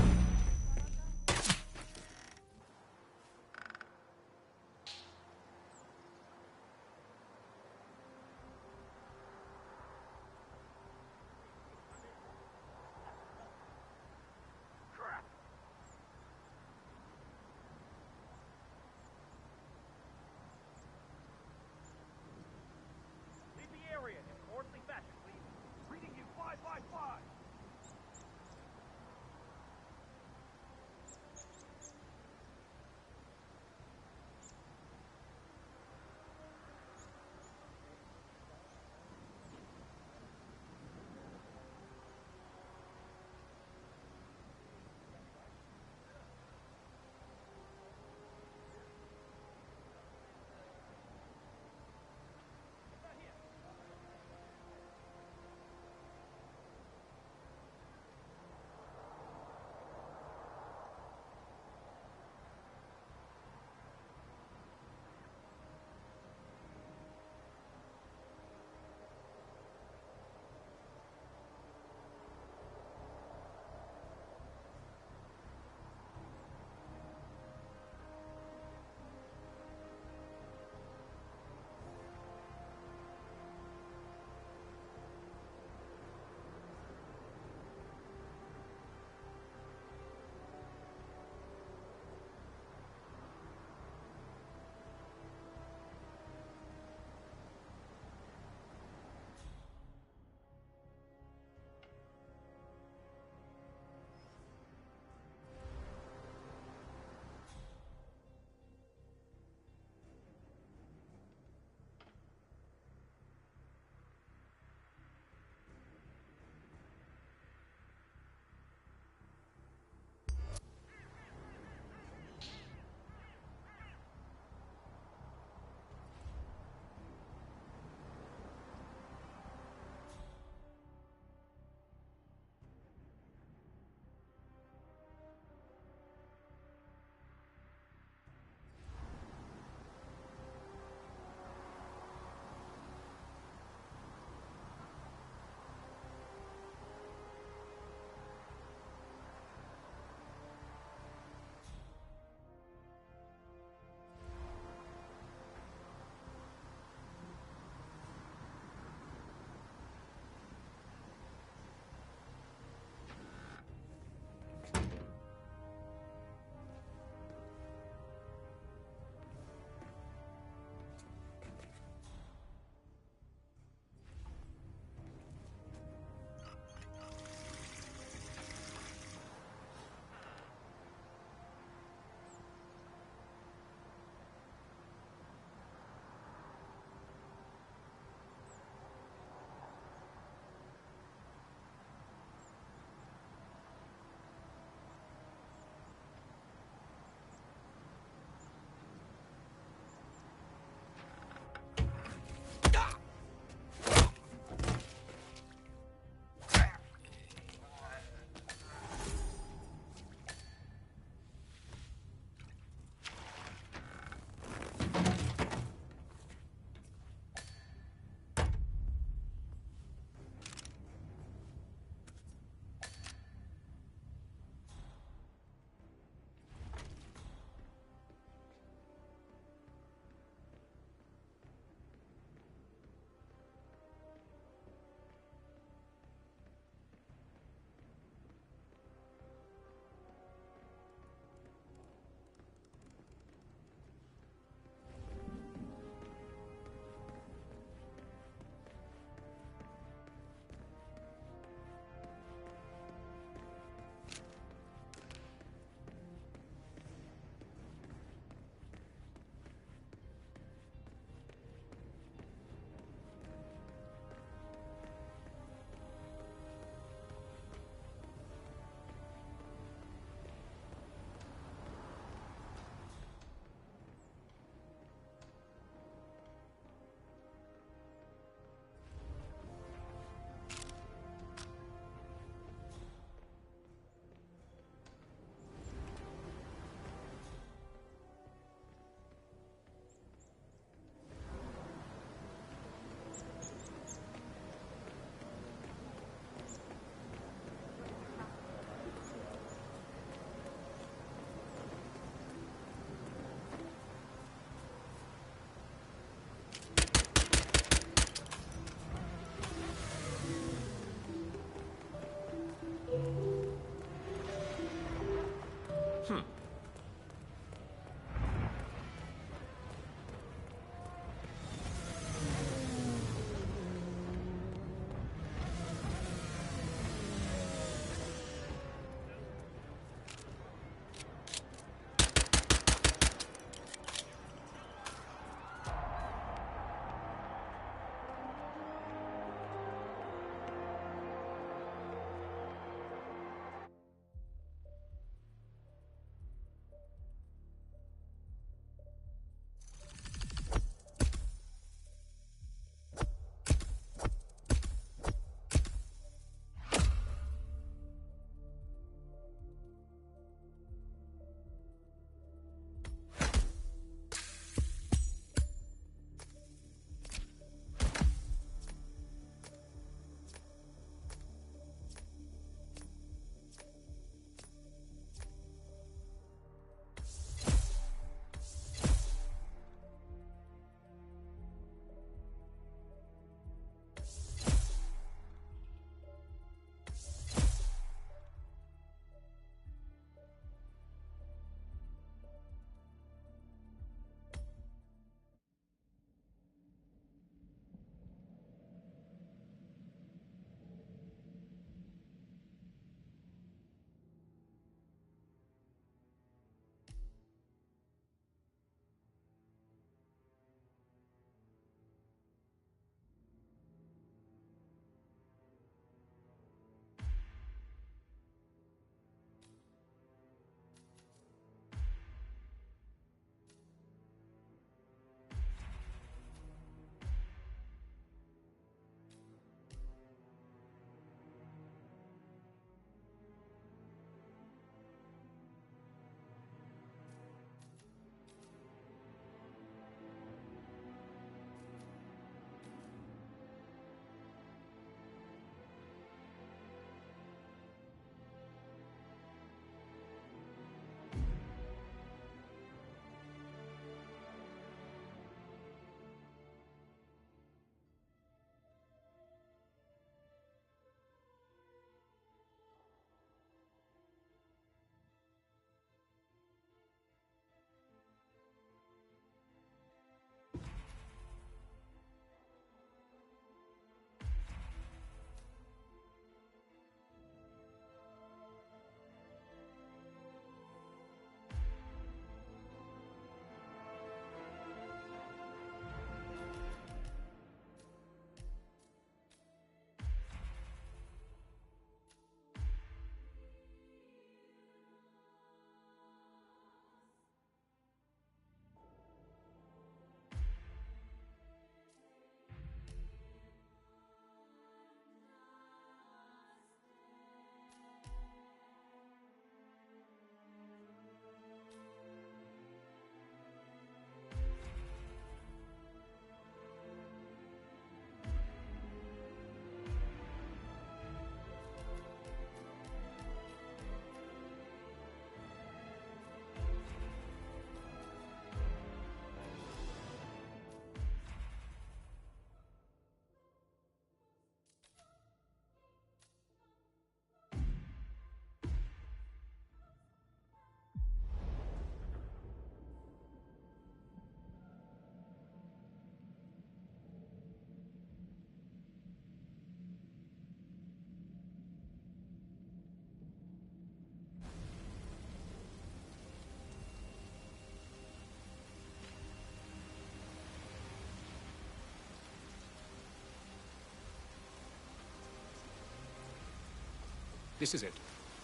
This is it.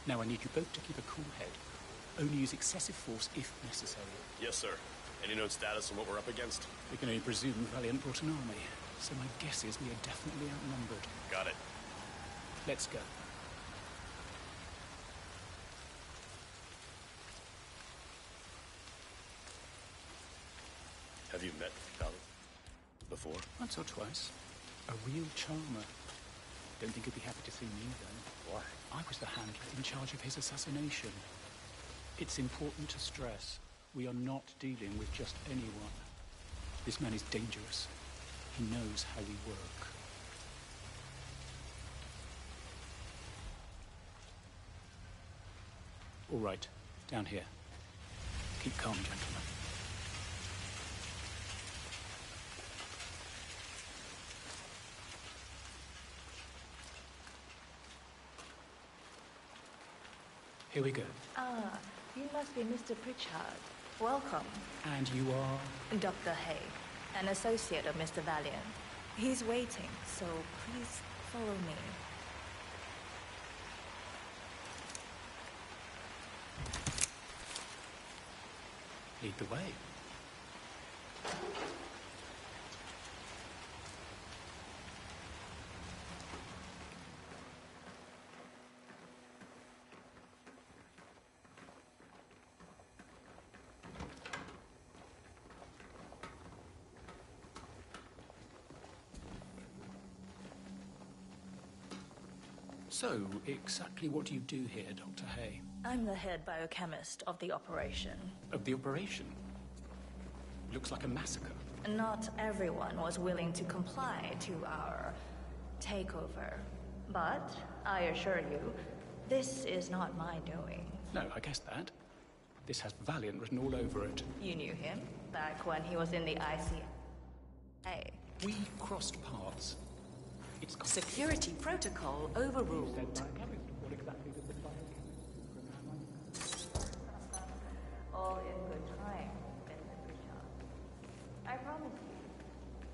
Now I need you both to keep a cool head. Only use excessive force if necessary. Yes, sir. Any known status on what we're up against? We can only presume Valiant brought an army, so my guess is we are definitely outnumbered. Got it. Let's go. Have you met Valiant before? Once or twice. A real charmer. Don't think he'd be happy to see me, though. Why? I was the handler in charge of his assassination. It's important to stress, we are not dealing with just anyone. This man is dangerous. He knows how we work. All right, down here. Keep calm, gentlemen. Here we go. Ah, you must be Mr. Pritchard. Welcome. And you are? Dr. Hay, an associate of Mr. Valiant. He's waiting, so please follow me. Lead the way. So, exactly what do you do here, Dr. Hay? I'm the head biochemist of the operation. Of the operation? Looks like a massacre. Not everyone was willing to comply to our takeover. But, I assure you, this is not my doing. No, I guessed that. This has Valiant written all over it. You knew him back when he was in the ICA. We crossed paths. It's Security protocol overruled. All in good time, Mr. Pritchard. I promise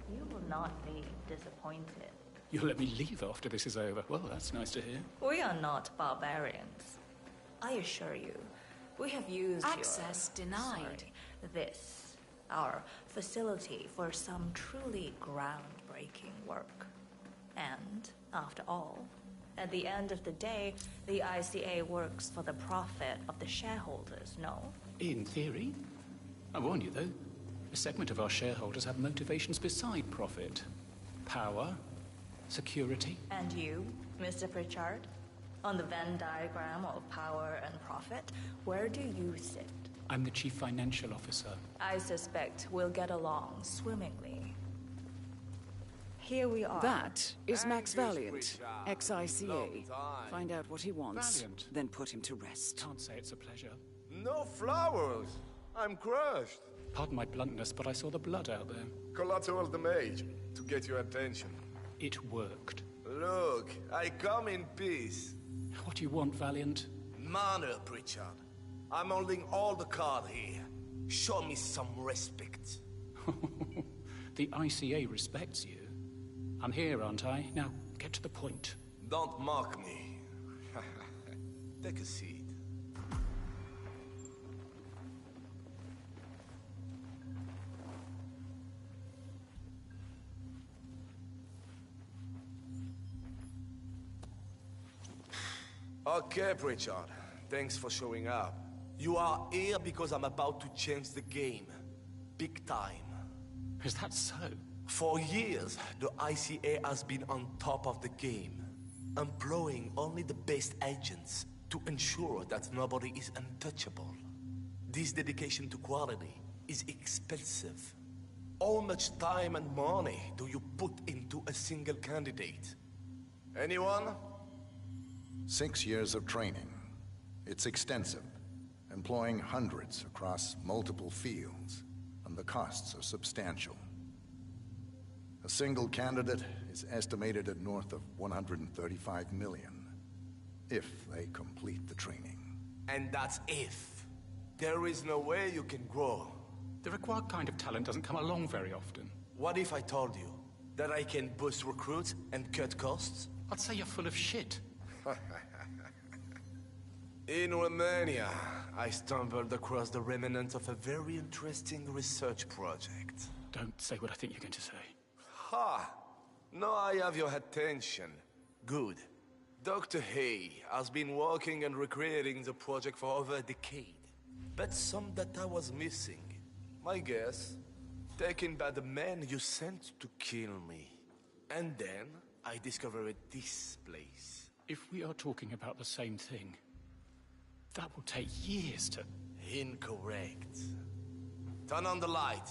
you, you will not be disappointed. You'll let me leave after this is over. Well, that's nice to hear. We are not barbarians. I assure you, we have used Access denied. This, our facility, for some truly groundbreaking work. And, after all, at the end of the day, the ICA works for the profit of the shareholders, no? In theory. I warn you, though, a segment of our shareholders have motivations beside profit. Power, security. And you, Mr. Pritchard? On the Venn diagram of power and profit, where do you sit? I'm the chief financial officer. I suspect we'll get along swimmingly. Here we are. That is Max Valiant, ex-ICA. Find out what he wants, Valiant. then put him to rest. Can't say it's a pleasure. No flowers. I'm crushed. Pardon my bluntness, but I saw the blood out there. Collateral damage to get your attention. It worked. Look, I come in peace. What do you want, Valiant? Manner, Pritchard. I'm holding all the card here. Show me some respect. The ICA respects you. I'm here, aren't I? Now, get to the point. Don't mock me. Take a seat. Okay, Pritchard. Thanks for showing up. You are here because I'm about to change the game. Big time. Is that so? For years, the ICA has been on top of the game, employing only the best agents to ensure that nobody is untouchable. This dedication to quality is expensive. How much time and money do you put into a single candidate? Anyone? 6 years of training. It's extensive, employing hundreds across multiple fields, and the costs are substantial. A single candidate is estimated at north of 135 million, if they complete the training. And that's if. There is no way you can grow. The required kind of talent doesn't come along very often. What if I told you that I can boost recruits and cut costs? I'd say you're full of shit. In Romania, I stumbled across the remnants of a very interesting research project. Don't say what I think you're going to say. Ha! Now I have your attention. Good. Dr. Hay has been working and recreating the project for over a decade. But some data was missing. My guess, taken by the man you sent to kill me. And then I discovered this place. If we are talking about the same thing, that will take years to... Incorrect. Turn on the light.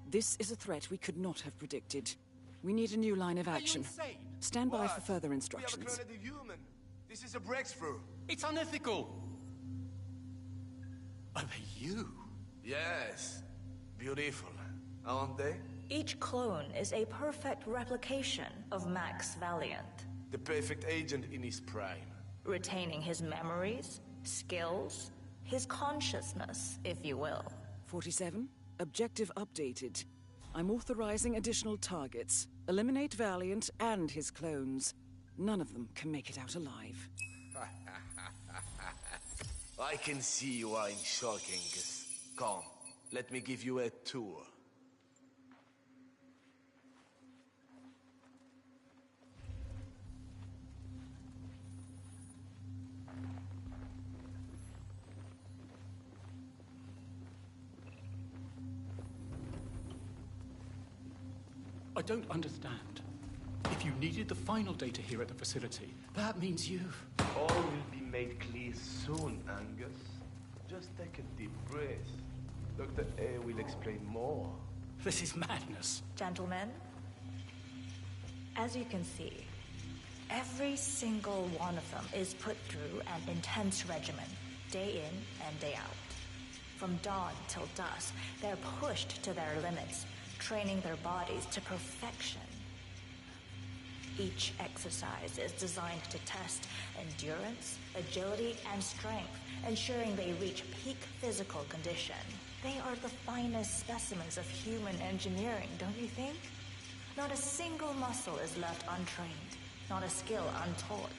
This is a threat we could not have predicted. We need a new line of action. Stand by for further instructions. We have a clone of the human. This is a breakthrough. It's unethical! Are they you? Yes. Beautiful, aren't they? Each clone is a perfect replication of Max Valiant. The perfect agent in his prime. Retaining his memories, skills, his consciousness, if you will. 47, objective updated. I'm authorizing additional targets. Eliminate Valiant and his clones. None of them can make it out alive. I can see you are in shock, Angus. Come, let me give you a tour. I don't understand. If you needed the final data here at the facility, that means you've... All will be made clear soon, Angus. Just take a deep breath. Dr. A will explain more. This is madness. Gentlemen, as you can see, every single one of them is put through an intense regimen, day in and day out. From dawn till dusk, they're pushed to their limits, training their bodies to perfection. Each exercise is designed to test endurance, agility, and strength, ensuring they reach peak physical condition. They are the finest specimens of human engineering, don't you think? Not a single muscle is left untrained, not a skill untaught.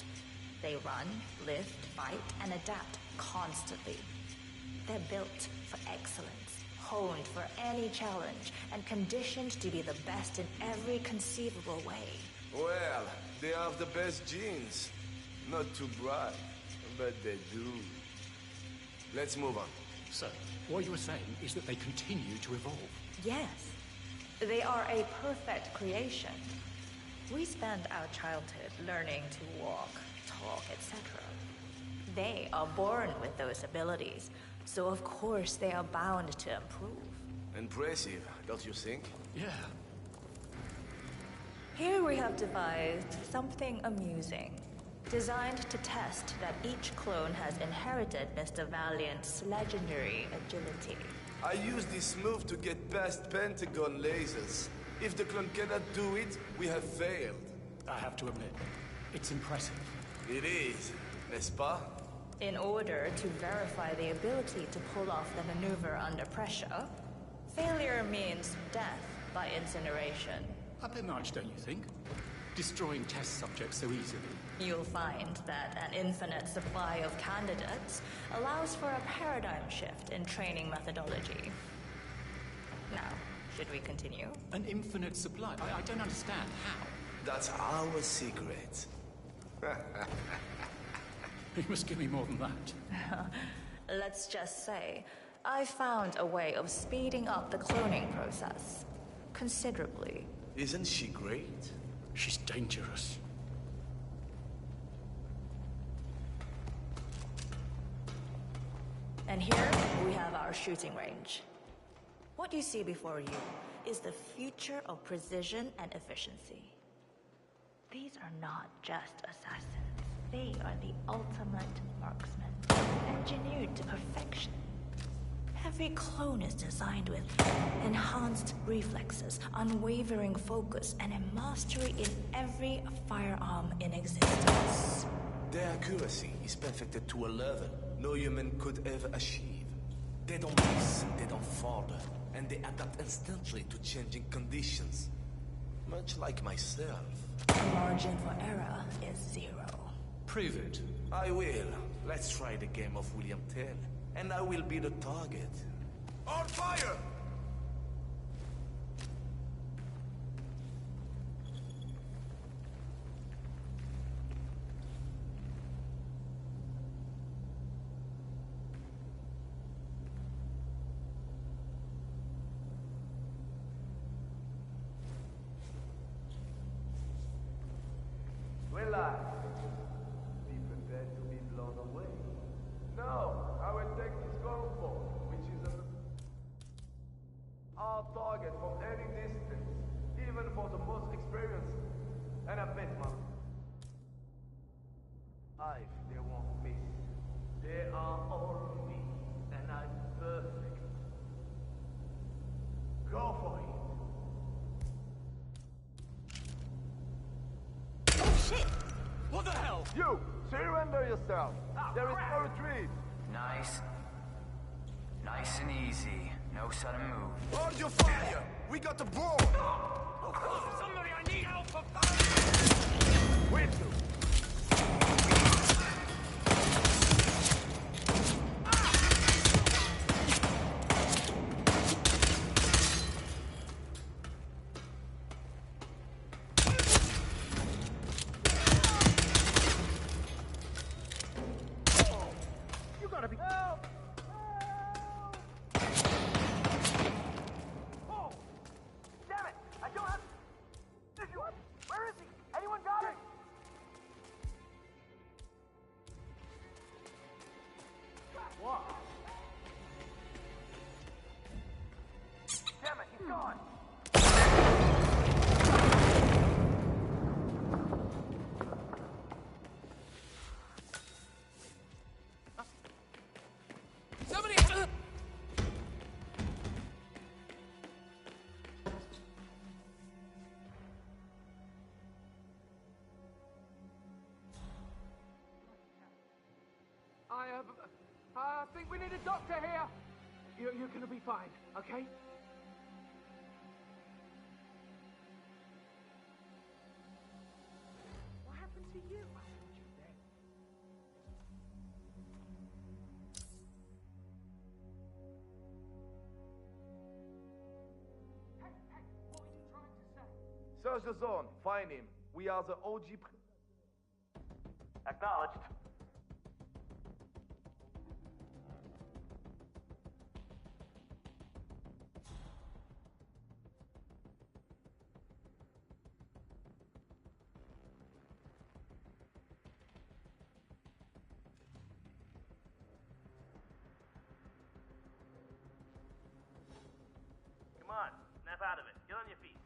They run, lift, fight, and adapt constantly. They're built for excellence, honed for any challenge, and conditioned to be the best in every conceivable way. Well, they have the best genes. Not to brag, but they do. Let's move on. So, what you were saying is that they continue to evolve? Yes. They are a perfect creation. We spend our childhood learning to walk, talk, etc. They are born with those abilities, so of course they are bound to improve. Impressive, don't you think? Yeah. Here we have devised something amusing, designed to test that each clone has inherited Mr. Valiant's legendary agility. I used this move to get past Pentagon lasers. If the clone cannot do it, we have failed. I have to admit, it's impressive. It is, n'est-ce pas? In order to verify the ability to pull off the maneuver under pressure, failure means death by incineration. A bit much, don't you think? Destroying test subjects so easily. You'll find that an infinite supply of candidates allows for a paradigm shift in training methodology. Now, should we continue? An infinite supply? I don't understand. How? That's our secret. You must give me more than that. Let's just say, I found a way of speeding up the cloning process. Considerably. Isn't she great? She's dangerous. And here we have our shooting range. What you see before you is the future of precision and efficiency. These are not just assassins. They are the ultimate marksmen, engineered to perfection. Every clone is designed with enhanced reflexes, unwavering focus, and a mastery in every firearm in existence. Their accuracy is perfected to a level no human could ever achieve. They don't miss, they don't falter. and they adapt instantly to changing conditions. Much like myself. The margin for error is 0. Prove it. I will. Let's try the game of William Tell, and I will be the target. On fire! Will I? Be prepared to be blown away. No, I will take this gunboat, which is our target from any distance, even for the most experienced. And I bet my life they won't miss. They are all me, and I'm perfect. Go for it. Shit! What the hell? You! Surrender yourself! There is no retreat! Nice. Nice and easy. No sudden move. Hold your fire! We got the ball! Somebody, I need help for fire! Where to? You gotta be... Help! Oh! Damn it! I don't have... Did you... Where is he? Anyone got it? What? Damn it, he's gone! Somebody... I think we need a doctor here. You're gonna be fine, okay? What happened to you? I told you then. Hey, what are you trying to say? Search the zone. Find him. We are the OG. Acknowledged. Come on, snap out of it. Get on your feet.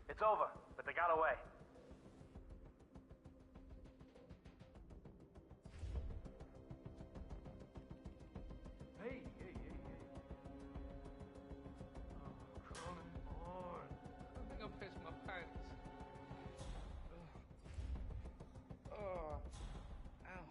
It's over, but they got away. Hey. Oh, come on. I think I pissed my pants. Oh. Ow.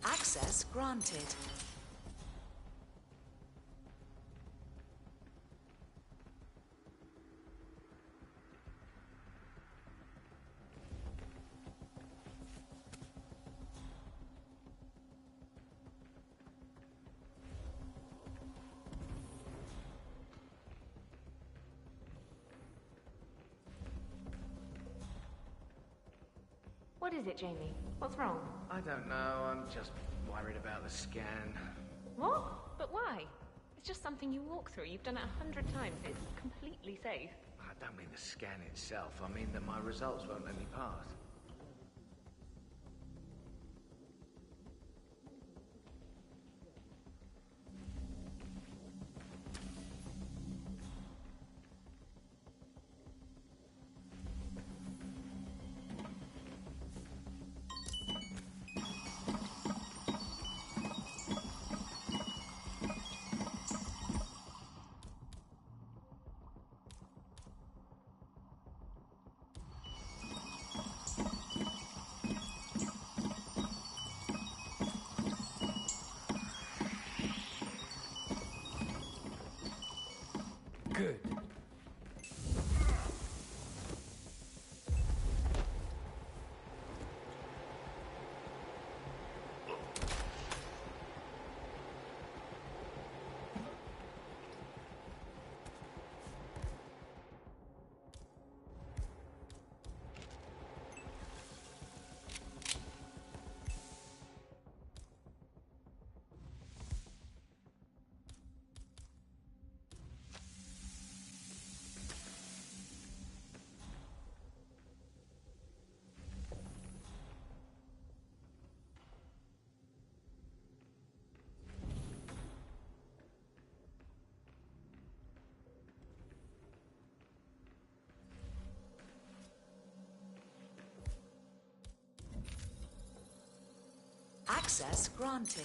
Access granted. What is it, Jamie? What's wrong? I don't know. I'm just worried about the scan. What? But why? It's just something you walk through. You've done it 100 times. It's completely safe. I don't mean the scan itself. I mean that my results won't let me pass. Good. Access granted.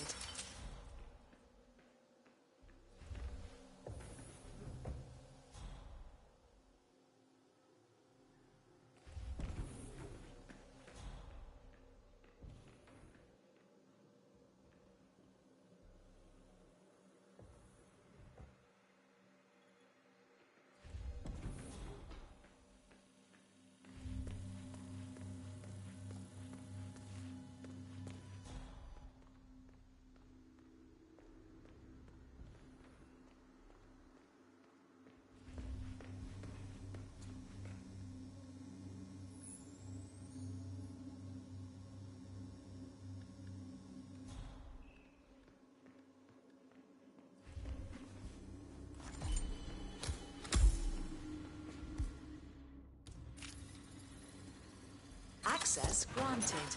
Access granted.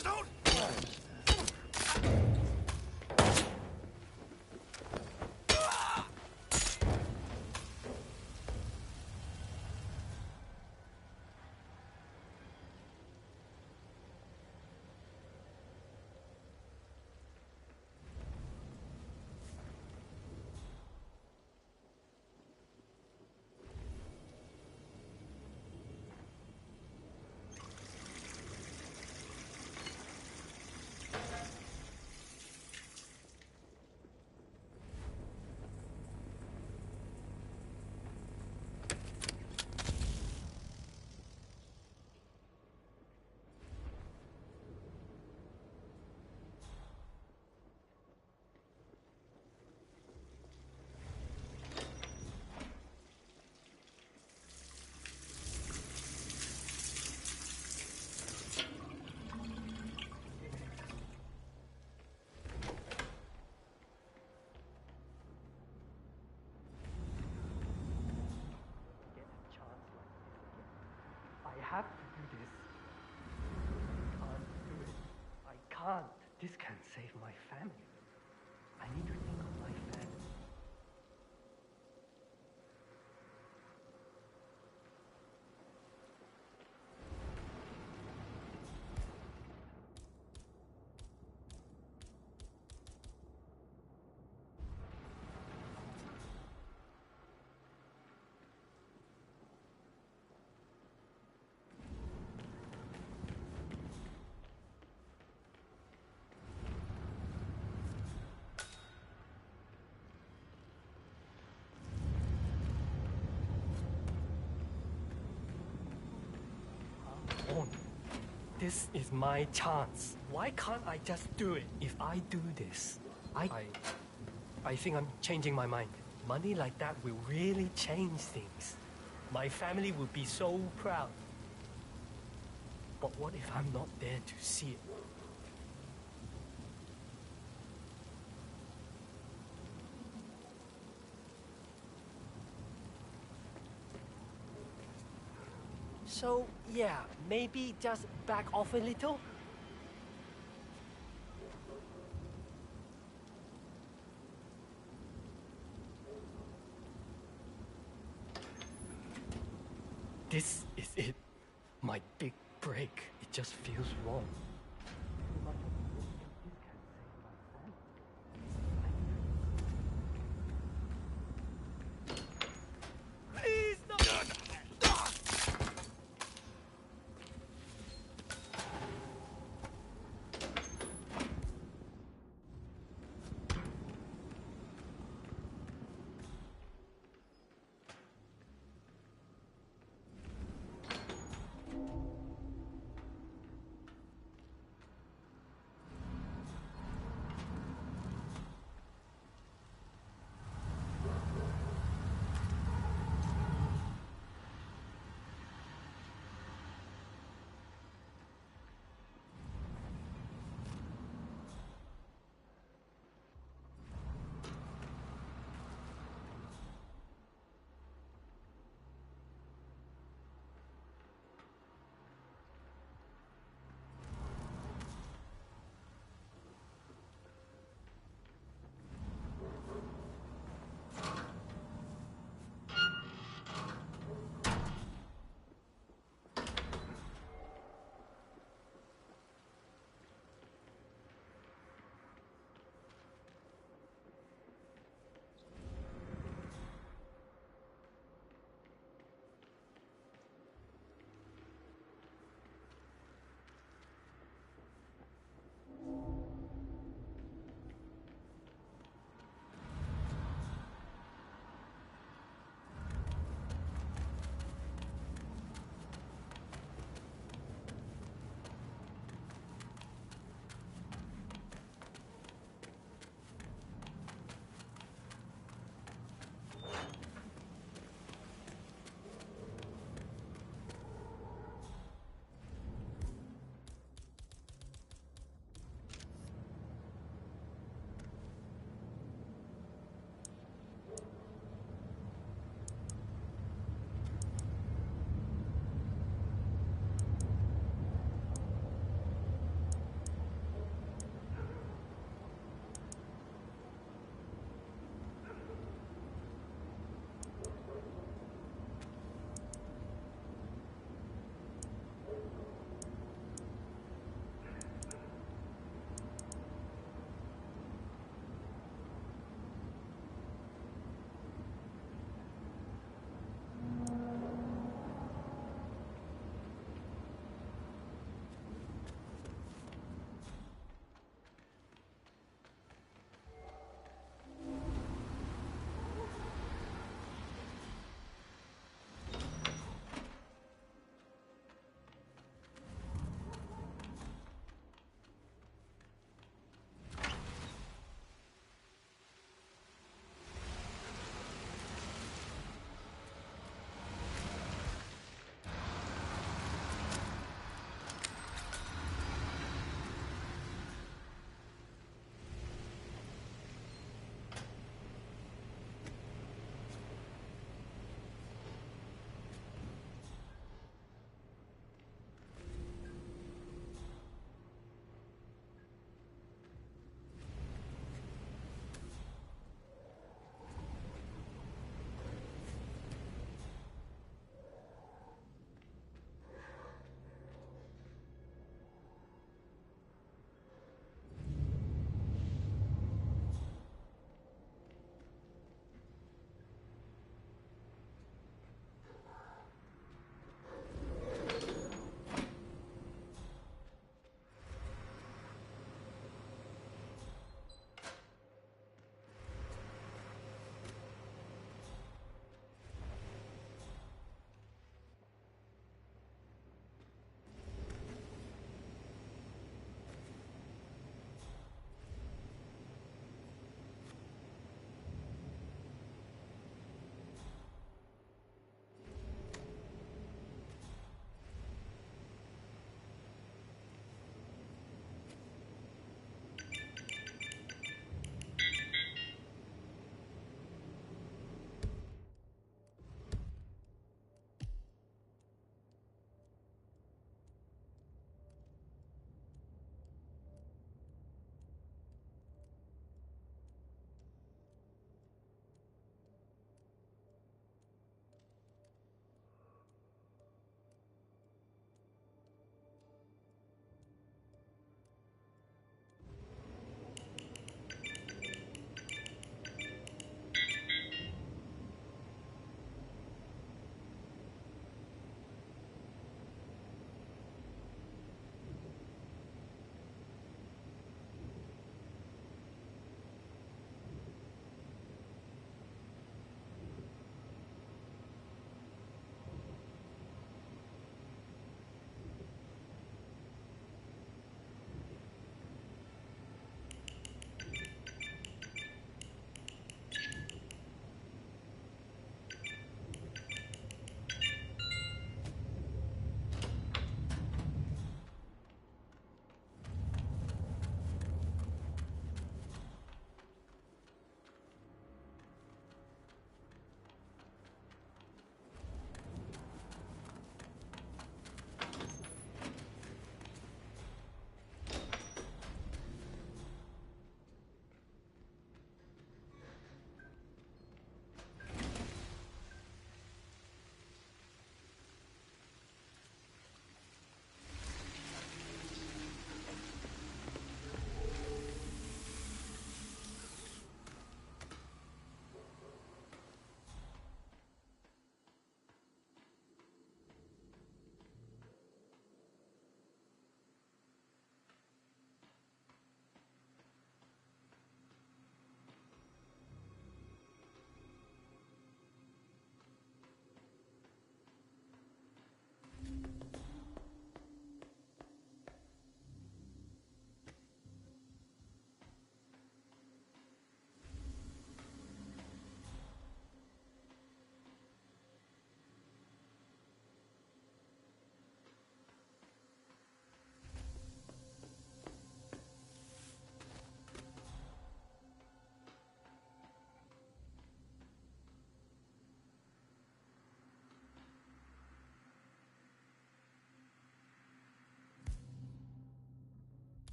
Please don't! I have to do this. I can't do it. I can't. This can save my family. I need to think of my family. This is my chance. Why can't I just do it? If I do this, I think I'm changing my mind. Money like that will really change things. My family will be so proud. But what if I'm not there to see it? So, yeah, maybe just back off a little? This is it. My big break. It just feels wrong. Please, no!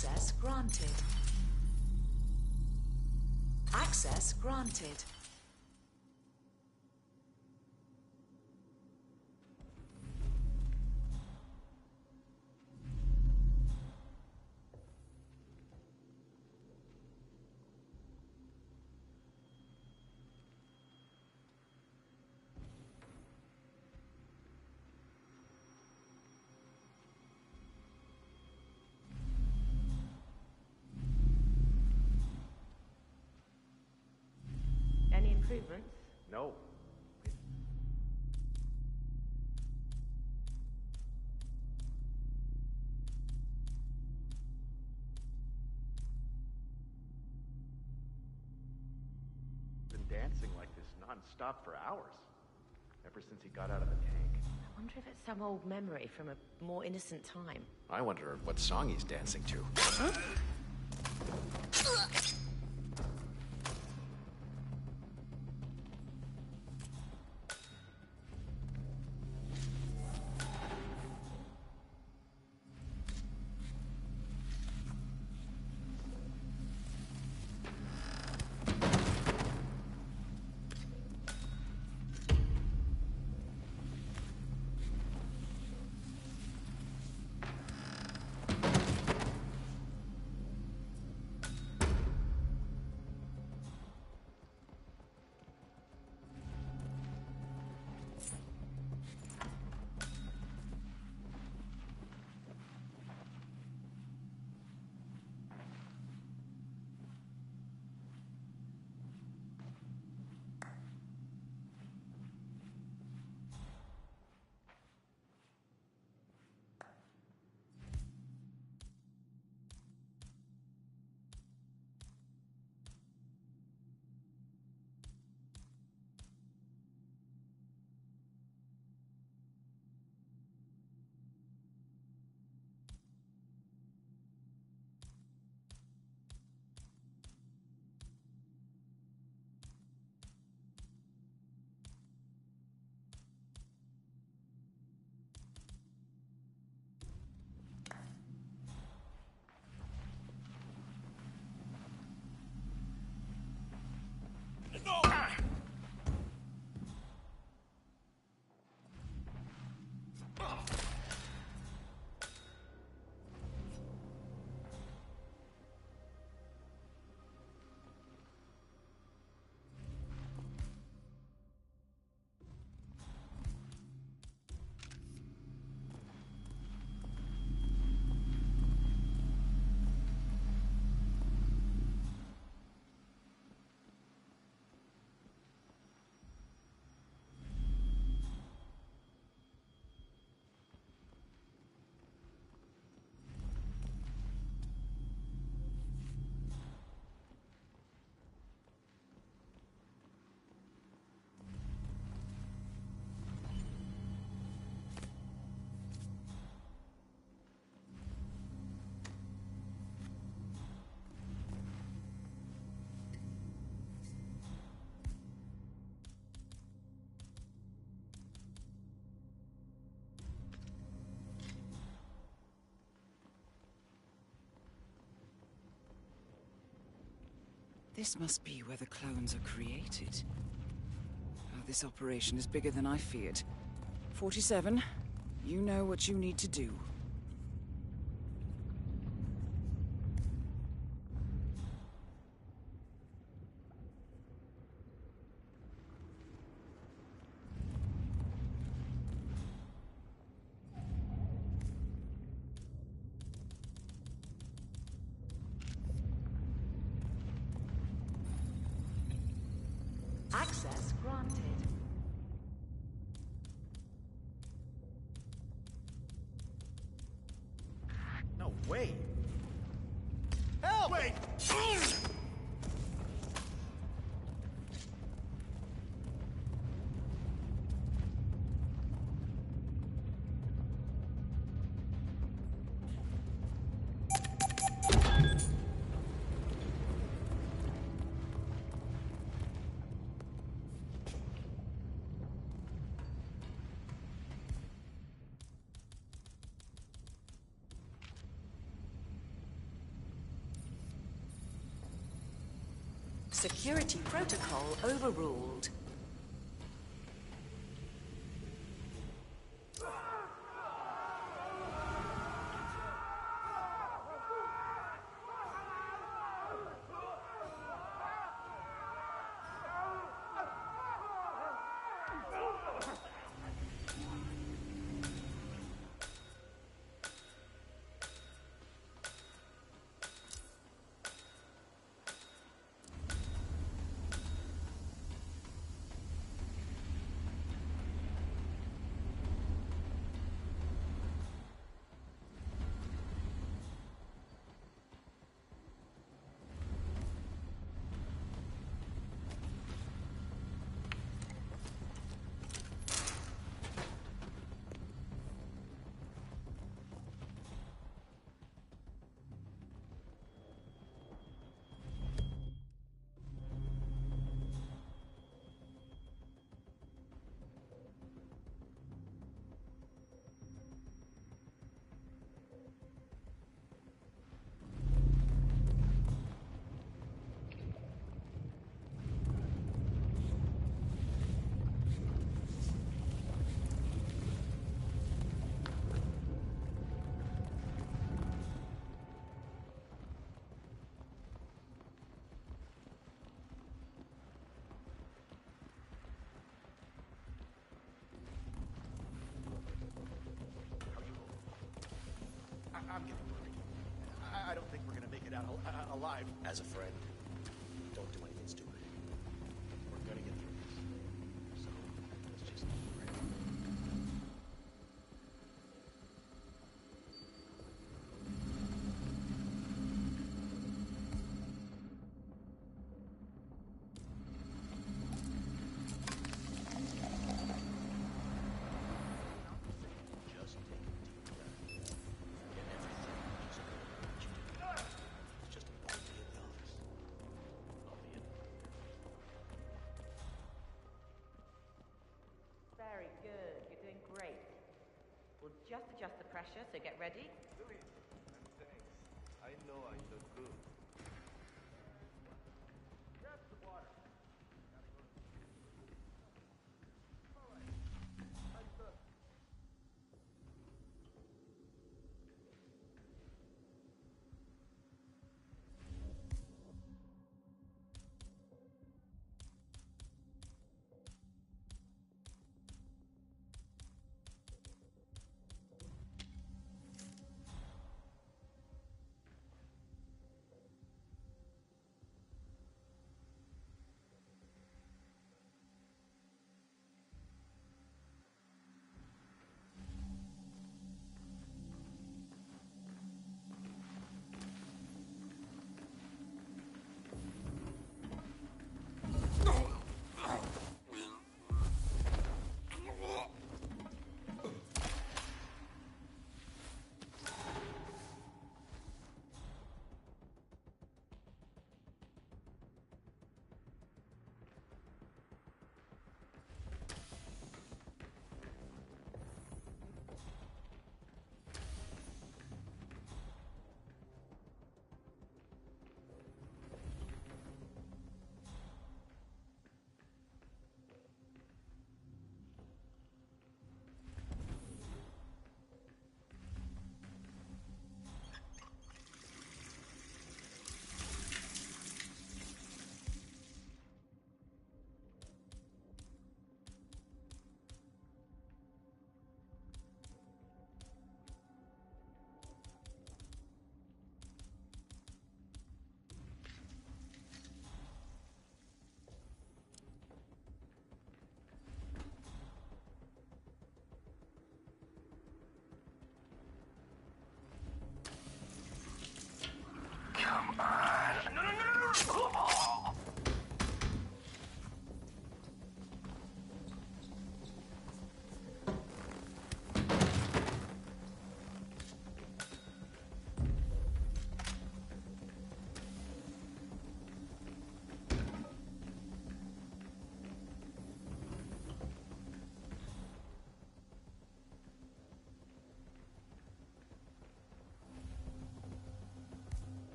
Access granted. Access granted. Any improvements? No. Been dancing like this non-stop for hours. Ever since he got out of the tank. I wonder if it's some old memory from a more innocent time. I wonder what song he's dancing to. This must be where the clones are created. Oh, this operation is bigger than I feared. 47, you know what you need to do. Access granted. No way! Help! Wait! Security protocol overruled. I'm getting worried. I don't think we're gonna make it out alive. As a friend, don't do anything stupid. We're gonna get through this. So, let's just pray. Just take a deep breath. Forget everything. Just know what you did. It's just $1 billion. $1 billion. Very good. You're doing great. We'll just adjust the pressure, so get ready. Louis, and thanks. I know I look good. Grab the water. Gotta go. All right. Tighten up.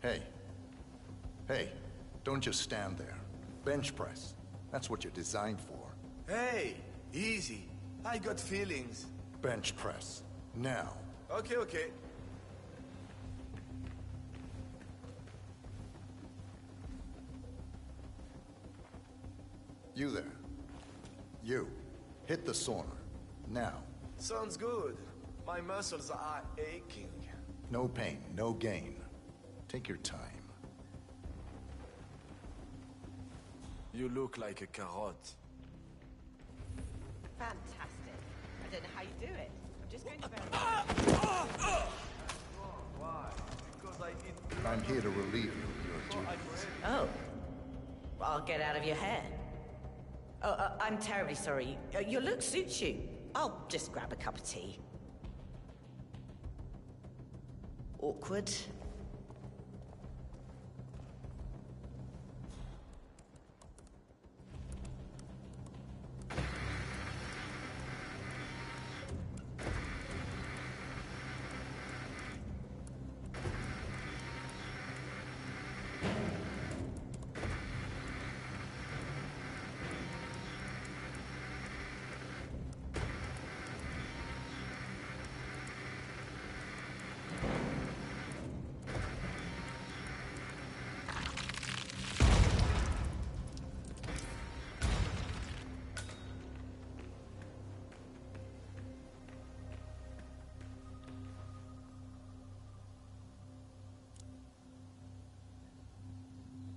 Hey. Hey, don't just stand there. Bench press. That's what you're designed for. Hey, easy. I got feelings. Bench press. Now. Okay, okay. You there. You. Hit the sauna. Now. Sounds good. My muscles are aching. No pain, no gain. Take your time. You look like a carrot. Fantastic. I don't know how you do it. I'm just going to Why? Because I eat... I'm here to relieve you of your duties. Oh. I'll get out of your hair. Oh, I'm terribly sorry. Your look suits you. I'll just grab a cup of tea. Awkward.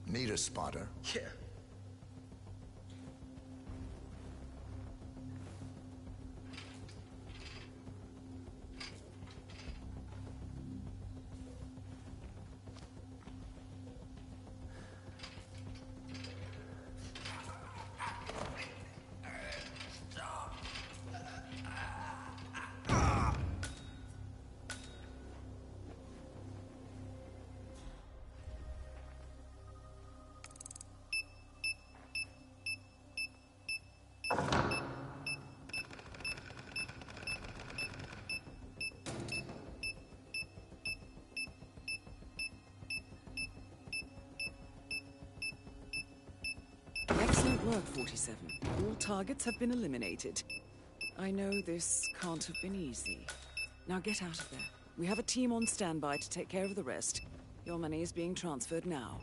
Need a spotter? Yeah. Excellent work, 47. All targets have been eliminated. I know this can't have been easy. Now get out of there. We have a team on standby to take care of the rest. Your money is being transferred now.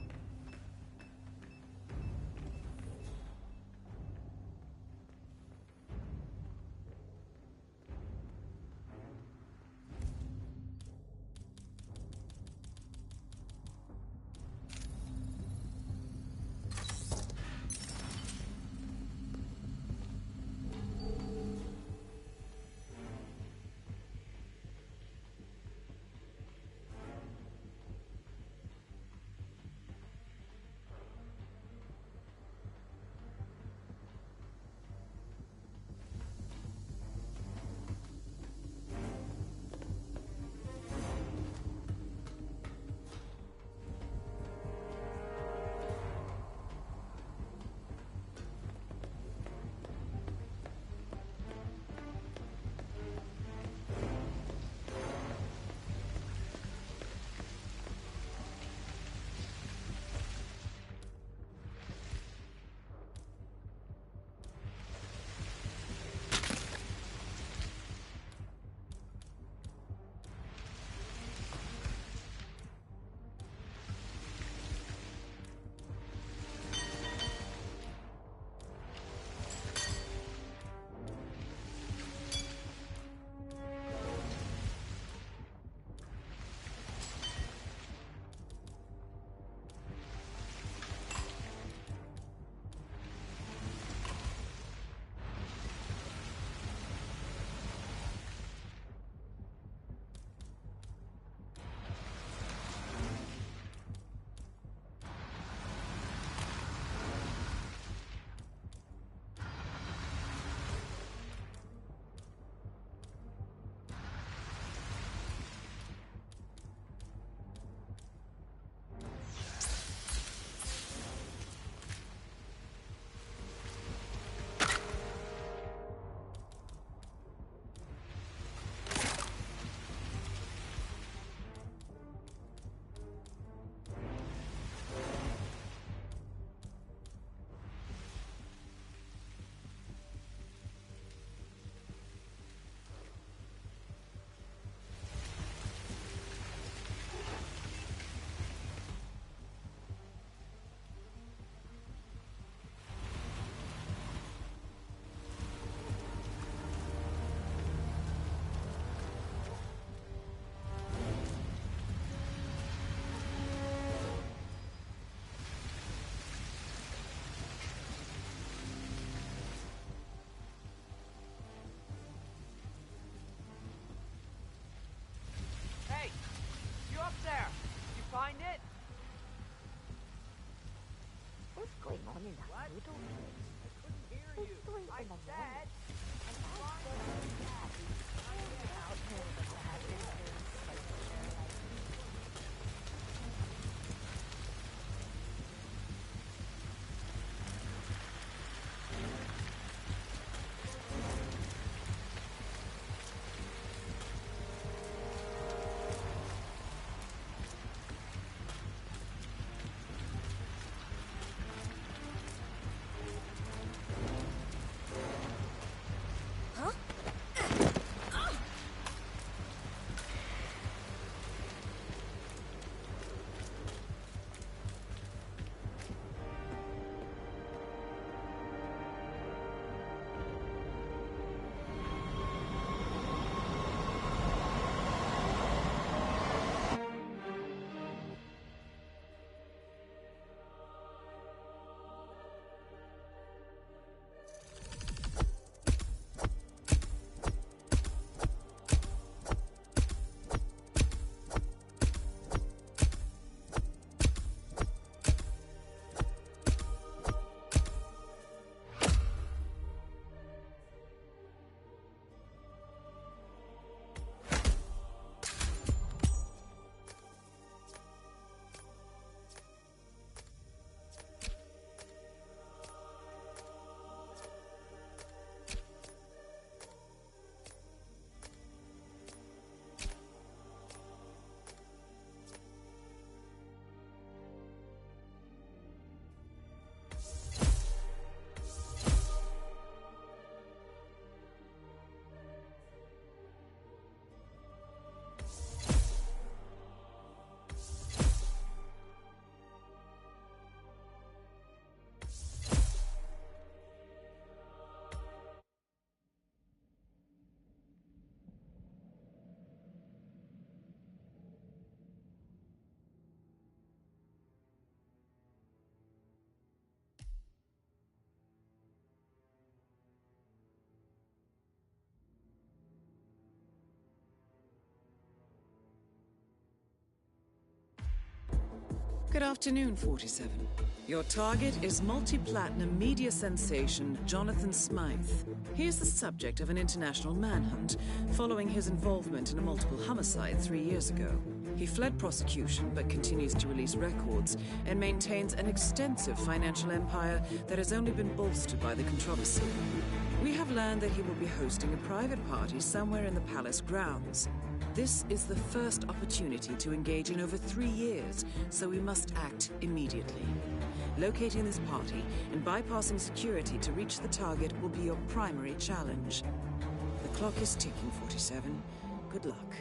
Good afternoon, 47. Your target is multi-platinum media sensation Jonathan Smythe. He is the subject of an international manhunt following his involvement in a multiple homicide 3 years ago. He fled prosecution but continues to release records and maintains an extensive financial empire that has only been bolstered by the controversy. We have learned that he will be hosting a private party somewhere in the palace grounds. This is the first opportunity to engage in over 3 years, so we must act immediately. Locating this party and bypassing security to reach the target will be your primary challenge. The clock is ticking, 47. Good luck.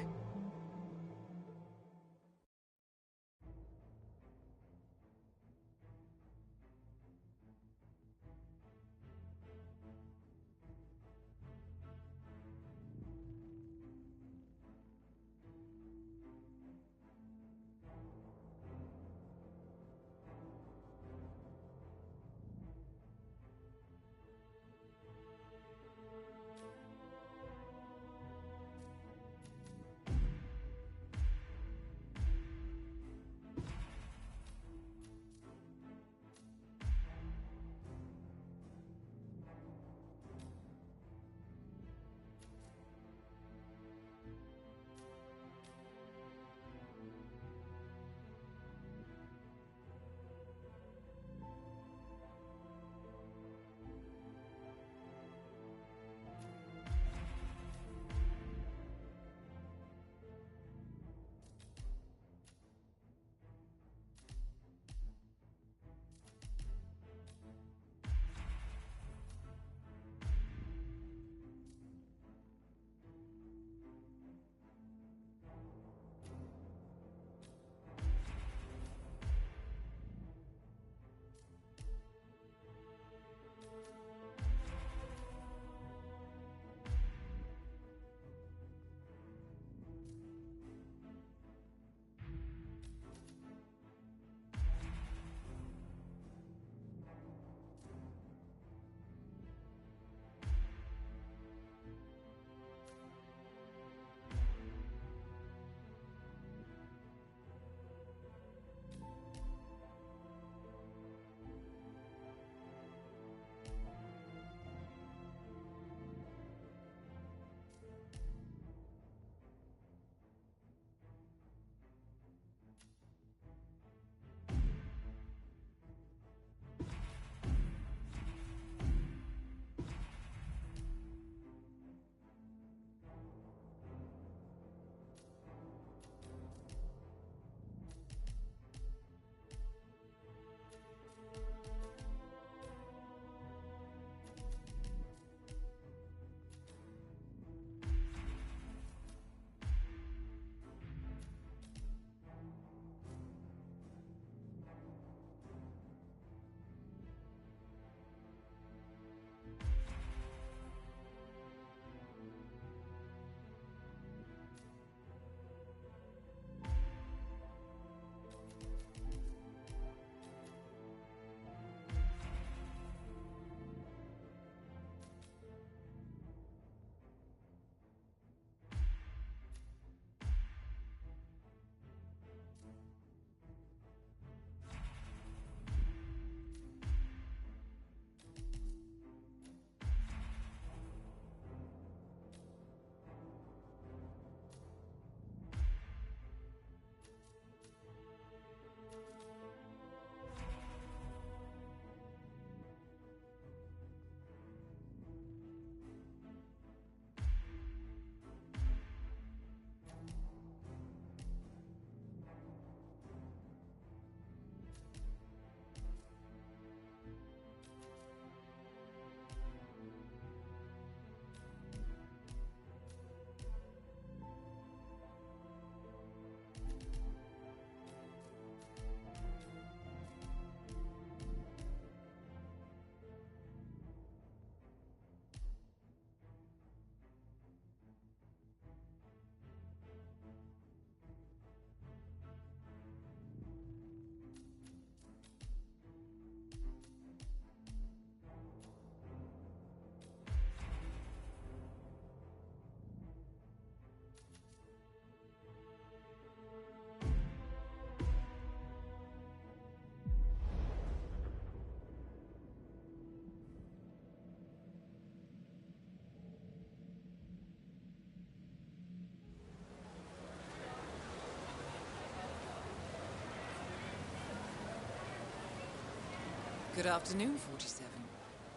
Good afternoon, 47.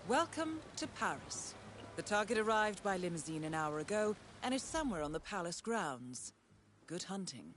Welcome to Paris. The target arrived by limousine an hour ago and is somewhere on the palace grounds. Good hunting.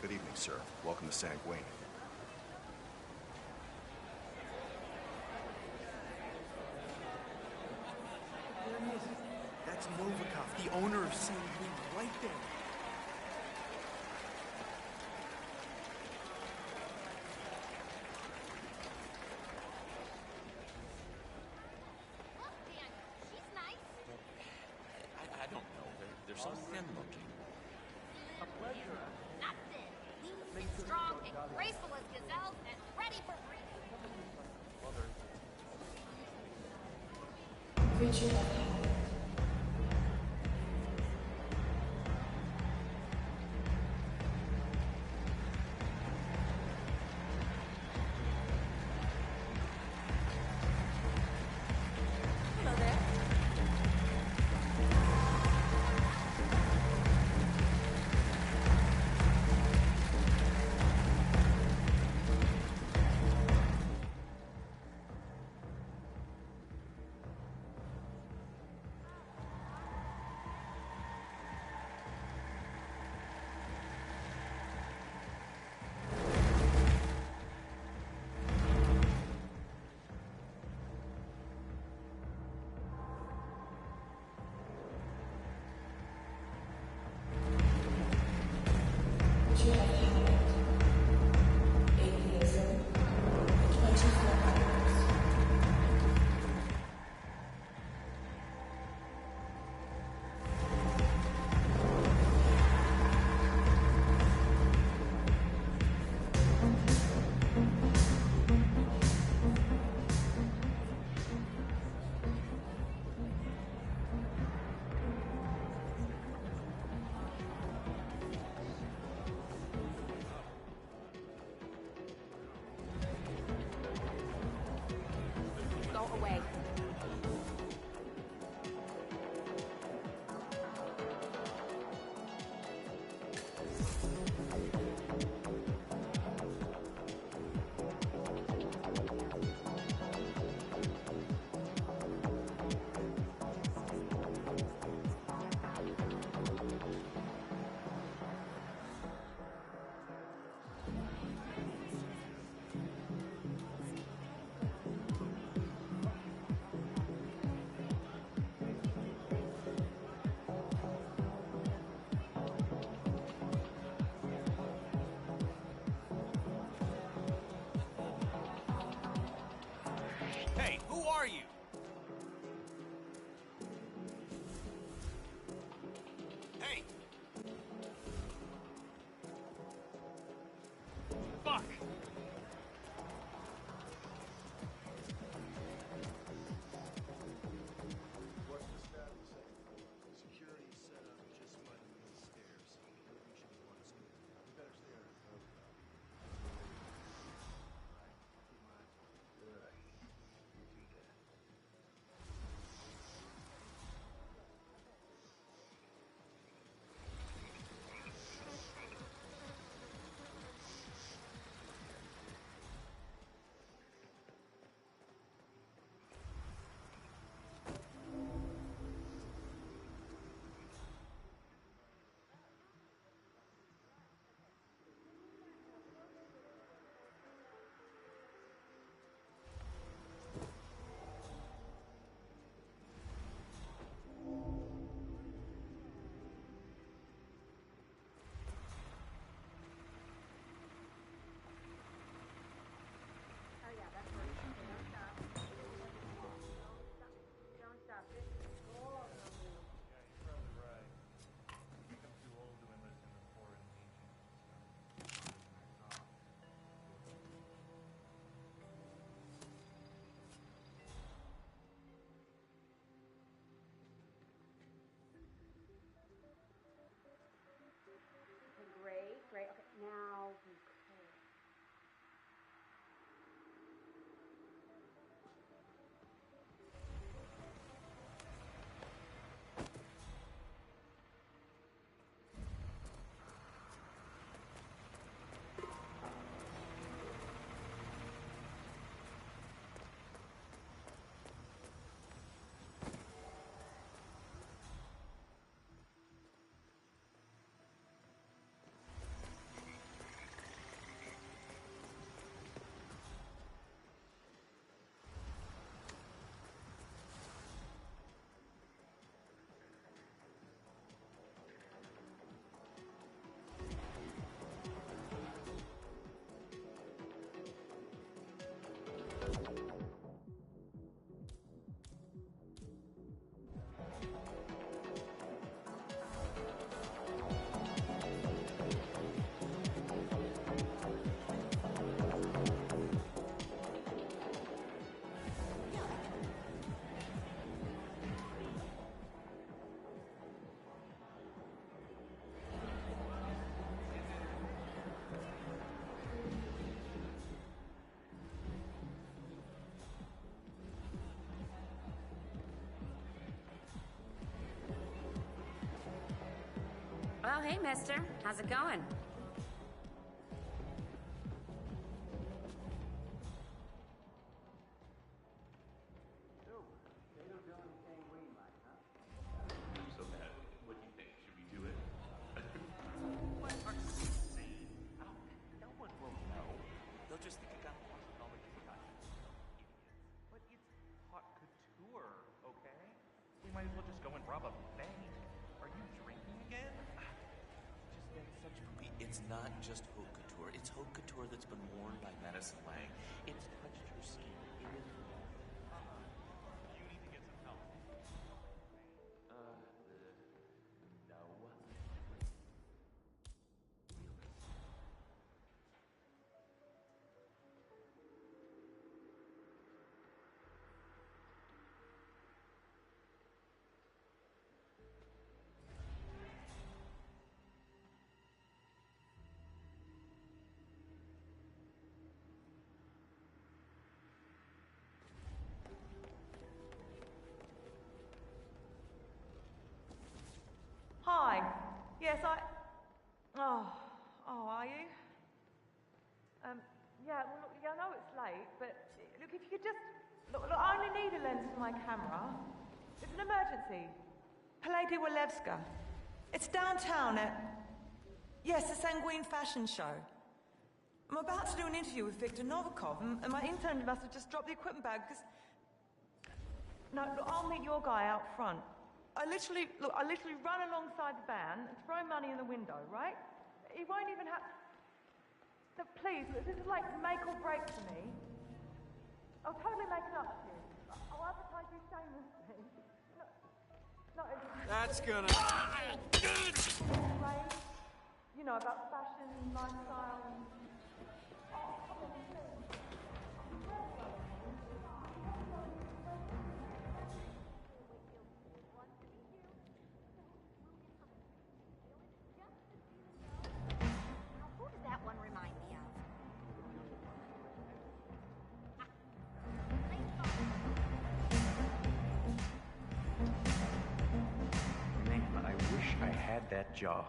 Good evening, sir. Welcome to Sanguine. That's Novikov, the owner of Sanguine, right there. I don't know. They're so thin looking. A pleasure. Nothing. Lean and strong and graceful as gazelles and ready for breeding. Creature of habit. Hello there. Creature of habit. Atheism. 24 hours. Go away. Hey, who are you? Hey! Fuck! What's the status? Security set up just by the main stairs. Everything should be on smooth. We better stay on our toes, though. Alright, keep my eyes on you. Good. You do that. Oh, hey, mister. How's it going? So bad. What do you think? Should we do it? What are you saying? No one will know. They'll just think you got lost in all the chaos. But it's hot couture, okay? We might as well just go and rob a bank. Are you drinking again? Just been such poopy. It's not just haute couture. It's haute couture that's been worn by Madison Lang. It's touched your skin. It is. You need to get some help. No. Hi. Yes, Oh, are you? Yeah, well, look, I know it's late, but look, if you could just... Look, I only need a lens for my camera. It's an emergency. Palais de Walewska. It's downtown at... Yes, the Sanguine Fashion Show. I'm about to do an interview with Viktor Novikov, and my intern must have just dropped the equipment bag, because... No, look, I'll meet your guy out front. I literally run alongside the van and throw money in the window, right? He won't even have... Look, please, this is like make or break for me. I'll totally make it up to you. I'll advertise you shamelessly. No, That's gonna... Right? You know, about fashion, lifestyle, and... Oh, come on, please. Who does that one remind me of? Man, I wish I had that jaw.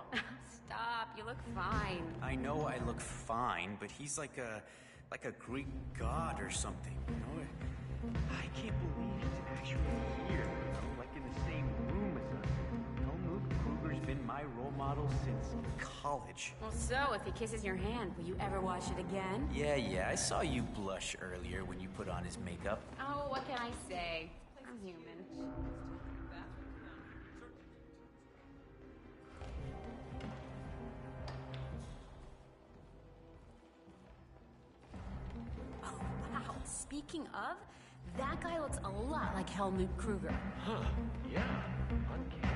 Stop, you look fine. I know I look fine, but he's like a Greek god or something, you know? I can't believe he's actually here, you know, like in the same room as us. Helmut Kruger's been my role model since college. Well, so if he kisses your hand, will you ever watch it again? Yeah, I saw you blush earlier when you put on his makeup. Oh, what can I say? I'm human. Oh, wow. Speaking of, that guy looks a lot like Helmut Kruger. Huh, yeah, uncanny.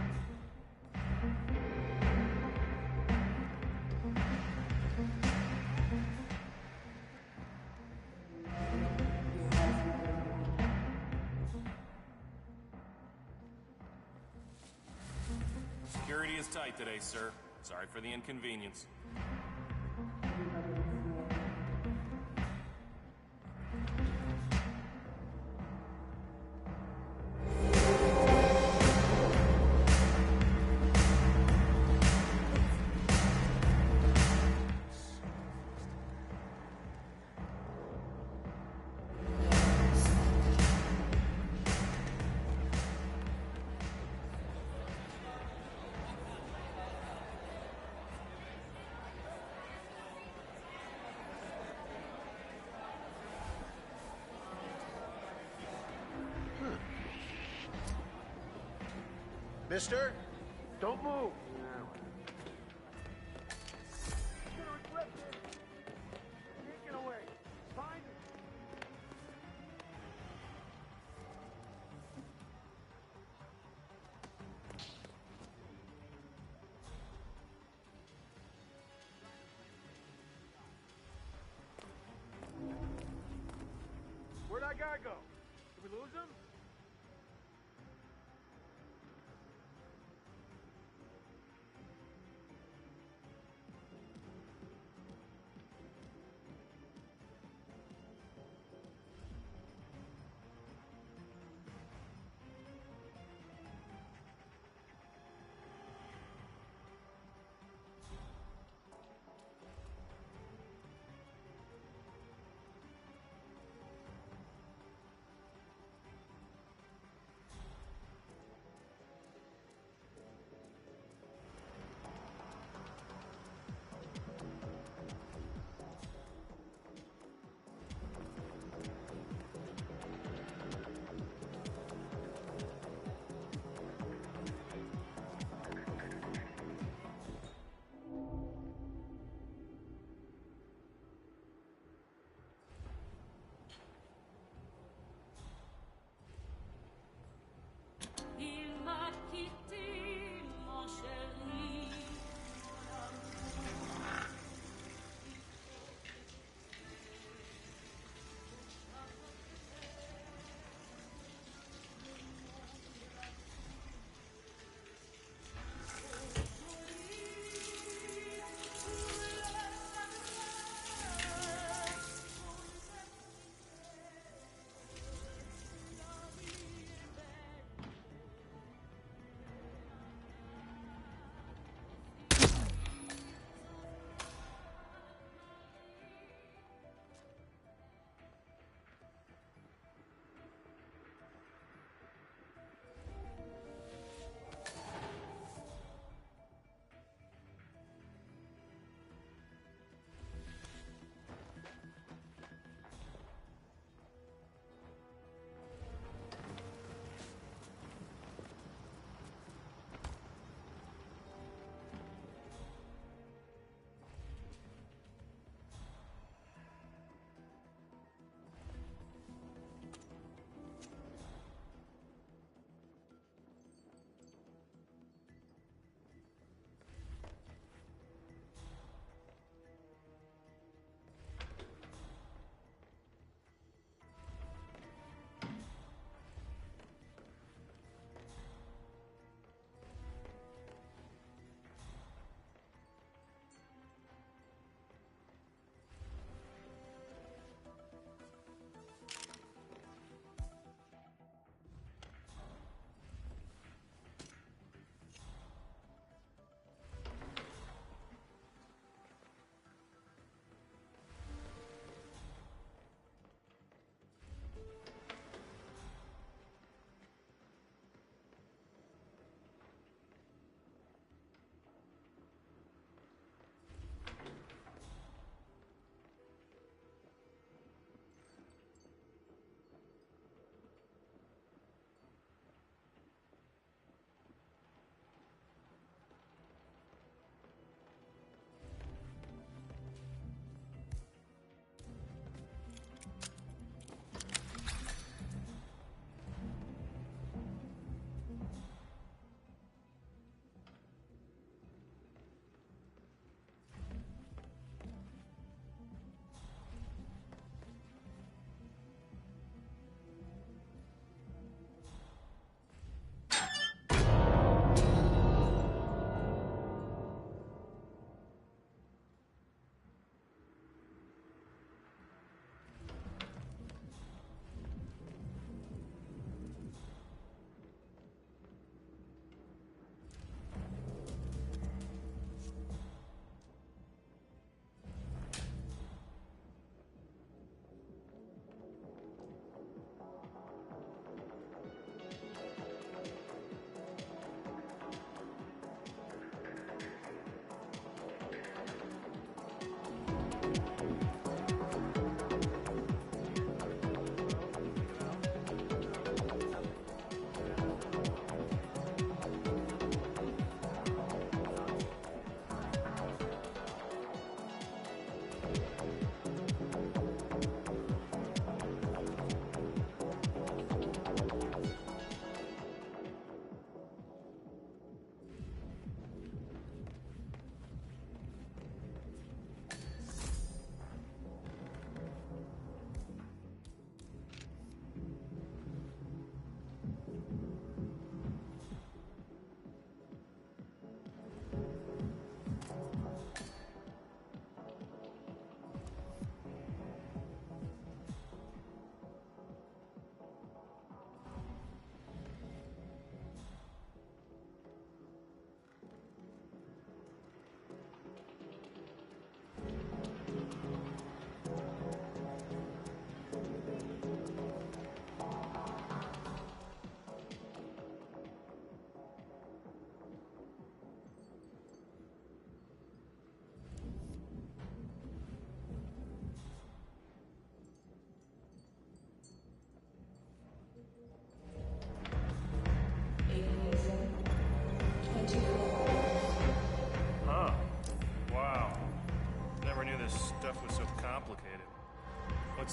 Security is tight today, sir. Sorry for the inconvenience. Mister? Don't move. Taken away. Find him. Where'd that guy go? Did we lose him?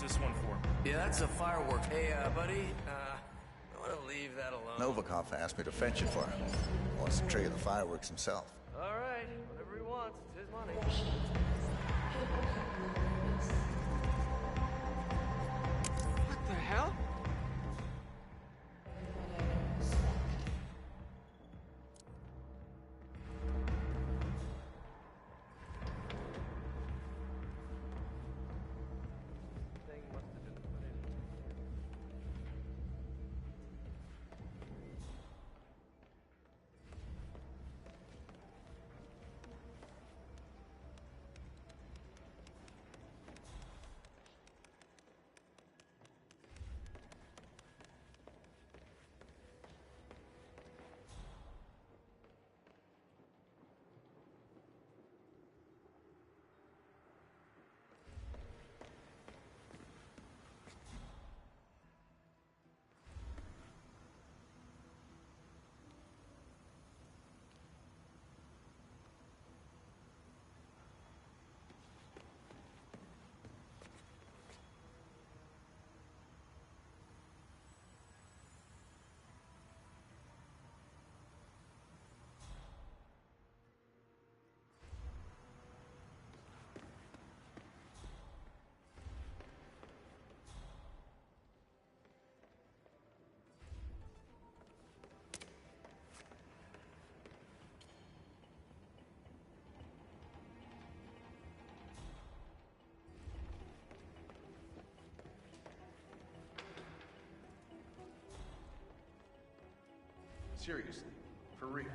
What's this one for? Yeah, that's a firework. Hey, buddy, I want to leave that alone. Novikov asked me to fetch it for him. He wants to trigger the fireworks himself. All right, whatever he wants, it's his money. What the hell? Seriously, for real.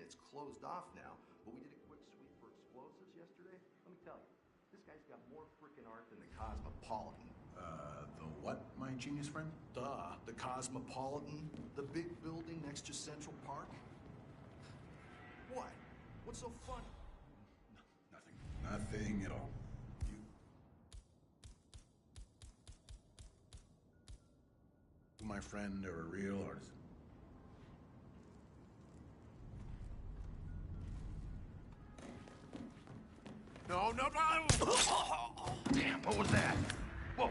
it's closed off now, but we did a quick sweep for explosives yesterday. Let me tell you, this guy's got more frickin' art than the Cosmopolitan. The what, my genius friend? Duh, the Cosmopolitan, the big building next to Central Park. What? What's so funny? Nothing at all. You, my friend, are a real artist. No, no, no! Damn, what was that? Whoa!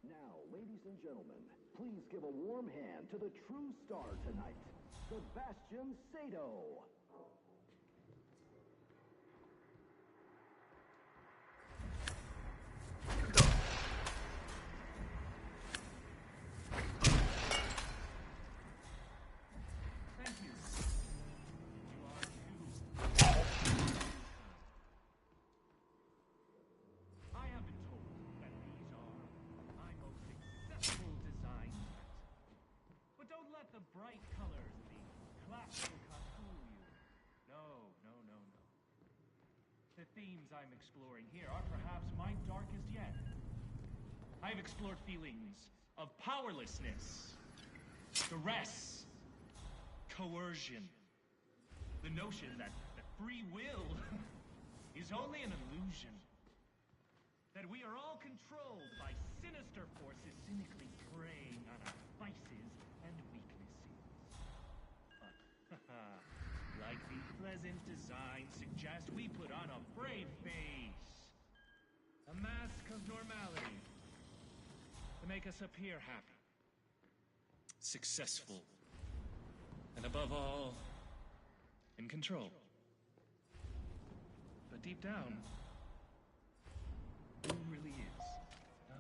Now, ladies and gentlemen, please give a warm hand to the true star tonight, Sebastian Sato. Thank you. You are too. I have been told that these are my most successful designs yet. But don't let the bright colors and the classical cut fool you. No, no, no, no. The themes I'm exploring here are perhaps my darkest yet. I've explored feelings of powerlessness, duress, coercion. The notion that free will is only an illusion. That we are all controlled by sinister forces cynically preying on our vices and weaknesses. But, like the pleasant design suggests, we put on a brave face. A mask of normality. To make us appear happy. Successful. And above all, in control. But deep down, who really is? Huh?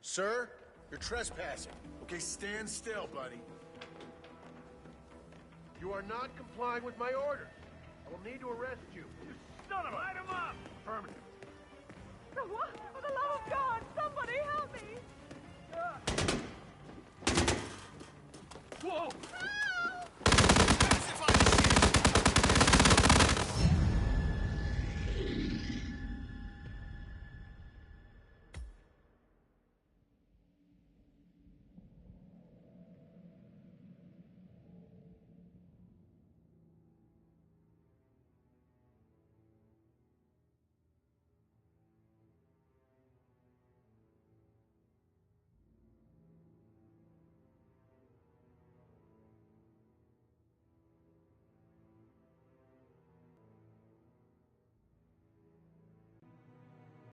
Sir, you're trespassing. Okay, stand still, buddy. You are not complying with my orders. I will need to arrest you. You son of a... Light him up! Affirmative. For what? For the love of God, somebody help me! Whoa! Ah!